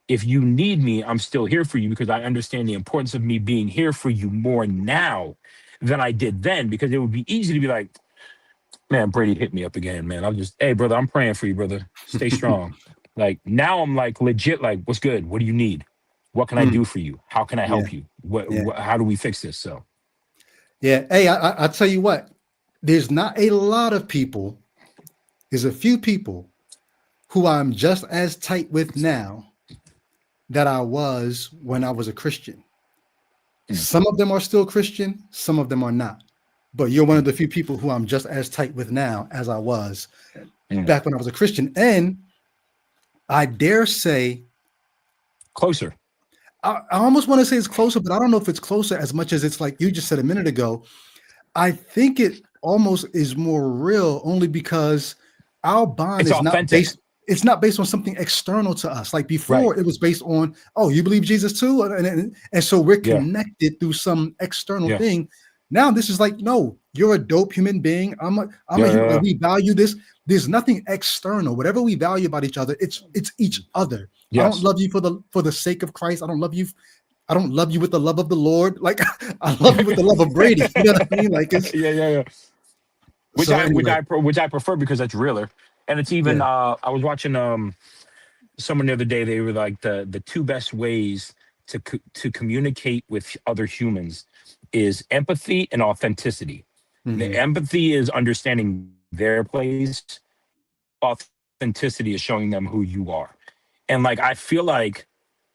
if you need me, I'm still here for you, because I understand the importance of me being here for you more now than I did then, because it would be easy to be like, man, Brady hit me up again, man. I'm just, hey, brother, I'm praying for you, brother. Stay strong. Like, now I'm like legit, like, what's good? What do you need? What can I Mm, do for you? How can I yeah, help you? yeah, How do we fix this? So yeah. Hey, I tell you what, there's not a lot of people. There's a few people who I'm just as tight with now that I was when I was a Christian. mm, Some of them are still Christian, some of them are not. But you're one of the few people who I'm just as tight with now as I was mm. back when I was a Christian. And I dare say, Closer. I almost want to say it's closer, but I don't know if it's closer as much as it's like you just said a minute ago. I think it almost is more real only because our bond It's is not authentic. based on something external to us. Like Right. before, it was based on, oh, you believe Jesus too? And so we're Yeah. connected through some external Yeah. thing. Now this is like, no, you're a dope human being. I'm a Yeah. human. Yeah. We value this. There's nothing external. Whatever we value about each other, it's each other. I don't Yes. love you for the sake of Christ. I don't love you with the love of the Lord. Like I love you with the love of Brady. You know what I mean? Like it's Yeah. Yeah. Yeah. so anyway. Which I prefer because that's realer. And it's even Yeah. I was watching someone the other day. They were like the two best ways to communicate with other humans is empathy and authenticity. The Hmm. empathy is understanding their place. Authenticity is showing them who you are. And like I feel like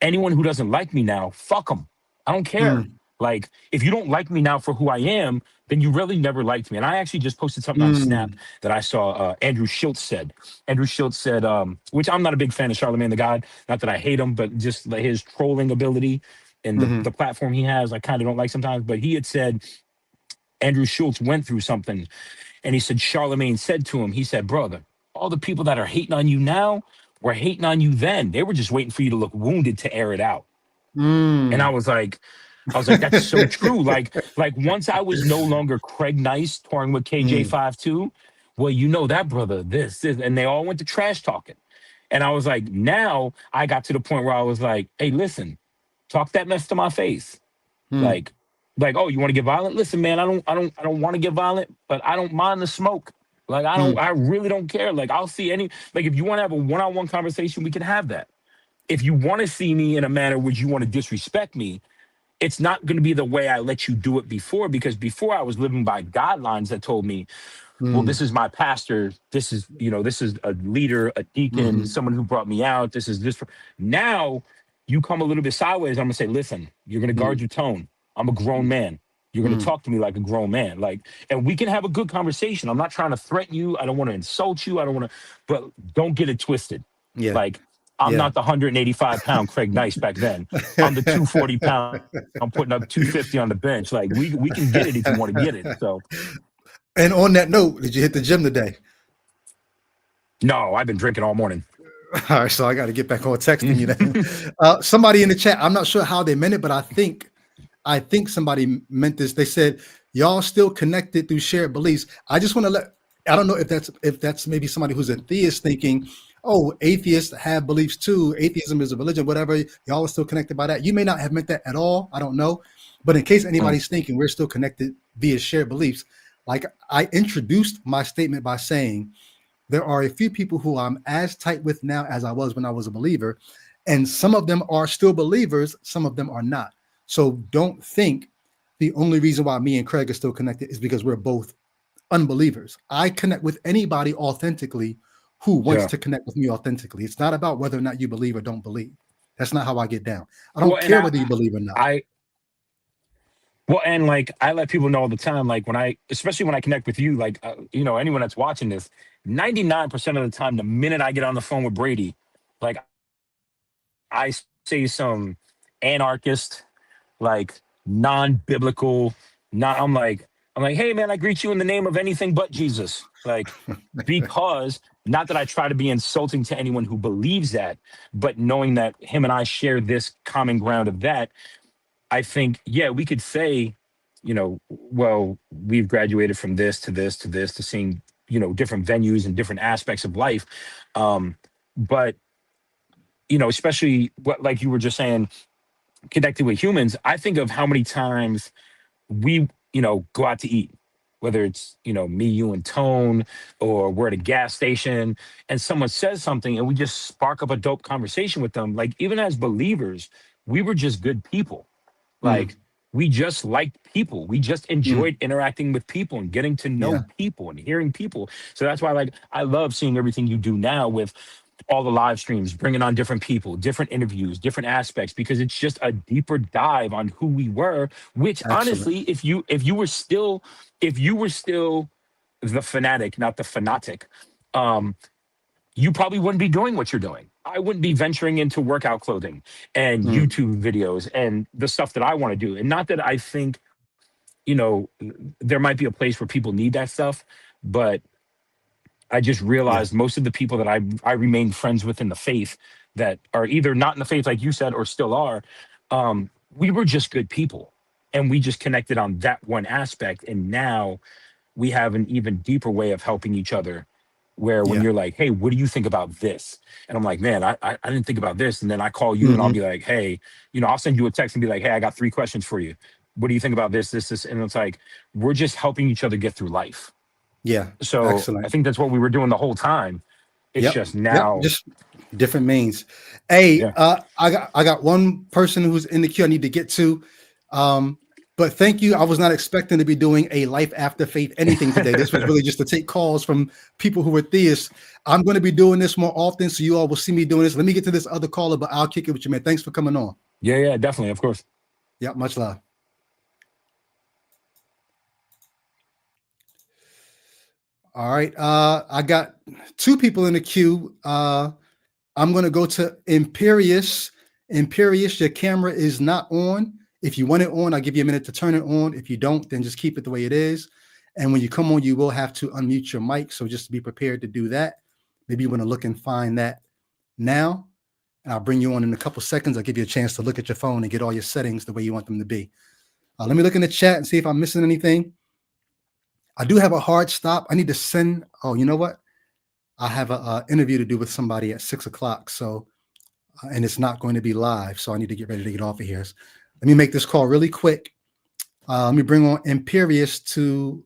anyone who doesn't like me now, fuck them. I don't care. Mm, Like if you don't like me now for who I am, then you really never liked me. And I actually just posted something on Snap mm, that I saw Andrew Schultz said. Andrew Schultz said, which I'm not a big fan of Charlemagne the God. Not that I hate him, but just like his trolling ability and the mhm, platform he has, I kind of don't like sometimes. But he had said Andrew Schultz went through something and he said, Charlemagne said to him, he said, brother, all the people that are hating on you now were hating on you then. They were just waiting for you to look wounded to air it out. And mm. I was like, that's so true. Like once I was no longer Craig Nice touring with Mm, KJ52, well, you know that brother, this, and they all went to trash talking. And I was like, now I got to the point where I was like, hey, listen, talk that mess to my face. mm, Like, oh, you want to get violent? Listen, man, I don't want to get violent, but I don't mind the smoke. Like, mm, I really don't care. Like, I'll see any, like, if you want to have a one-on-one conversation, we can have that. If you want to see me in a manner which you want to disrespect me, it's not going to be the way I let you do it before, because before I was living by guidelines that told me, well, mm, this is my pastor. This is, this is a leader, a deacon, mhm, someone who brought me out. This is this. Now you come a little bit sideways. I'm going to say, listen, you're going to guard mm, your tone. I'm a grown man. You're going to mm. talk to me like a grown man. Like, and we can have a good conversation. I'm not trying to threaten you. I don't want to insult you. I don't want to, but don't get it twisted. Yeah, Like, I'm yeah. not the 185-pound Craig Nice back then. I'm the 240-pound. I'm putting up 250 on the bench. Like, we can get it if you want to get it. So, And on that note, did you hit the gym today? no, I've been drinking all morning. All right, so I got to get back on texting you then. Somebody in the chat, I'm not sure how they meant it, but I think somebody meant this. They said, y'all still connected through shared beliefs. I just want to I don't know if that's maybe somebody who's a theist thinking, oh, atheists have beliefs too. Atheism is a religion, whatever. Y'all are still connected by that. You may not have meant that at all. I don't know. But in case anybody's thinking we're still connected via shared beliefs, like I introduced my statement by saying, there are a few people who I'm as tight with now as I was when I was a believer. And some of them are still believers, some of them are not. So don't think the only reason why me and Craig are still connected is because we're both unbelievers. I connect with anybody authentically who wants Yeah. to connect with me authentically. It's not about whether or not you believe or don't believe. That's not how I get down. I Well, don't and care whether you believe or not. I well, and like I let people know all the time, like especially when I connect with you, like anyone that's watching this, 99% of the time, the minute I get on the phone with Brady, like I say some anarchist, like non-biblical, not. I'm like, hey man, I greet you in the name of anything but Jesus, like because not that I try to be insulting to anyone who believes that, but knowing that him and I share this common ground of that. I think, yeah, we could say, well, we've graduated from this to this to this to seeing, different venues and different aspects of life. But, especially what, like you were just saying, connected with humans, I think of how many times we, go out to eat. whether it's, me, you, and Tone, or we're at a gas station and someone says something and we just spark up a dope conversation with them. Like, even as believers, we were just good people. Mm, Like, we just liked people. We just mm, enjoyed interacting with people and getting to yeah, know people and hearing people. So that's why, like, I love seeing everything you do now with all the live streams, bringing on different people, different interviews, different aspects, because it's just a deeper dive on who we were. Which, excellent. honestly, if you were still the fanatic, not the fanatic, um, you probably wouldn't be doing what you're doing. I wouldn't be venturing into workout clothing and Mm, YouTube videos and the stuff that I want to do. And not that I think, you know, there might be a place where people need that stuff, but I just yeah, realized most of the people that I remain friends with in the faith that are either not in the faith, like you said, or still are, we were just good people. And we just connected on that one aspect. And now we have an even deeper way of helping each other, where when yeah. you're like, hey, what do you think about this? And I'm like, man, I didn't think about this. And then I call you and I'll Hmm. be like, hey, I'll send you a text and be like, hey, I got 3 questions for you. What do you think about this? And it's like, we're just helping each other get through life. Yeah, So I excellent. think that's what we were doing the whole time. It's Yep, just yep. now, Just different means. Hey, yeah. I got one person who's in the queue I need to get to. Um, but thank you. I was not expecting to be doing a life after faith anything today. This was really just to take calls from people who were theists. I'm going to be doing this more often, so you all will see me doing this. Let me get to this other caller, but I'll kick it with you, man. Thanks for coming on. Yeah, definitely, of course. Yep, much love. All right. I got 2 people in the queue. I'm going to go to Imperious. Imperious, your camera is not on. If you want it on, I'll give you a minute to turn it on. If you don't, then just keep it the way it is. And when you come on, you will have to unmute your mic. So just be prepared to do that. Maybe you want to look and find that now. And I'll bring you on in a couple seconds. I'll give you a chance to look at your phone and get all your settings the way you want them to be. Let me look in the chat and see if I'm missing anything. I do have a hard stop. I need to send. Oh, you know what? I have an interview to do with somebody at 6 o'clock. So, and it's not going to be live. So I need to get ready to get off of here. So let me make this call really quick. Let me bring on Imperious to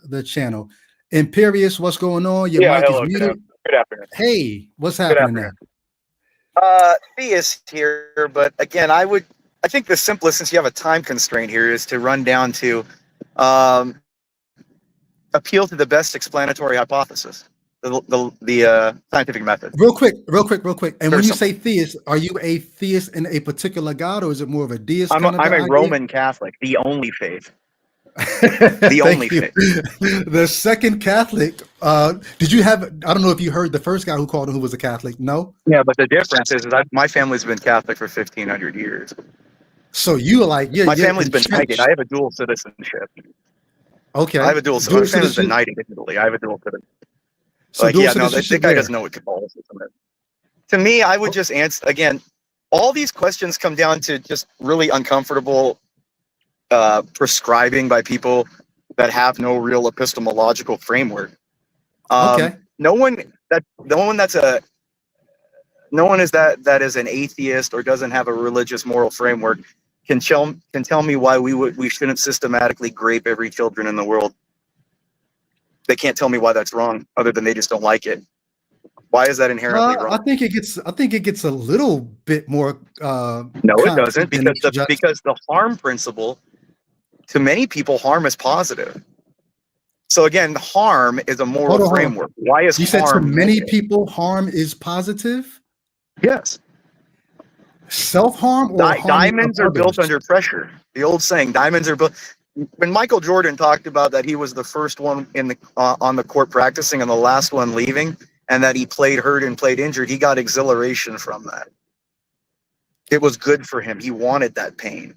the channel. Imperious, what's going on? Your Yeah, mic is hello. muted. Good afternoon. Hey, what's Good happening afternoon. now? Theist here, but again, I think the simplest, since you have a time constraint here, is to run down to appeal to the best explanatory hypothesis, the scientific method. Real quick. And Very when you simple. say theist, are you a theist in a particular God, or is it more of a deist I'm kind of a idea? Roman Catholic, the only faith. The only Thank you. faith. The second Catholic. Did you have? I don't know if you heard the first guy who called him who was a Catholic. No. Yeah, but the difference is my family's been Catholic for 1,500 years. So you like My you're family's been knighted. entrenched. I have a dual citizenship. I Okay. have a dual. My Dual family's been citizenship. knighted in Italy. I have a dual citizenship. So dual Yeah, no, that citizenship guy doesn't where? know what Catholicism is. To me, I would just answer again. All these questions come down to just really uncomfortable prescribing by people that have no real epistemological framework. Okay. No one is that is an atheist or doesn't have a religious moral framework can tell me why we shouldn't systematically grape every children in the world. They can't tell me why that's wrong, other than they just don't like it. Why is that inherently I wrong? think it gets a little bit more No, it doesn't, concrete than just. because the harm principle, to many people, harm is positive. So again, harm is a moral Hold on. framework. Why is You said to harm many negative? people harm is positive? Yes. Self-harm or harming of Diamonds are built others? under pressure. The old saying, diamonds are built. When Michael Jordan talked about that he was the first one on the court practicing and the last one leaving, and that he played hurt and played injured, he got exhilaration from that. It was good for him. He wanted that pain.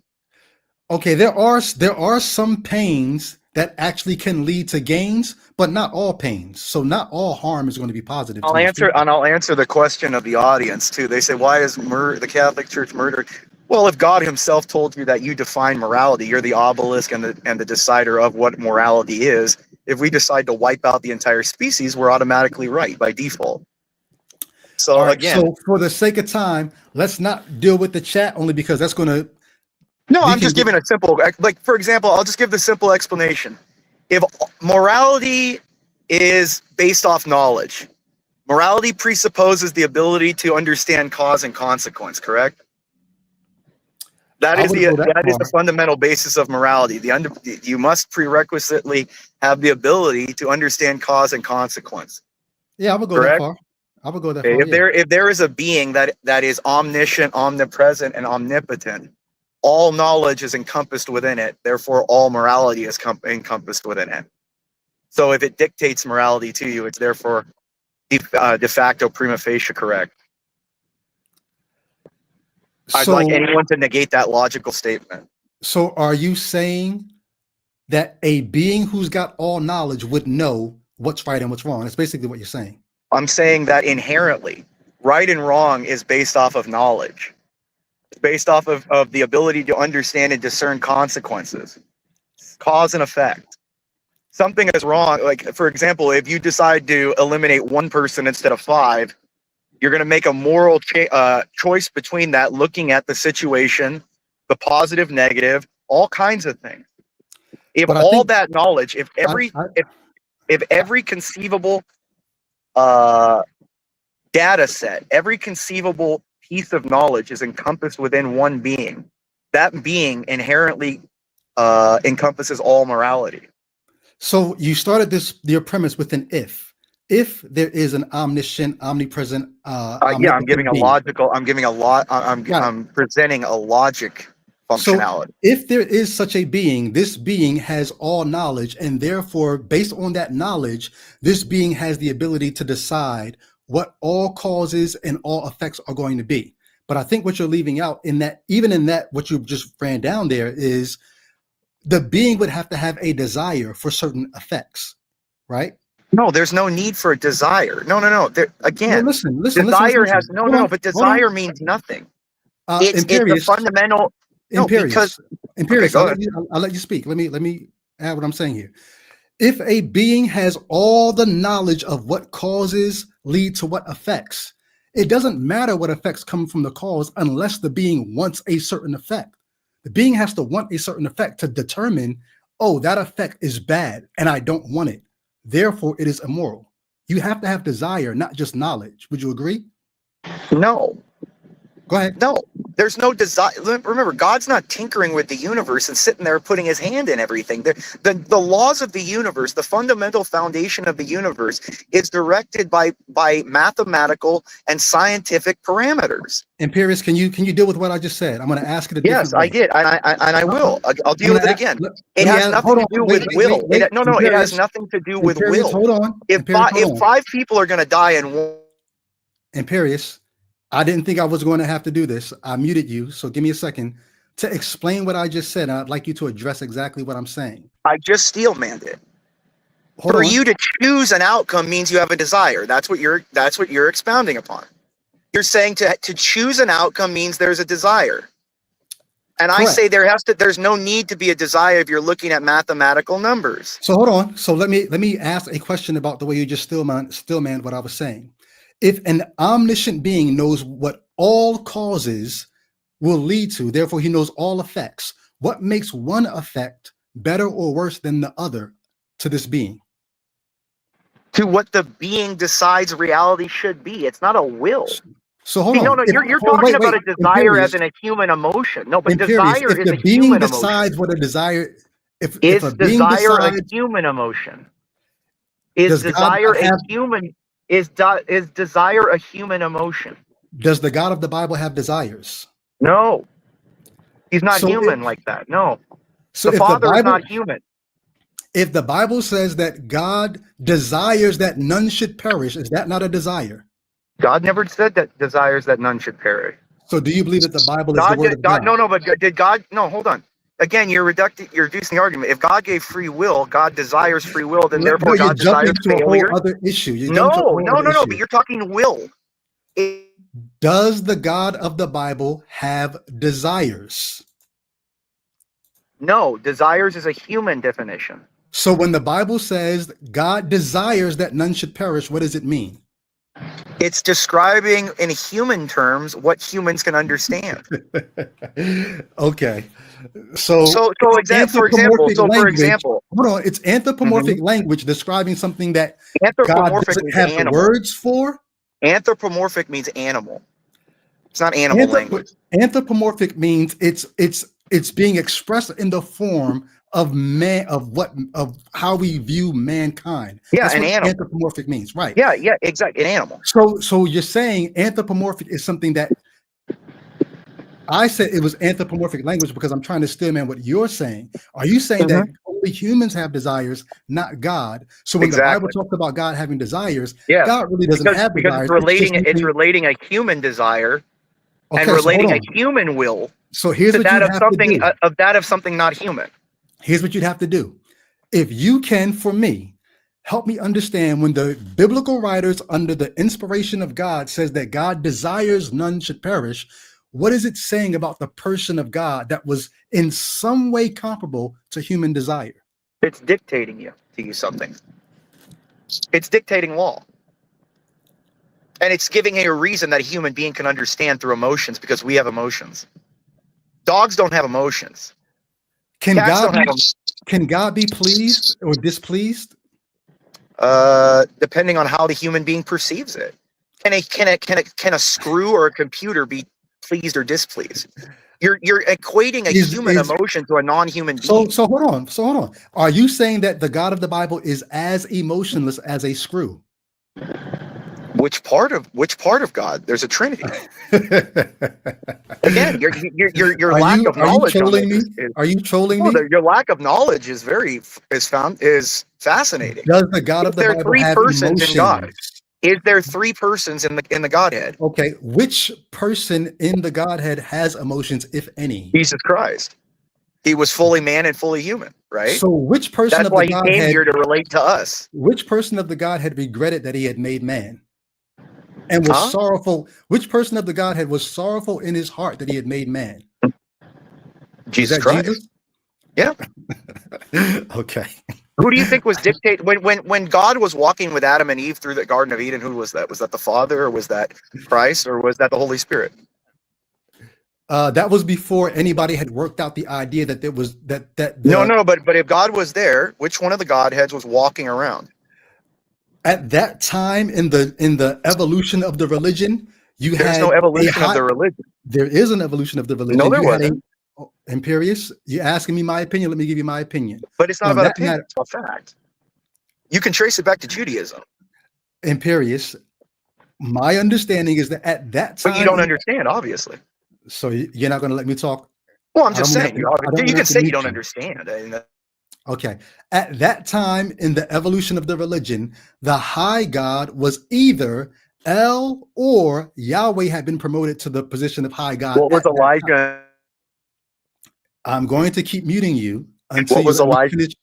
Okay, there are some pains that actually can lead to gains, but not all pains. So not all harm is going to be positive. I'll answer the question of the audience too. They say, why is the Catholic Church murdered? Well, if God himself told you that you define morality, you're the obelisk and the decider of what morality is. If we decide to wipe out the entire species, we're automatically right by default. So all right, again, so for the sake of time, let's not deal with the chat, only because that's going to. no, I'm just giving a simple, like, for example, I'll just give the simple explanation. if morality is based off knowledge, morality presupposes the ability to understand cause and consequence, correct? That I is wouldn't go that the far. fundamental basis of morality. You must prerequisitely have the ability to understand cause and consequence. Yeah, I would go that Correct? far. I would go that Okay, far. Yeah. if there is a being that is omniscient, omnipresent, and omnipotent, all knowledge is encompassed within it. Therefore, all morality is encompassed within it. So if it dictates morality to you, it's therefore de facto prima facie correct. I'd like So, anyone to negate that logical statement. so are you saying that a being who's got all knowledge would know what's right and what's wrong? That's basically what you're saying. I'm saying that inherently, right and wrong is based off of knowledge. It's based off of the ability to understand and discern consequences, cause and effect. Something is wrong. Like, for example, if you decide to eliminate one person instead of 5, you're going to make a moral choice between that, looking at the situation, the positive, negative, all kinds of things. If But I all think that knowledge, if every conceivable data set, every conceivable piece of knowledge is encompassed within one being, that being inherently encompasses all morality. so. You started your premise with an if. If there is an omniscient, omnipresent, Yeah, I'm giving omnipotent a being. logical. I'm giving a lot. Got it. I'm presenting a logic So functionality. if there is such a being, this being has all knowledge, and therefore, based on that knowledge, this being has the ability to decide what all causes and all effects are going to be. But I think what you're leaving out in that, even in that, what you just ran down there is the being would have to have a desire for certain effects, right? No, there's no need for a desire. No. There, Well, again, listen. desire has Hold on, but hold on. desire means nothing. It's a Imperious, fundamental. No, because Imperious. go ahead. I'll let you speak. Let me add what I'm saying here. If a being has all the knowledge of what causes lead to what effects, it doesn't matter what effects come from the cause unless the being wants a certain effect. The being has to want a certain effect to determine, oh, that effect is bad and I don't want it. Therefore, it is immoral. You have to have desire, not just knowledge. Would you agree? No. Go ahead. No, there's no desire. Remember, God's not tinkering with the universe and sitting there putting his hand in everything. The laws of the universe, the fundamental foundation of the universe, is directed by mathematical and scientific parameters. Imperious, can you deal with what I just said? I'm going to ask it a different Yes, way. I did, and I will. I'll deal with it again. It has nothing Hold to on, do wait, with wait, will. wait, wait. No, it has nothing to do with Imperious, will. hold on. If Imperious, hold on. 5 people are going to die in one. Imperious, I didn't think I was going to have to do this. I muted you, so give me a second to explain what I just said. I'd like you to address exactly what I'm saying. I just steel-manned it. Hold For on. you to choose an outcome means you have a desire. That's what you're expounding upon. You're saying to choose an outcome means there's a desire. And I Correct. say there's no need to be a desire if you're looking at mathematical numbers. So hold on. So let me ask a question about the way you just stillmanned what I was saying. If an omniscient being knows what all causes will lead to, therefore he knows all effects, what makes one effect better or worse than the other to this being? To what the being decides reality should be. It's not a will. So hold on. You're talking about a desire as in a human emotion. No, but desire is a human emotion. Decides what a desire. If a being desire decides, a human emotion? Is does God desire have, a human? Is desire a human emotion? does the God of the Bible have desires? No, he's not So human like that. No, So the if Father the is Bible, not human. if the Bible says that God desires that none should perish, is that not a desire? God never said that desires that none should perish. So do you believe that the Bible is the word of God? No, but did God? No, hold on. Again, you're reducing the argument. If God gave free will, God desires free will, then therefore God desires failure. A whole other issue. No. But you're talking will. Does the God of the Bible have desires? No, desires is a human definition. So when the Bible says God desires that none should perish, what does it mean? It's describing in human terms what humans can understand. Okay. So For example, hold on, it's anthropomorphic Mhm. language describing something that God anthropomorphic doesn't means have the animal. words for. Anthropomorphic means animal. It's not animal language. Anthropomorphic means it's being expressed in the form of man, of how we view mankind. Yeah, That's an what animal. anthropomorphic means, right? Yeah, exactly. An animal. So you're saying anthropomorphic is something that I said it was anthropomorphic language because I'm trying to steer man what you're saying. Are you saying that only humans have desires, not God? So when the Bible Exactly. talks about God having desires, Yeah, God really doesn't have because desires. it's relating a human desire and Okay, so hold relating a on. human will So here's to what that you'd of have to something do. of something not human. Here's what you'd have to do. If you can, for me, help me understand when the biblical writers under the inspiration of God says that God desires none should perish, what is it saying about the person of God that was in some way comparable to human desire? It's dictating to you something. It's dictating law. And it's giving a reason that a human being can understand through emotions because we have emotions. Dogs don't have emotions. Can Cats God don't have can God be pleased or displeased? depending on how the human being perceives it. Can a screw or a computer be pleased or displeased? You're equating a human emotion to a non-human being. So hold on. Are you saying that the God of the Bible is as emotionless as a screw? Which part of God? There's a Trinity. Again, your lack of knowledge on this Are you trolling me? your lack of knowledge is fascinating. Does the God of the There are Bible three have persons in God. emotions? Is there three persons in the Godhead? Okay, which person in the Godhead has emotions, if any? Jesus Christ. He was fully man and fully human, right? So which person That's of why the he came Godhead here to relate to us. which person of the Godhead regretted that he had made man? And was Huh? sorrowful. Which person of the Godhead was sorrowful in his heart that he had made man? Jesus Was that Christ. Jesus? Yeah. Okay. Who do you think was dictate when God was walking with Adam and Eve through the Garden of Eden? Who was that? Was that the Father, or was that Christ, or was that the Holy Spirit? That was before anybody had worked out the idea that there was No. But if God was there, which one of the Godheads was walking around? At that time in the evolution of the religion, you There's had no evolution of the religion. there is an evolution of the religion. No, there You had wasn't. Imperious, you're asking me my opinion. Let me give you my opinion. But it's not On about that opinion. matter, It's about fact. You can trace it back to Judaism. Imperious, my understanding is that at that time, But you don't understand, obviously. So you're not going to let me talk. Well, I'm just saying. You can say you don't understand. understand. Okay. At that time in the evolution of the religion, the high God was either El or Yahweh had been promoted to the position of high God. What was Elijah? I'm going to keep muting you until What was you let Elijah? me finish.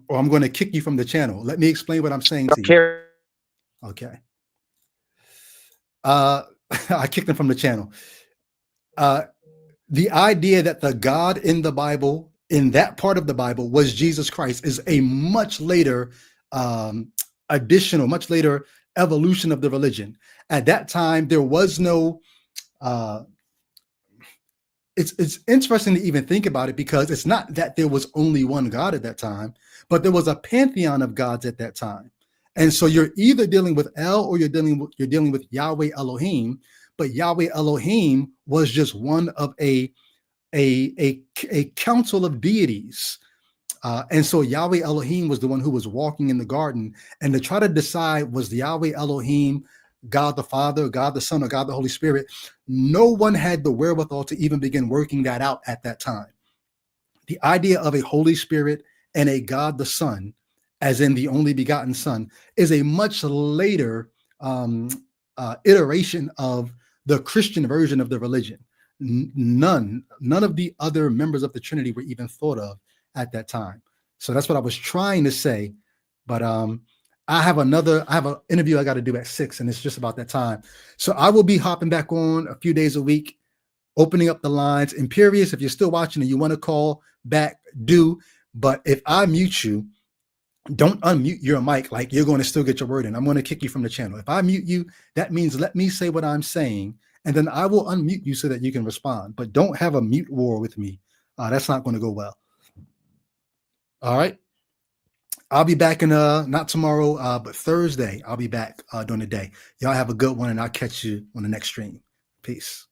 Or I'm going to kick you from the channel. Let me explain what I'm saying to you. Okay. I kicked him from the channel. The idea that the God in the Bible, in that part of the Bible, was Jesus Christ is a much later addition or much later evolution of the religion. At that time, there was no. It's interesting to even think about it because it's not that there was only one God at that time, but there was a pantheon of gods at that time. And so you're either dealing with El or you're dealing with Yahweh Elohim, but Yahweh Elohim was just one of a council of deities. And so Yahweh Elohim was the one who was walking in the garden, and to try to decide was the Yahweh Elohim God the Father, God the Son, or God the Holy Spirit, no one had the wherewithal to even begin working that out at that time. The idea of a Holy Spirit and a God the Son, as in the only begotten Son, is a much later iteration of the Christian version of the religion. None of the other members of the Trinity were even thought of at that time. So that's what I was trying to say. But I have an interview I got to do at 6, and it's just about that time. So I will be hopping back on a few days a week, opening up the lines. Imperious, if you're still watching and you want to call back, do. But if I mute you, don't unmute your mic like you're going to still get your word in. I'm going to kick you from the channel. If I mute you, that means let me say what I'm saying, and then I will unmute you so that you can respond. But don't have a mute war with me. That's not going to go well. All right. I'll be back in not tomorrow, but Thursday. I'll be back during the day. Y'all have a good one, and I'll catch you on the next stream. Peace.